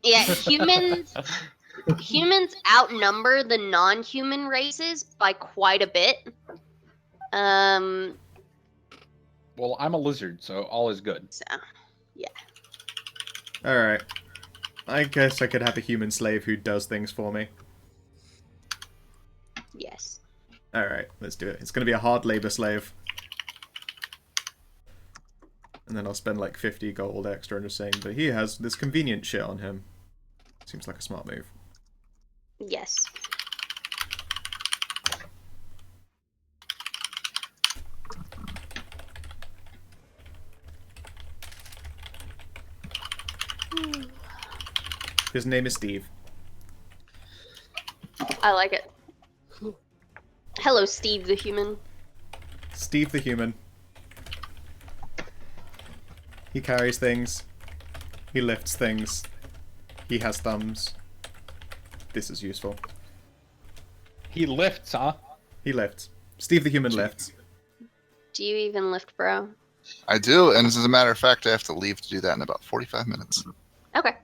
Yeah, humans humans outnumber the non-human races by quite a bit. Well, I'm a lizard, so all is good. So, Alright. I guess I could have a human slave who does things for me. yes. Alright, let's do it. It's gonna be a hard labor slave. And then I'll spend like 50 gold extra and just saying, but he has this convenient shit on him. Seems like a smart move. Yes. His name is Steve. I like it. Hello, Steve the human. Steve the human. He carries things. He lifts things. He has thumbs. This is useful. He lifts, huh? He lifts. Steve the human lifts. Do you even lift, bro? I do, and as a matter of fact, I have to leave to do that in about 45 minutes. Okay.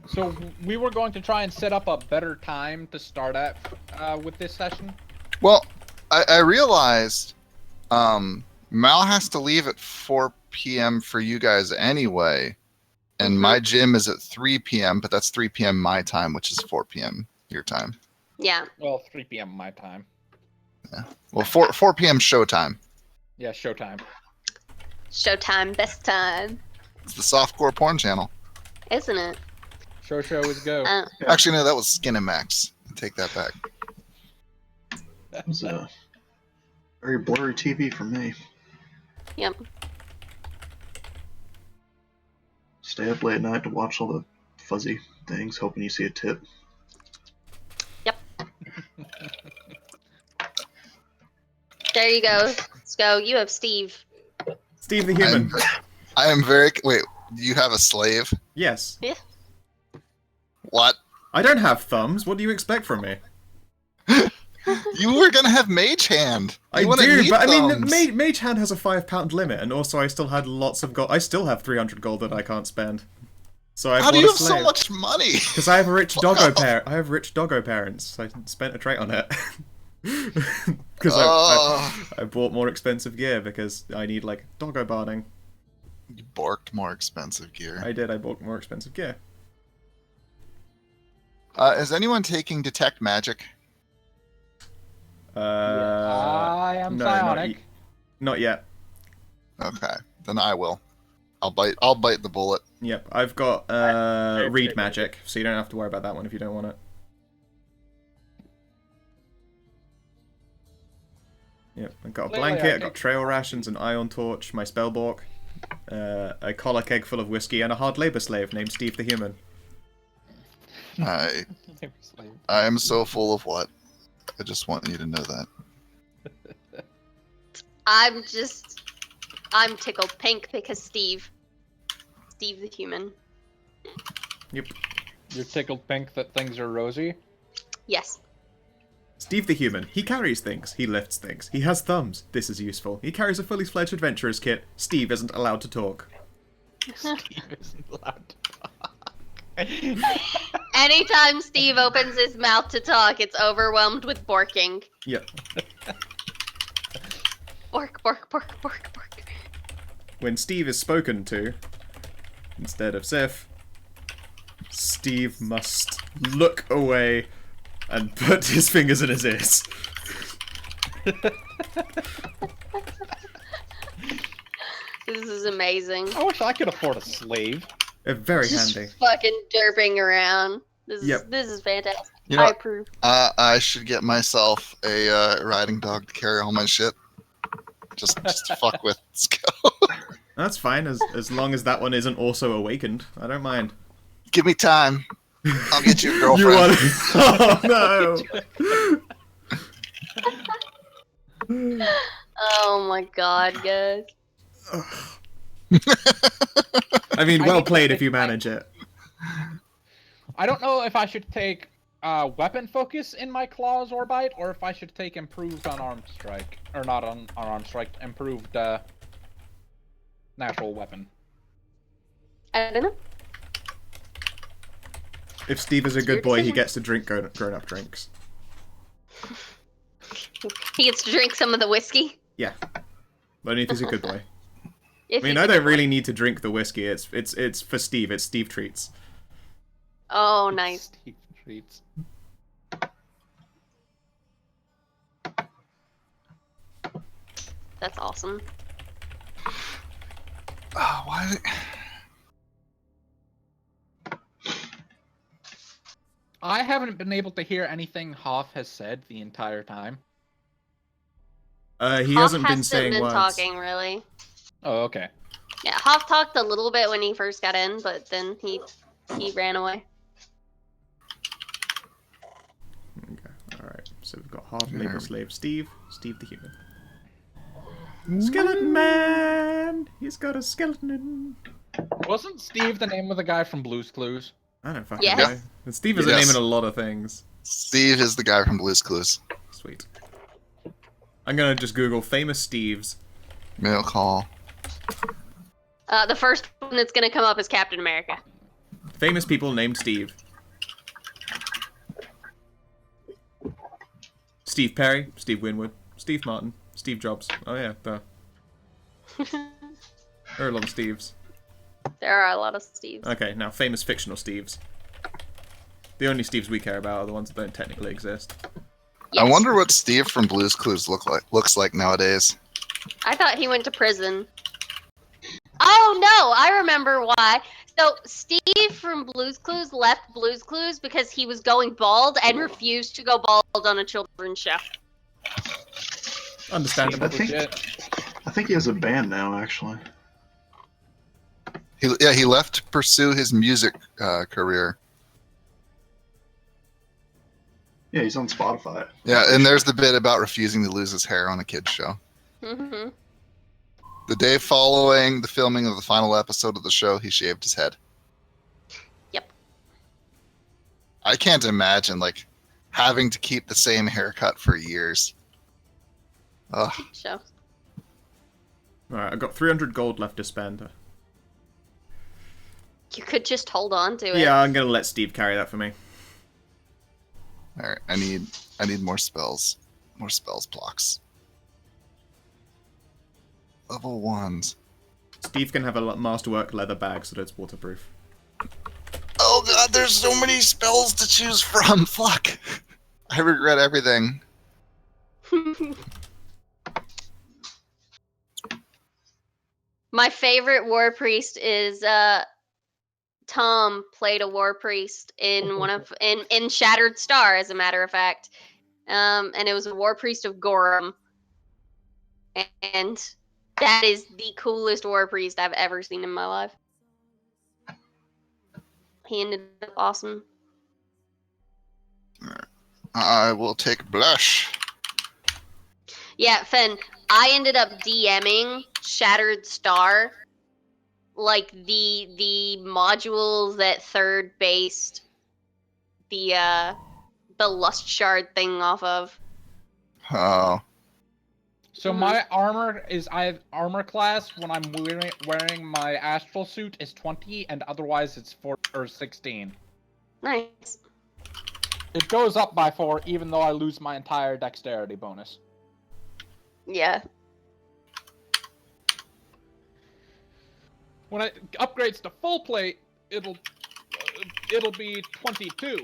So we were going to try and set up a better time to start at with this session. Well, I realized Mal has to leave at 4 p.m. for you guys anyway, and my gym is at 3 p.m., but that's 3 p.m. my time, which is 4 p.m. your time. Yeah. Well, 3 p.m. my time. Yeah. Well, 4 p.m. showtime. Yeah, showtime. Showtime, best time. It's the softcore porn channel. Isn't it? Show is go. Actually, no, that was Skinemax. Take that back. That was a very blurry TV for me. Yep. Stay up late at night to watch all the fuzzy things, hoping you see a tip. Yep. There you go. Let's go. You have Steve. Steve the human. I am very... Wait, you have a slave? Yes. Yeah. What? I don't have thumbs. What do you expect from me? You were gonna have Mage Hand. I wouldn't do, need but I thumbs. mean, Mage Hand has a £5 limit, and also I still had lots of gold. I still have 300 gold that I can't spend. So I How do bought you a have so slave. much money? Because I have a rich doggo parent. I have rich doggo parents. So I spent a trait on it. Because I bought more expensive gear because I need like doggo barding. You borked more expensive gear. I did. I bought more expensive gear. Is anyone taking Detect Magic? I am no, psionic. Not yet. Okay, then I will. I'll bite the bullet. Yep, I've got read magic, so you don't have to worry about that one if you don't want it. Yep, I've got a blanket, I've got trail rations, an ion torch, my spellbork, a collar keg full of whiskey, and a hard labor slave named Steve the Human. I am so full of what? I just want you to know that. I'm tickled pink because Steve the human. Yep. You're tickled pink that things are rosy? Yes. Steve the Human. He carries things. He lifts things. He has thumbs. This is useful. He carries a fully fledged adventurer's kit. Steve isn't allowed to talk. Steve isn't allowed to talk. Anytime Steve opens his mouth to talk, it's overwhelmed with borking. Yep. Bork, bork, bork, bork, bork. When Steve is spoken to, instead of Sif, Steve must look away and put his fingers in his ears. This is amazing. I wish I could afford a slave. Very Just handy. fucking derping around. This Yep. is fantastic. You know, I approve. I should get myself a riding dog to carry all my shit. Just to fuck with. Let's go. That's fine, as long as that one isn't also awakened. I don't mind. Give me time. I'll get you a girlfriend. You want Oh no! Oh my god, guys. I mean, I well need to played take if you my- manage it. I don't know if I should take weapon focus in my claws or bite, or if I should take improved unarmed strike. Or not unarmed strike, improved natural weapon. I don't know. If Steve is a Your good boy, he decision. gets to drink grown-up drinks. He gets to drink some of the whiskey. Yeah. Only if he's a good boy. If I mean, he's I a don't good boy. really need to drink the whiskey. It's for Steve. It's Steve treats. Oh, nice. Steve treats. That's awesome. Oh, why? I haven't been able to hear anything Hoff has said the entire time. He Hoff hasn't been saying words. talking, really. Oh, okay. Yeah, Hoff talked a little bit when he first got in, but then he ran away. Okay, alright. So we've got Hoff, labor slave Steve, Steve the human. Skeleton Man! He's got a skeleton. Wasn't Steve the name of the guy from Blue's Clues? I don't fucking Yes. know. And Steve is a Yes. name in a lot of things. Steve is the guy from Blue's Clues. Sweet. I'm gonna just Google famous Steves. Mail call. The first one that's gonna come up is Captain America. Famous people named Steve. Steve Perry, Steve Winwood, Steve Martin, Steve Jobs. Oh yeah, duh. There are a lot of Steves. There are a lot of Steves. Okay, now famous fictional Steves. The only Steves we care about are the ones that don't technically exist. Yes. I wonder what Steve from Blue's Clues looks like nowadays. I thought he went to prison. Oh no, I remember why. So Steve from Blue's Clues left Blue's Clues because he was going bald and refused to go bald on a children's show. Understandable. I think he has a band now, actually. He left to pursue his music career. Yeah, he's on Spotify. Yeah, and there's the bit about refusing to lose his hair on a kid's show. Mm-hmm. The day following the filming of the final episode of the show, he shaved his head. Yep. I can't imagine, like, having to keep the same haircut for years. Ugh. Show. Alright, I've got 300 gold left to spend. You could just hold on to it. Yeah, I'm gonna let Steve carry that for me. Alright, I need more spells. More spells blocks. Level 1s. Steve can have a masterwork leather bag so that it's waterproof. Oh god, there's so many spells to choose from. Fuck. I regret everything. My favorite war priest is Tom played a war priest in one of in Shattered Star, as a matter of fact. And it was a war priest of Gorham. And that is the coolest war priest I've ever seen in my life. He ended up awesome. I will take blush. Yeah, Fen, I ended up DMing Shattered Star, like the modules that third based the lust shard thing off of. Oh. So my armor is armor class when I'm wearing my astral suit is 20, and otherwise it's 4 or 16. Nice. It goes up by 4, even though I lose my entire dexterity bonus. Yeah. When it upgrades to full plate, it'll be 22.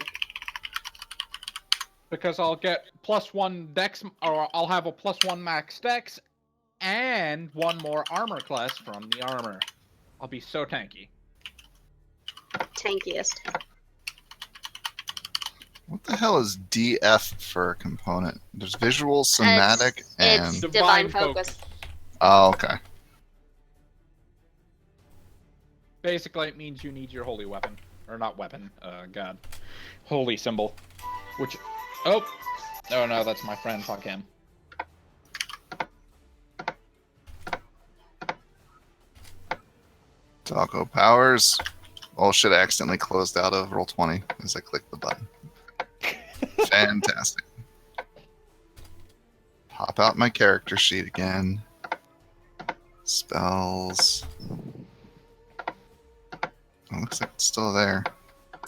Because I'll get +1 dex, or I'll have a +1 max dex, and 1 more armor class from the armor. I'll be so tanky. Tankiest. What the hell is DF for a component? There's visual, somatic, and... It's divine focus. Oh, okay. Basically, it means you need your holy weapon. Or not weapon, god. Holy symbol. Which... Oh! Oh no, that's my friend, fuck him. Taco powers. Oh shit, I accidentally closed out of roll 20 as I clicked the button. Fantastic. Pop out my character sheet again. Spells. Oh, looks like it's still there.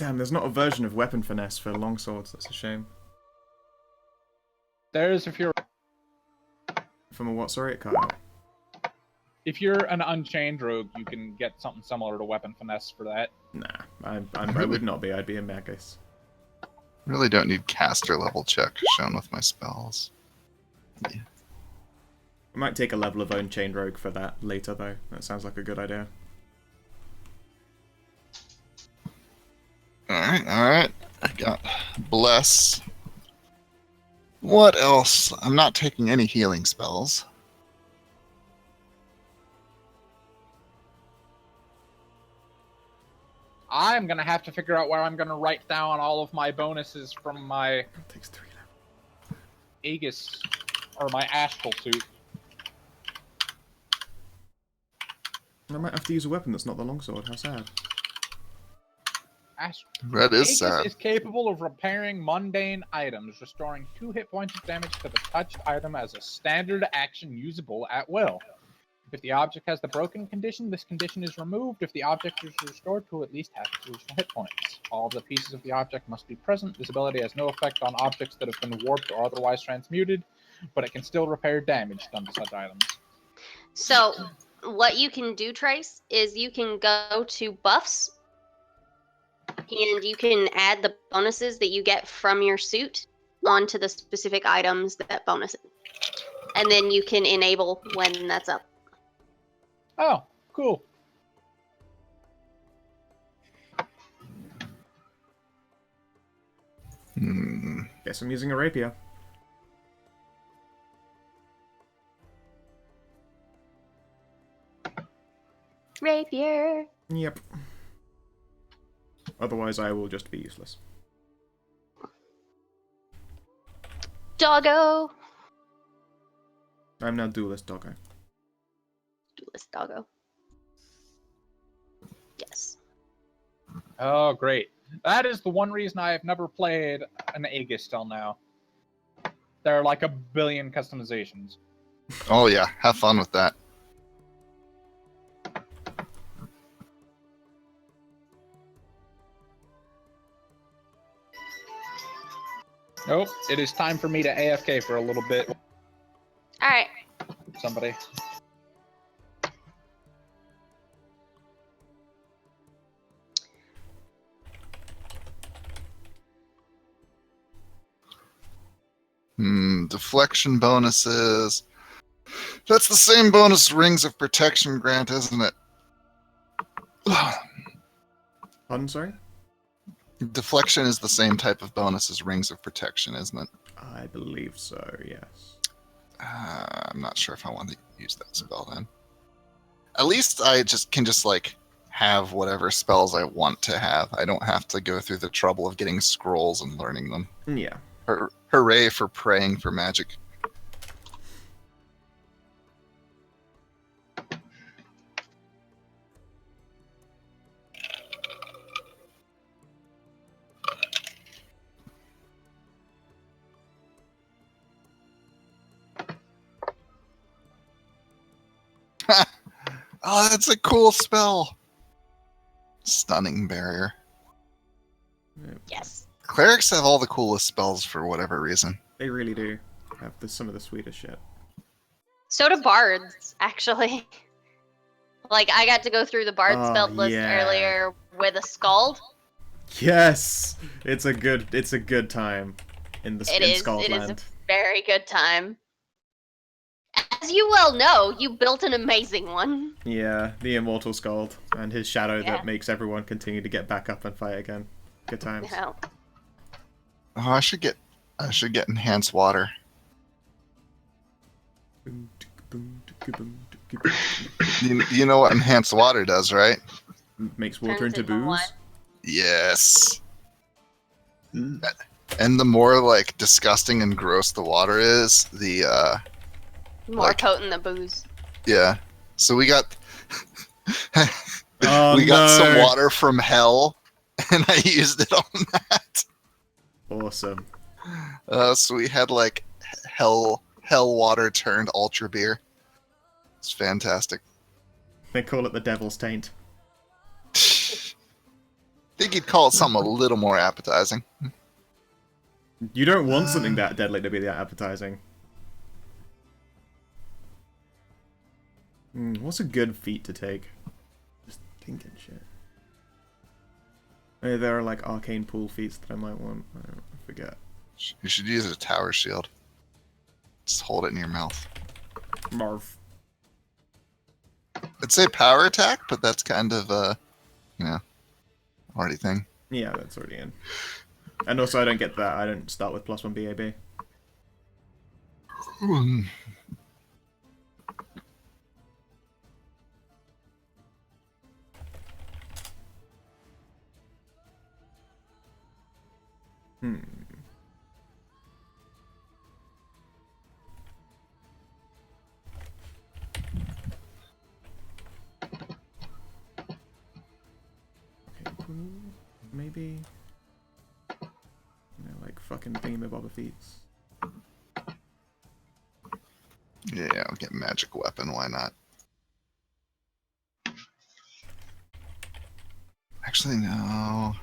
Damn, there's not a version of weapon finesse for longswords. That's a shame. There's if you're From a what? Sorry, it cut out. If you're an Unchained rogue, you can get something similar to weapon finesse for that. Nah, I would not be. I'd be a magus. Really don't need caster level check shown with my spells. Yeah. I might take a level of Unchained Rogue for that later, though. That sounds like a good idea. Alright. I got Bless. What else? I'm not taking any healing spells. I'm gonna have to figure out where I'm gonna write down all of my bonuses from my It takes 3 levels. Aegis, or my Astral suit. I might have to use a weapon that's not the longsword. How sad. That is Aegis sad. is capable of repairing mundane items, restoring 2 hit points of damage to the touched item as a standard action usable at will. If the object has the broken condition, this condition is removed if the object is restored to at least half its original hit points. All of the pieces of the object must be present. This ability has no effect on objects that have been warped or otherwise transmuted, but it can still repair damage done to such items. So, what you can do, Trace, is you can go to buffs, and you can add the bonuses that you get from your suit onto the specific items that bonus it. And then you can enable when that's up. Oh, cool. Guess I'm using a rapier. Rapier. Yep. Otherwise, I will just be useless. Doggo. I'm now duelist doggo. Duelist doggo. Yes. Oh, great. That is the one reason I have never played an Aegis till now. There are like a billion customizations. Oh yeah, have fun with that. Nope, it is time for me to AFK for a little bit. Alright. Somebody. Deflection bonuses. That's the same bonus Rings of Protection grant, isn't it? Pardon, sorry? Deflection is the same type of bonus as Rings of Protection, isn't it? I believe so, yes. I'm not sure if I want to use that spell then. At least I can just like have whatever spells I want to have. I don't have to go through the trouble of getting scrolls and learning them. Yeah. Hooray for praying for magic. Oh, that's a cool spell. Stunning Barrier. Yes. Clerics have all the coolest spells for whatever reason. They really do have some of the sweetest shit. So do bards, actually. Like, I got to go through the bard spell list earlier with a scald. Yes! It's a good time in the It is Scotland. a very good time. As you well know, you built an amazing one. Yeah, the Immortal Scald and his shadow Yeah. that makes everyone continue to get back up and fight again. Good times. No. Oh, I should get enhanced water. You know what enhanced water does, right? Makes water Turns into into booze. wine. Yes. And the more like disgusting and gross the water is, the More Like- potent than booze. yeah. So we got Oh, we got some no. water from hell, and I used it on that. Awesome. So we had like hell water turned ultra beer. It's fantastic. They call it the Devil's Taint. think you'd call it something a little more appetizing. You don't want something that deadly to be that appetizing. What's a good feat to take? Just thinking shit. Maybe there are like arcane pool feats that I might want. I forget. You should use a tower shield. Just hold it in your mouth. Marv. I'd say power attack, but that's kind of already thing. Yeah, that's already in. And also I don't get that. I don't start with +1 BAB. Maybe. Like fucking thingamabobber feats. Yeah, I'll get magic weapon. Why not? Actually, no.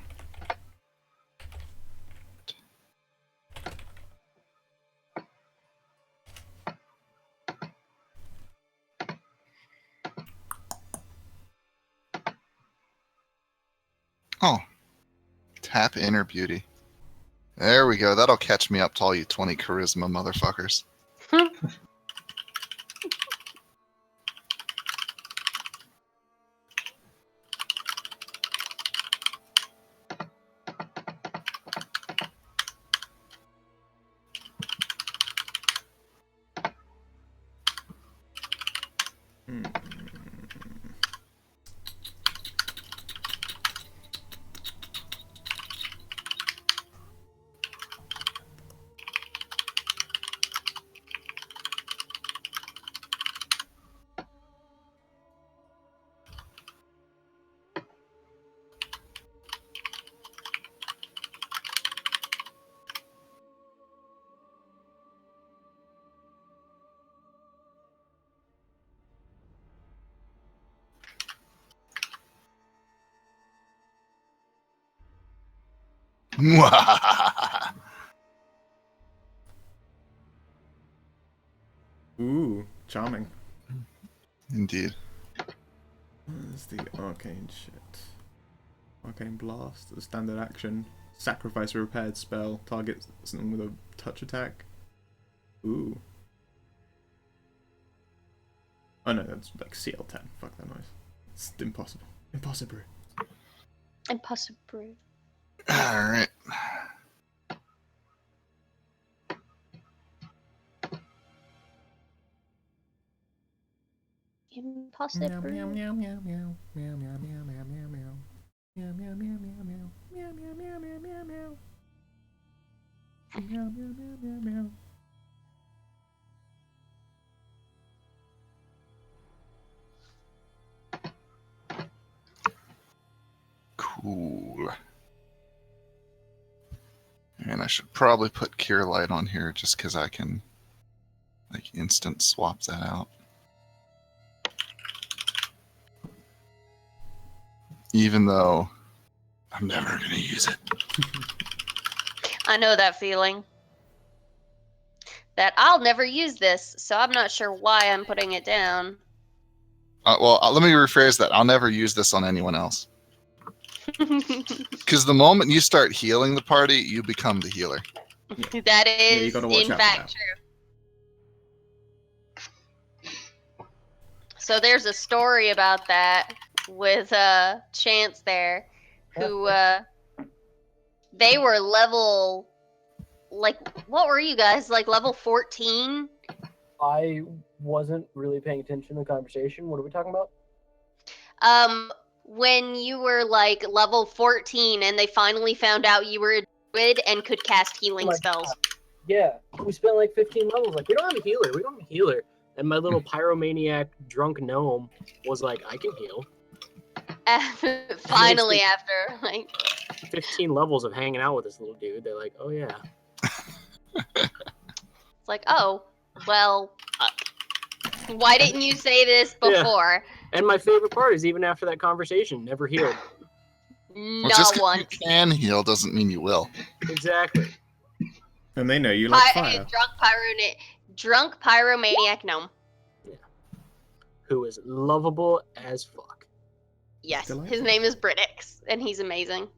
Oh. Tap inner beauty. There we go. That'll catch me up to all you 20 charisma motherfuckers. Ooh, charming. Indeed. What's the arcane shit? Arcane blast, a standard action. Sacrifice a repaired spell. Target something with a touch attack. Ooh. Oh no, that's like CL10. Fuck that noise. It's impossible. Impossible. Impossible. Alright. Impossible. Meow meow meow meow meow meow meow meow meow meow. Meow meow meow meow meow. Meow meow meow meow meow meow. Meow meow meow meow meow. Cool. And I should probably put Cure Light on here just because I can like instant swap that out. Even though I'm never going to use it. I know that feeling. That I'll never use this, so I'm not sure why I'm putting it down. Let me rephrase that. I'll never use this on anyone else. Because the moment you start healing the party, you become the healer. That is, you gotta watch in out for fact, true. So there's a story about that with Chance there, who they were level, like, what were you guys, like level 14? I wasn't really paying attention to the conversation. What are we talking about? When you were like level 14 and they finally found out you were a druid and could cast healing spells. God. Yeah, we spent like 15 levels. Like, we don't have a healer. We don't have a healer. And my little pyromaniac drunk gnome was like, I can heal. Finally, after like 15 levels of hanging out with this little dude, they're like, oh yeah. It's like, oh, well, why didn't you say this before? Yeah. And my favorite part is even after that conversation, never healed. Well, just 'cause one. you can heal doesn't mean you will. Exactly. And they know you like fire. Drunk pyromaniac gnome. Who is lovable as fuck. Yes, his Delightful. name is Britix, and he's amazing.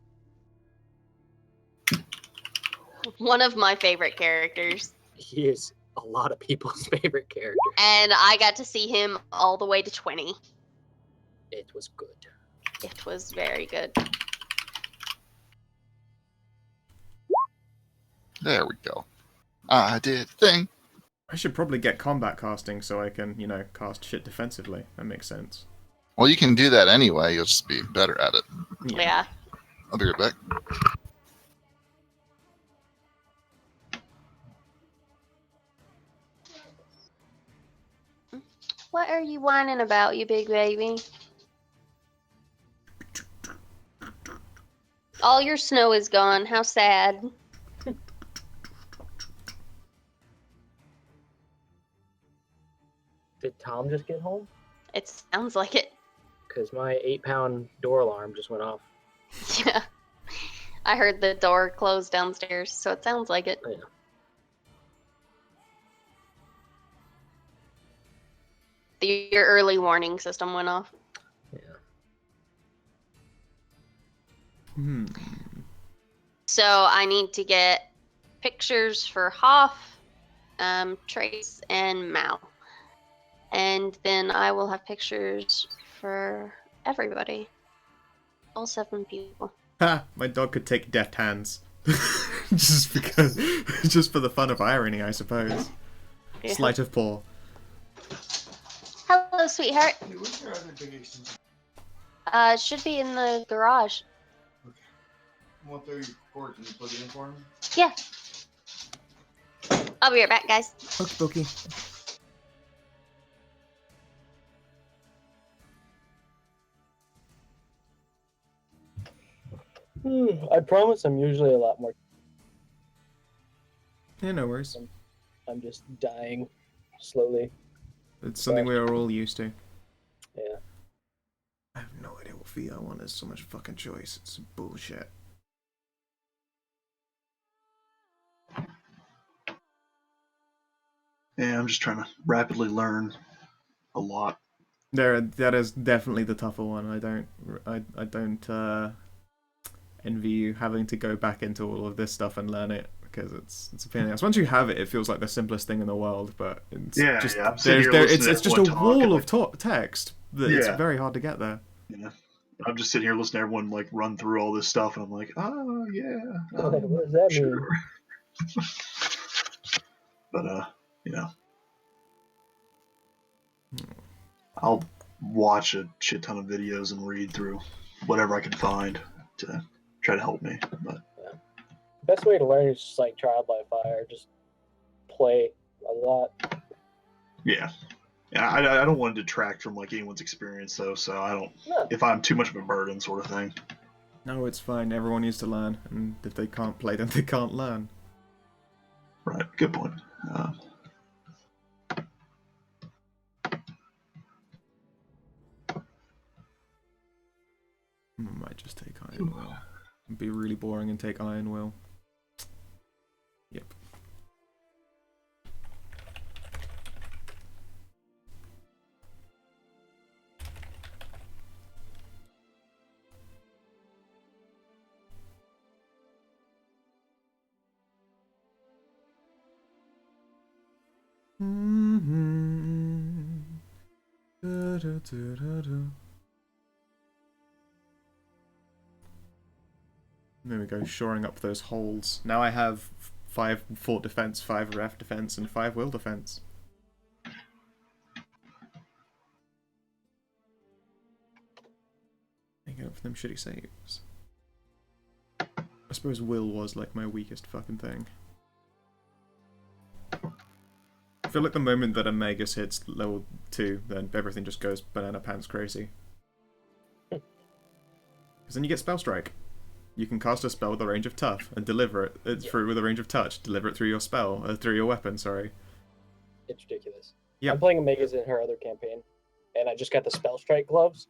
One of my favorite characters. He is a lot of people's favorite character. And I got to see him all the way to 20. It was good. It was very good. There we go. I did thing. I should probably get combat casting so I can, cast shit defensively. That makes sense. Well, you can do that anyway. You'll just be better at it. Yeah. I'll be right back. What are you whining about, you big baby? All your snow is gone. How sad. Did Tom just get home? It sounds like it. Because my 8-pound door alarm just went off. Yeah. I heard the door close downstairs, so it sounds like it. Yeah. Your early warning system went off. Hmm. So I need to get pictures for Hoff, Trace, and Mal. And then I will have pictures for everybody. All 7 people. Ha! My dog could take deft hands. just for the fun of irony, I suppose. Yeah. Sleight of paw. Hello, sweetheart. It should be in the garage. Want the cord? Can you plug it in for me? Yeah. I'll be right back, guys. Okie dokie. I promise I'm usually a lot more. Yeah, no worries. I'm just dying slowly. It's something we are all used to. Yeah. I have no idea what feat I want. There's so much fucking choice. It's bullshit. Yeah, I'm just trying to rapidly learn a lot. That is definitely the tougher one. I don't envy you having to go back into all of this stuff and learn it because it's a pain in the ass. Once you have it, it feels like the simplest thing in the world. But it's just I'm sitting here listening it's to just a everyone wall talk of text that it's very hard to get there. Yeah. I'm just sitting here listening to everyone like run through all this stuff, and I'm like, oh yeah. What does that mean? But I'll watch a shit ton of videos and read through whatever I can find to try to help me. But Best way to learn is just like trial by fire. Just play a lot. yeah, I don't want to detract from like anyone's experience though, so I don't. No. If I'm too much of a burden, sort of thing. No, it's fine. Everyone needs to learn, and if they can't play, then they can't learn. Right. Good point. I might just take Iron Will. It'd be really boring and take Iron Will. Yep. There we go, shoring up those holes. Now I have 5 fort defense, 5 ref defense, and 5 will defense. Make up for them shitty saves. I suppose will was like my weakest fucking thing. I feel like the moment that a Magus hits level 2, then everything just goes banana pants crazy. Because then you get Spell Strike. You can cast a spell with a range of tough and deliver it through with a range of touch. Deliver it through your spell, through your weapon. Sorry. It's ridiculous. Yep. I'm playing a Megas in her other campaign, and I just got the Spell Strike gloves.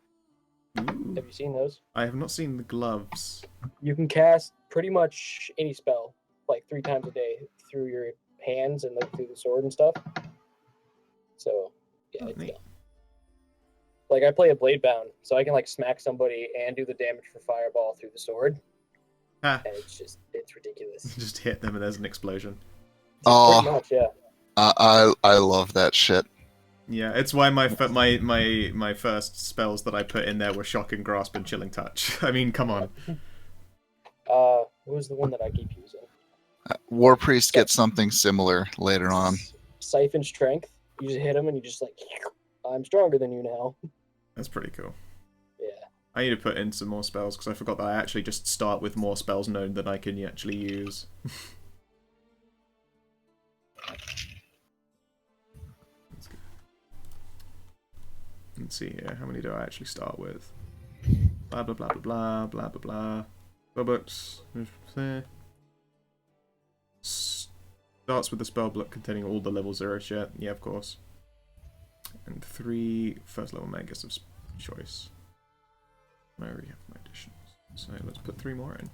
Ooh. Have you seen those? I have not seen the gloves. You can cast pretty much any spell like 3 times a day through your hands and like through the sword and stuff. So yeah, Oh, it's neat. dumb. Like I play a blade bound, so I can like smack somebody and do the damage for fireball through the sword, Ha! and it's ridiculous. Just hit them and there's an explosion. Oh, Pretty much, yeah. I love that shit. Yeah, it's why my first spells that I put in there were Shocking Grasp and Chilling Touch. I mean, come on. What was the one that I keep using? War Priest gets something similar later on. Siphon Strength. You just hit him and you just like, I'm stronger than you now. That's pretty cool. Yeah. I need to put in some more spells because I forgot that I actually just start with more spells known than I can actually use. Let's see here. How many do I actually start with? Blah blah blah blah blah blah blah blah. Spellbooks. Starts with the spellbook containing all the level 0 shit. Yeah, of course. And 3 first level magus of choice. I already have my additions. So let's put 3 more in.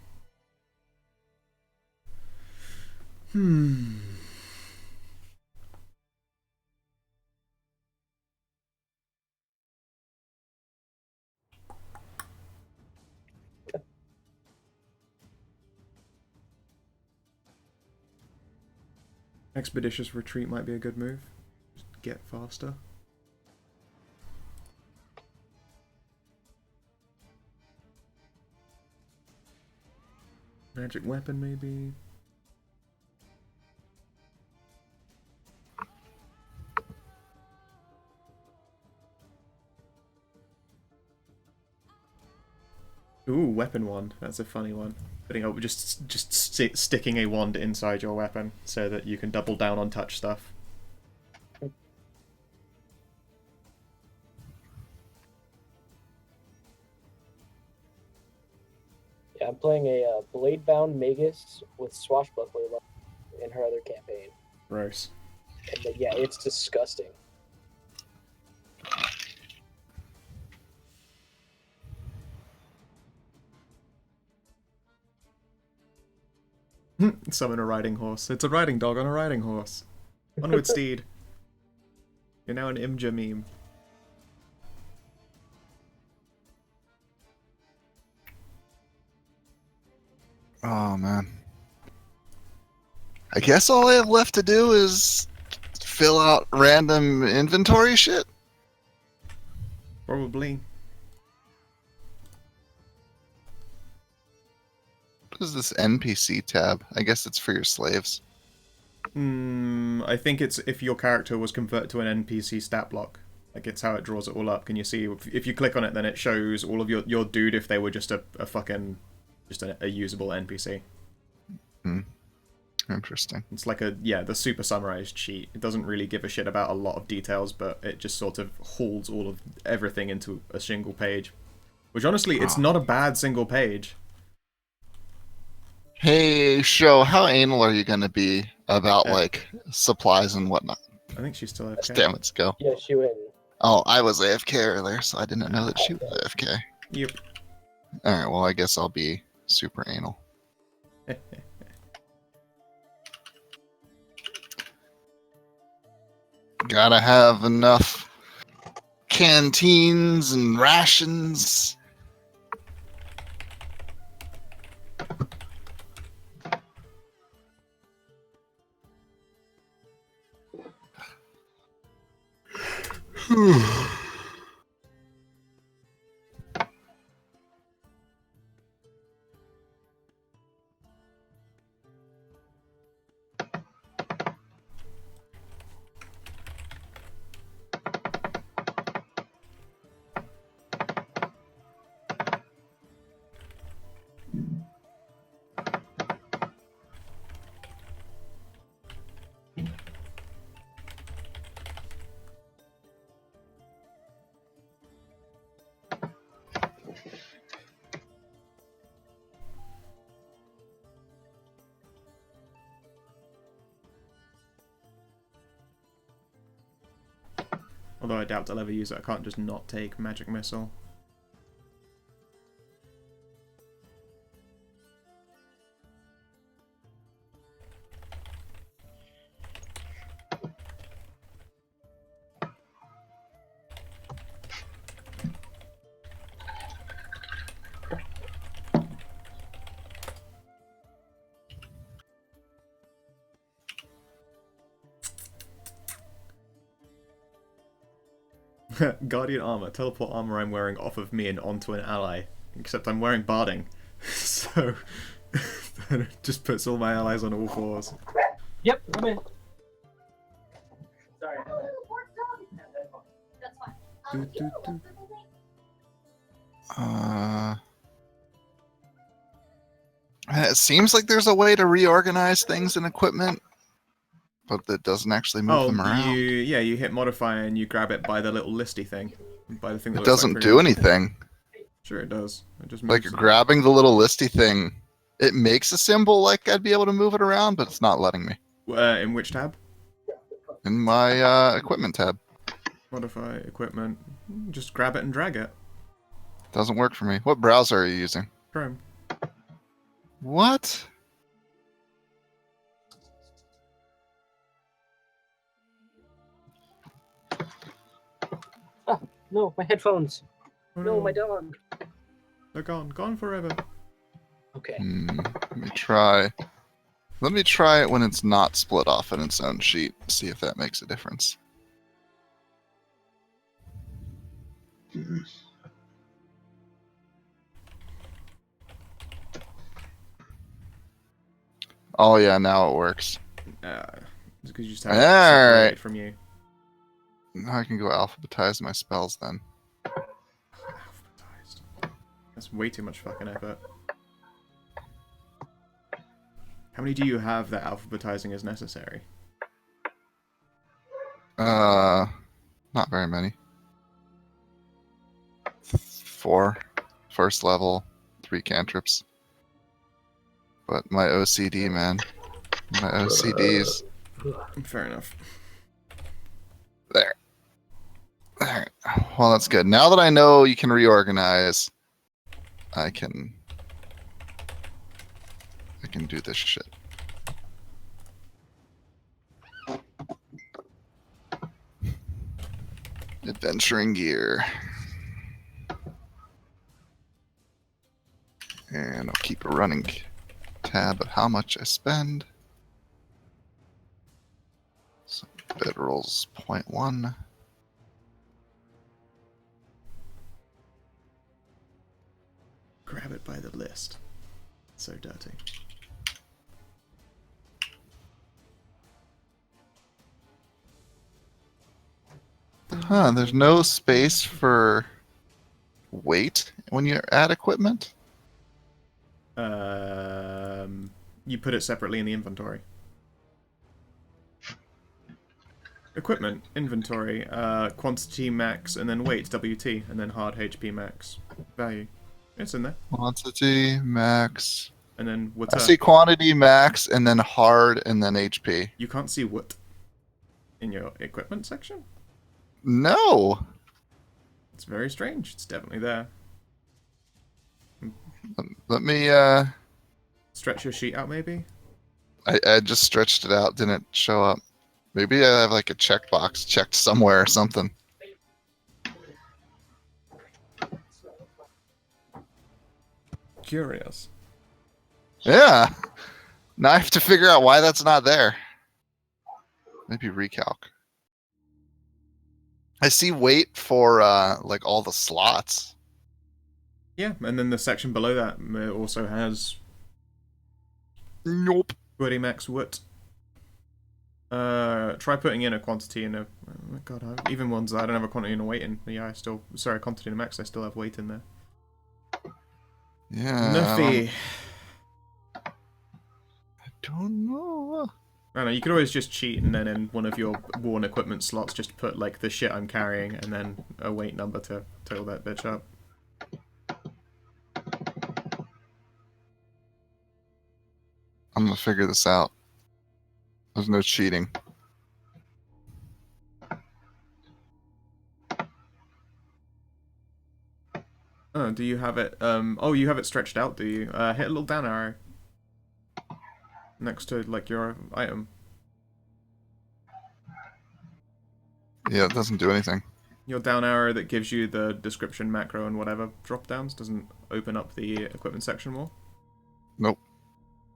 Expeditious retreat might be a good move. Just get faster. Magic weapon, maybe. Ooh, weapon wand. That's a funny one. Putting up just sticking a wand inside your weapon so that you can double down on touch stuff. Yeah, I'm playing a blade bound magus with swashbuckler in her other campaign. Gross. And, yeah, it's disgusting. Summon a riding horse. It's a riding dog on a riding horse. Onward steed. You're now an Imja meme. Oh man. I guess all I have left to do is fill out random inventory shit. Probably. What is this NPC tab? I guess it's for your slaves. I think it's if your character was converted to an NPC stat block. Like, it's how it draws it all up. Can you see? If you click on it, then it shows all of your dude if they were just a fucking... just a usable NPC. Interesting. It's like the super summarized sheet. It doesn't really give a shit about a lot of details, but it just sort of hauls all of everything into a single page. Which, honestly, it's not a bad single page. Hey, Sho, how anal are you gonna be about, like, supplies and whatnot? I think she's still AFK. Damn, let's go. Yeah, she went. Oh, I was AFK earlier, so I didn't know that she was AFK. Yep. Alright, well, I guess I'll be super anal. Gotta have enough canteens and rations. Although I doubt I'll ever use it. I can't just not take Magic Missile. Guardian armor. Teleport armor I'm wearing off of me and onto an ally. Except I'm wearing barding. So it just puts all my allies on all fours. Yep, I'm in. Sorry. Do, do, do. It seems like there's a way to reorganize things and equipment, but that doesn't actually move them around. You hit modify and you grab it by the little listy thing. By the thing that It looks like doesn't pretty do much- anything. Sure it does. It just Like moves it. grabbing the little listy thing, it makes a symbol like I'd be able to move it around, but it's not letting me. In which tab? In my equipment tab. Modify, equipment. Just grab it and drag it. Doesn't work for me. What browser are you using? Chrome. What? Oh, no, my headphones. Oh, No, my dog. They're gone. Gone forever. Okay. Let me try. Let me try it when it's not split off in its own sheet. See if that makes a difference. Oh yeah, now it works. It's because you just have it Alright. separated from you. Now I can go alphabetize my spells then. Alphabetized. That's way too much fucking effort. How many do you have that alphabetizing is necessary? Not very many. 4 first level, 3 cantrips. But my OCD, man. My OCDs. Fair enough. There. There. Well, that's good. Now that I know you can reorganize, I can do this shit. Adventuring gear. And I'll keep a running tab of how much I spend. So bid rolls 0.1. Grab it by the list. So dirty. Huh, there's no space for weight when you add equipment? You put it separately in the inventory. Equipment, inventory, quantity max, and then weight, WT, and then hard HP max value. It's in there. Quantity, max. And then what? I see quantity, max, and then hard, and then HP. You can't see what in your equipment section? No! It's very strange. It's definitely there. Let me, Stretch your sheet out, maybe? I just stretched it out, didn't show up. Maybe I have like a checkbox checked somewhere or something. Curious. Yeah! Now I have to figure out why that's not there. Maybe recalc. I see weight for, like, all the slots. Yeah, and then the section below that also has Nope. quantity max what. Try putting in a quantity and a. Oh my god, even ones that I don't have a quantity and a weight in. Yeah, quantity and a max. I still have weight in there. Yeah. Nuffy. I don't know. I don't know. You could always just cheat and then in one of your worn equipment slots just put like the shit I'm carrying and then a weight number to total that bitch up. I'm gonna figure this out. There's no cheating. Oh, do you have it? Oh, you have it stretched out, do you? Hit a little down arrow next to like your item. Yeah, it doesn't do anything. Your down arrow that gives you the description, macro, and whatever drop downs doesn't open up the equipment section more. Nope.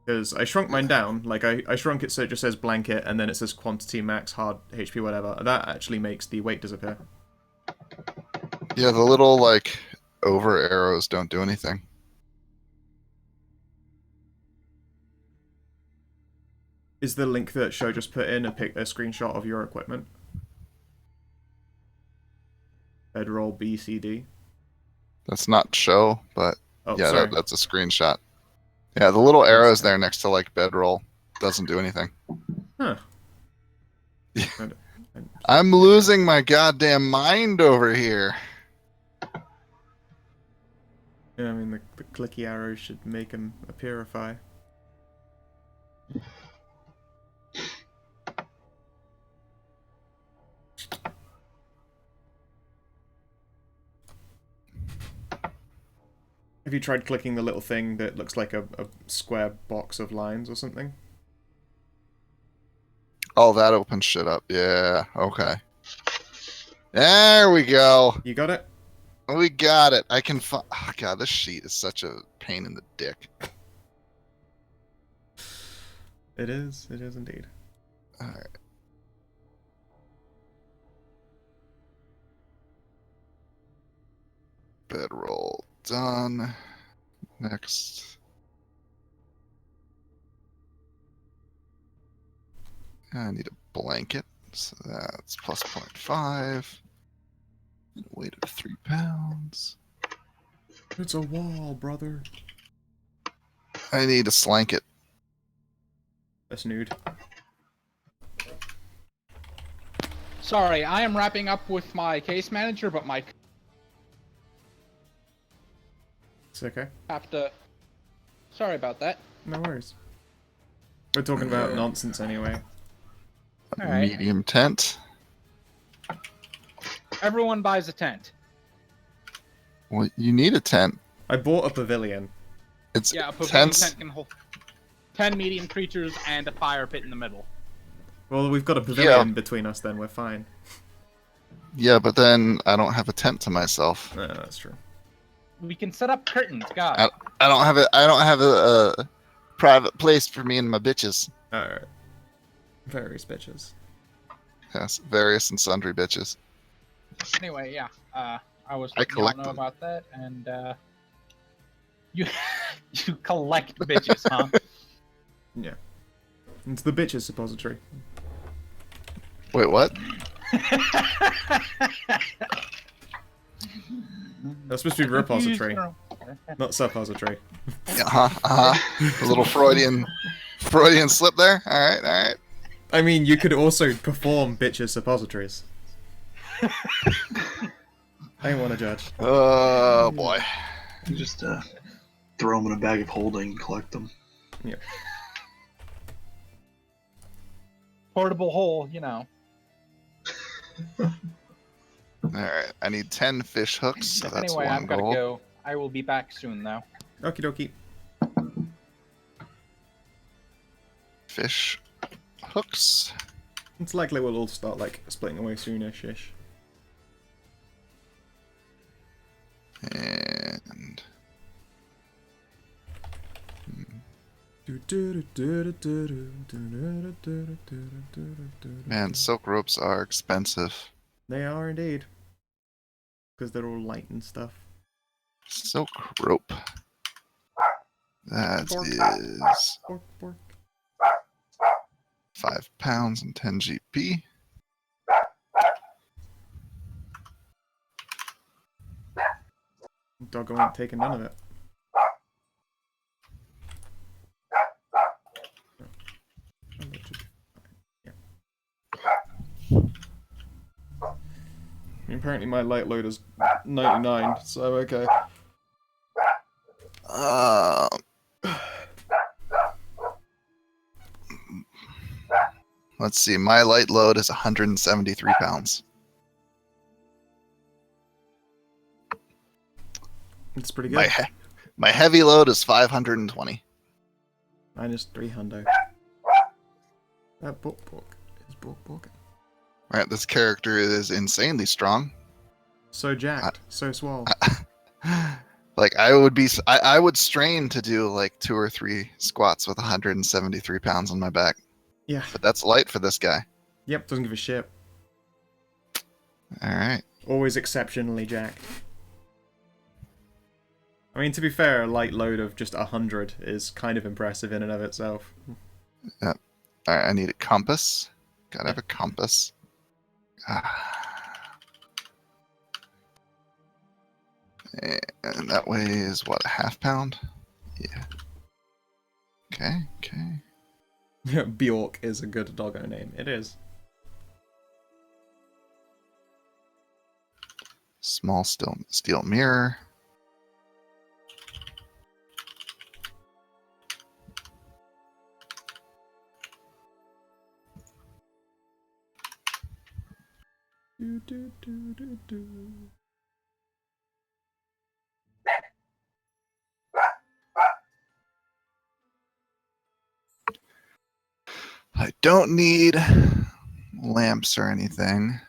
Because I shrunk mine down. Like I shrunk it so it just says blanket and then it says quantity, max, hard, HP, whatever. That actually makes the weight disappear. Yeah, the little like over arrows don't do anything. Is the link that Show just put in a screenshot of your equipment? Bedroll BCD. That's not show, but Oh, yeah, sorry. that's a screenshot. Yeah, the little arrows sorry. there next to like bedroll doesn't do anything. Huh. I'm losing my goddamn mind over here. Yeah, I mean, the clicky arrows should make him appearify. Have you tried clicking the little thing that looks like a square box of lines or something? Oh, that opens shit up. Yeah, okay. There we go. You got it? We got it. I can oh, God, this sheet is such a pain in the dick. It is indeed. Alright. Bedroll done. Next. I need a blanket, so that's plus 0.5. Weight of 3 pounds. It's a wall, brother. I need a slanket. A snood. Sorry, I am wrapping up with my case manager, but my It's okay. have to. Sorry about that. No worries. We're talking about nonsense anyway. All right. Medium tent. Everyone buys a tent. Well, you need a tent. I bought a pavilion. It's Yeah, a pavilion tents. tent can hold 10 medium creatures and a fire pit in the middle. Well, we've got a pavilion between us then, we're fine. Yeah, but then I don't have a tent to myself. No, that's true. We can set up curtains, God. I don't have a private place for me and my bitches. Alright. Various bitches. Yes, various and sundry bitches. Anyway, yeah. I was I letting y'all collect know them. about that, and you you collect bitches, huh? Yeah. It's the bitches suppository. Wait, what? That's supposed to be repository, not suppository. A little Freudian slip there. All right. I mean, you could also perform bitches suppositories. I don't want to judge. Oh boy. You just throw them in a bag of holding and collect them. Yeah. Portable hole, you know. All right. I need 10 fish hooks. So that's Anyway, 1 I've got to gold. go. I will be back soon, though. Okie dokie. Fish hooks. It's likely we'll all start, like, splitting away soonish-ish. And man, silk ropes are expensive. They are indeed. Because they're all light and stuff. Silk rope. That Bork. is Bork, bork. 5 pounds and 10 GP. Doggo ain't taking none of it. Apparently my light load is 99, so okay. Let's see. My light load is 173 pounds. It's pretty good. My heavy load is 520. Minus 300. That book is book. Right, this character is insanely strong. So jacked, so swole. Like I would strain to do like 2 or 3 squats with 173 pounds on my back. Yeah. But that's light for this guy. Yep, doesn't give a shit. All right. Always exceptionally jacked. I mean, to be fair, a light load of just 100 is kind of impressive in and of itself. Yep. Alright, I need a compass. Gotta have a compass. And that weighs, what, a half pound? Yeah. Okay. Bjork is a good doggo name. It is. Small steel mirror. I don't need lamps or anything.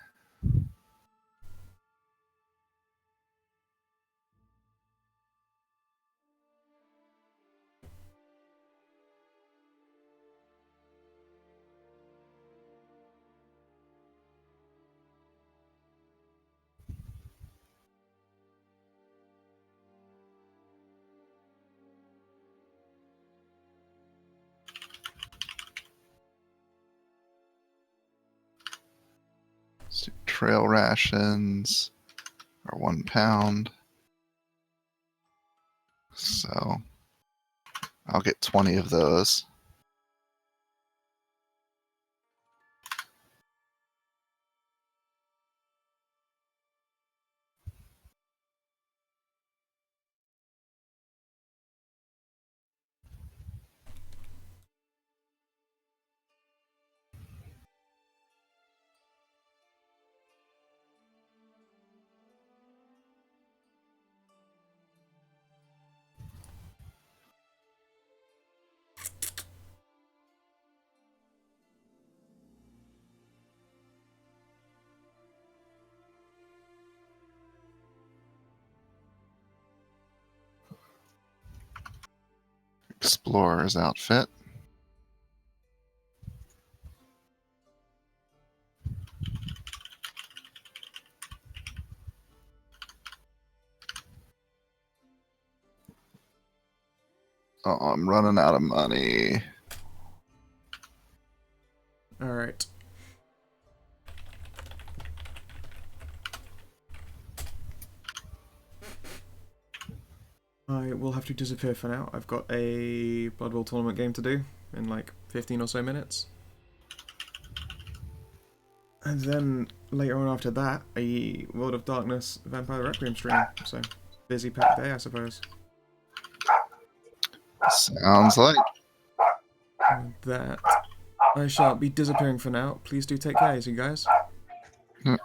So trail rations are 1 pound. So I'll get 20 of those. Explorer's outfit. Oh, I'm running out of money. Alright. I will have to disappear for now. I've got a Blood Bowl tournament game to do in like 15 or so minutes. And then later on after that, a World of Darkness Vampire Requiem stream. So, busy packed day, I suppose. Sounds like. With that, I shall be disappearing for now. Please do take care, you guys. Yep.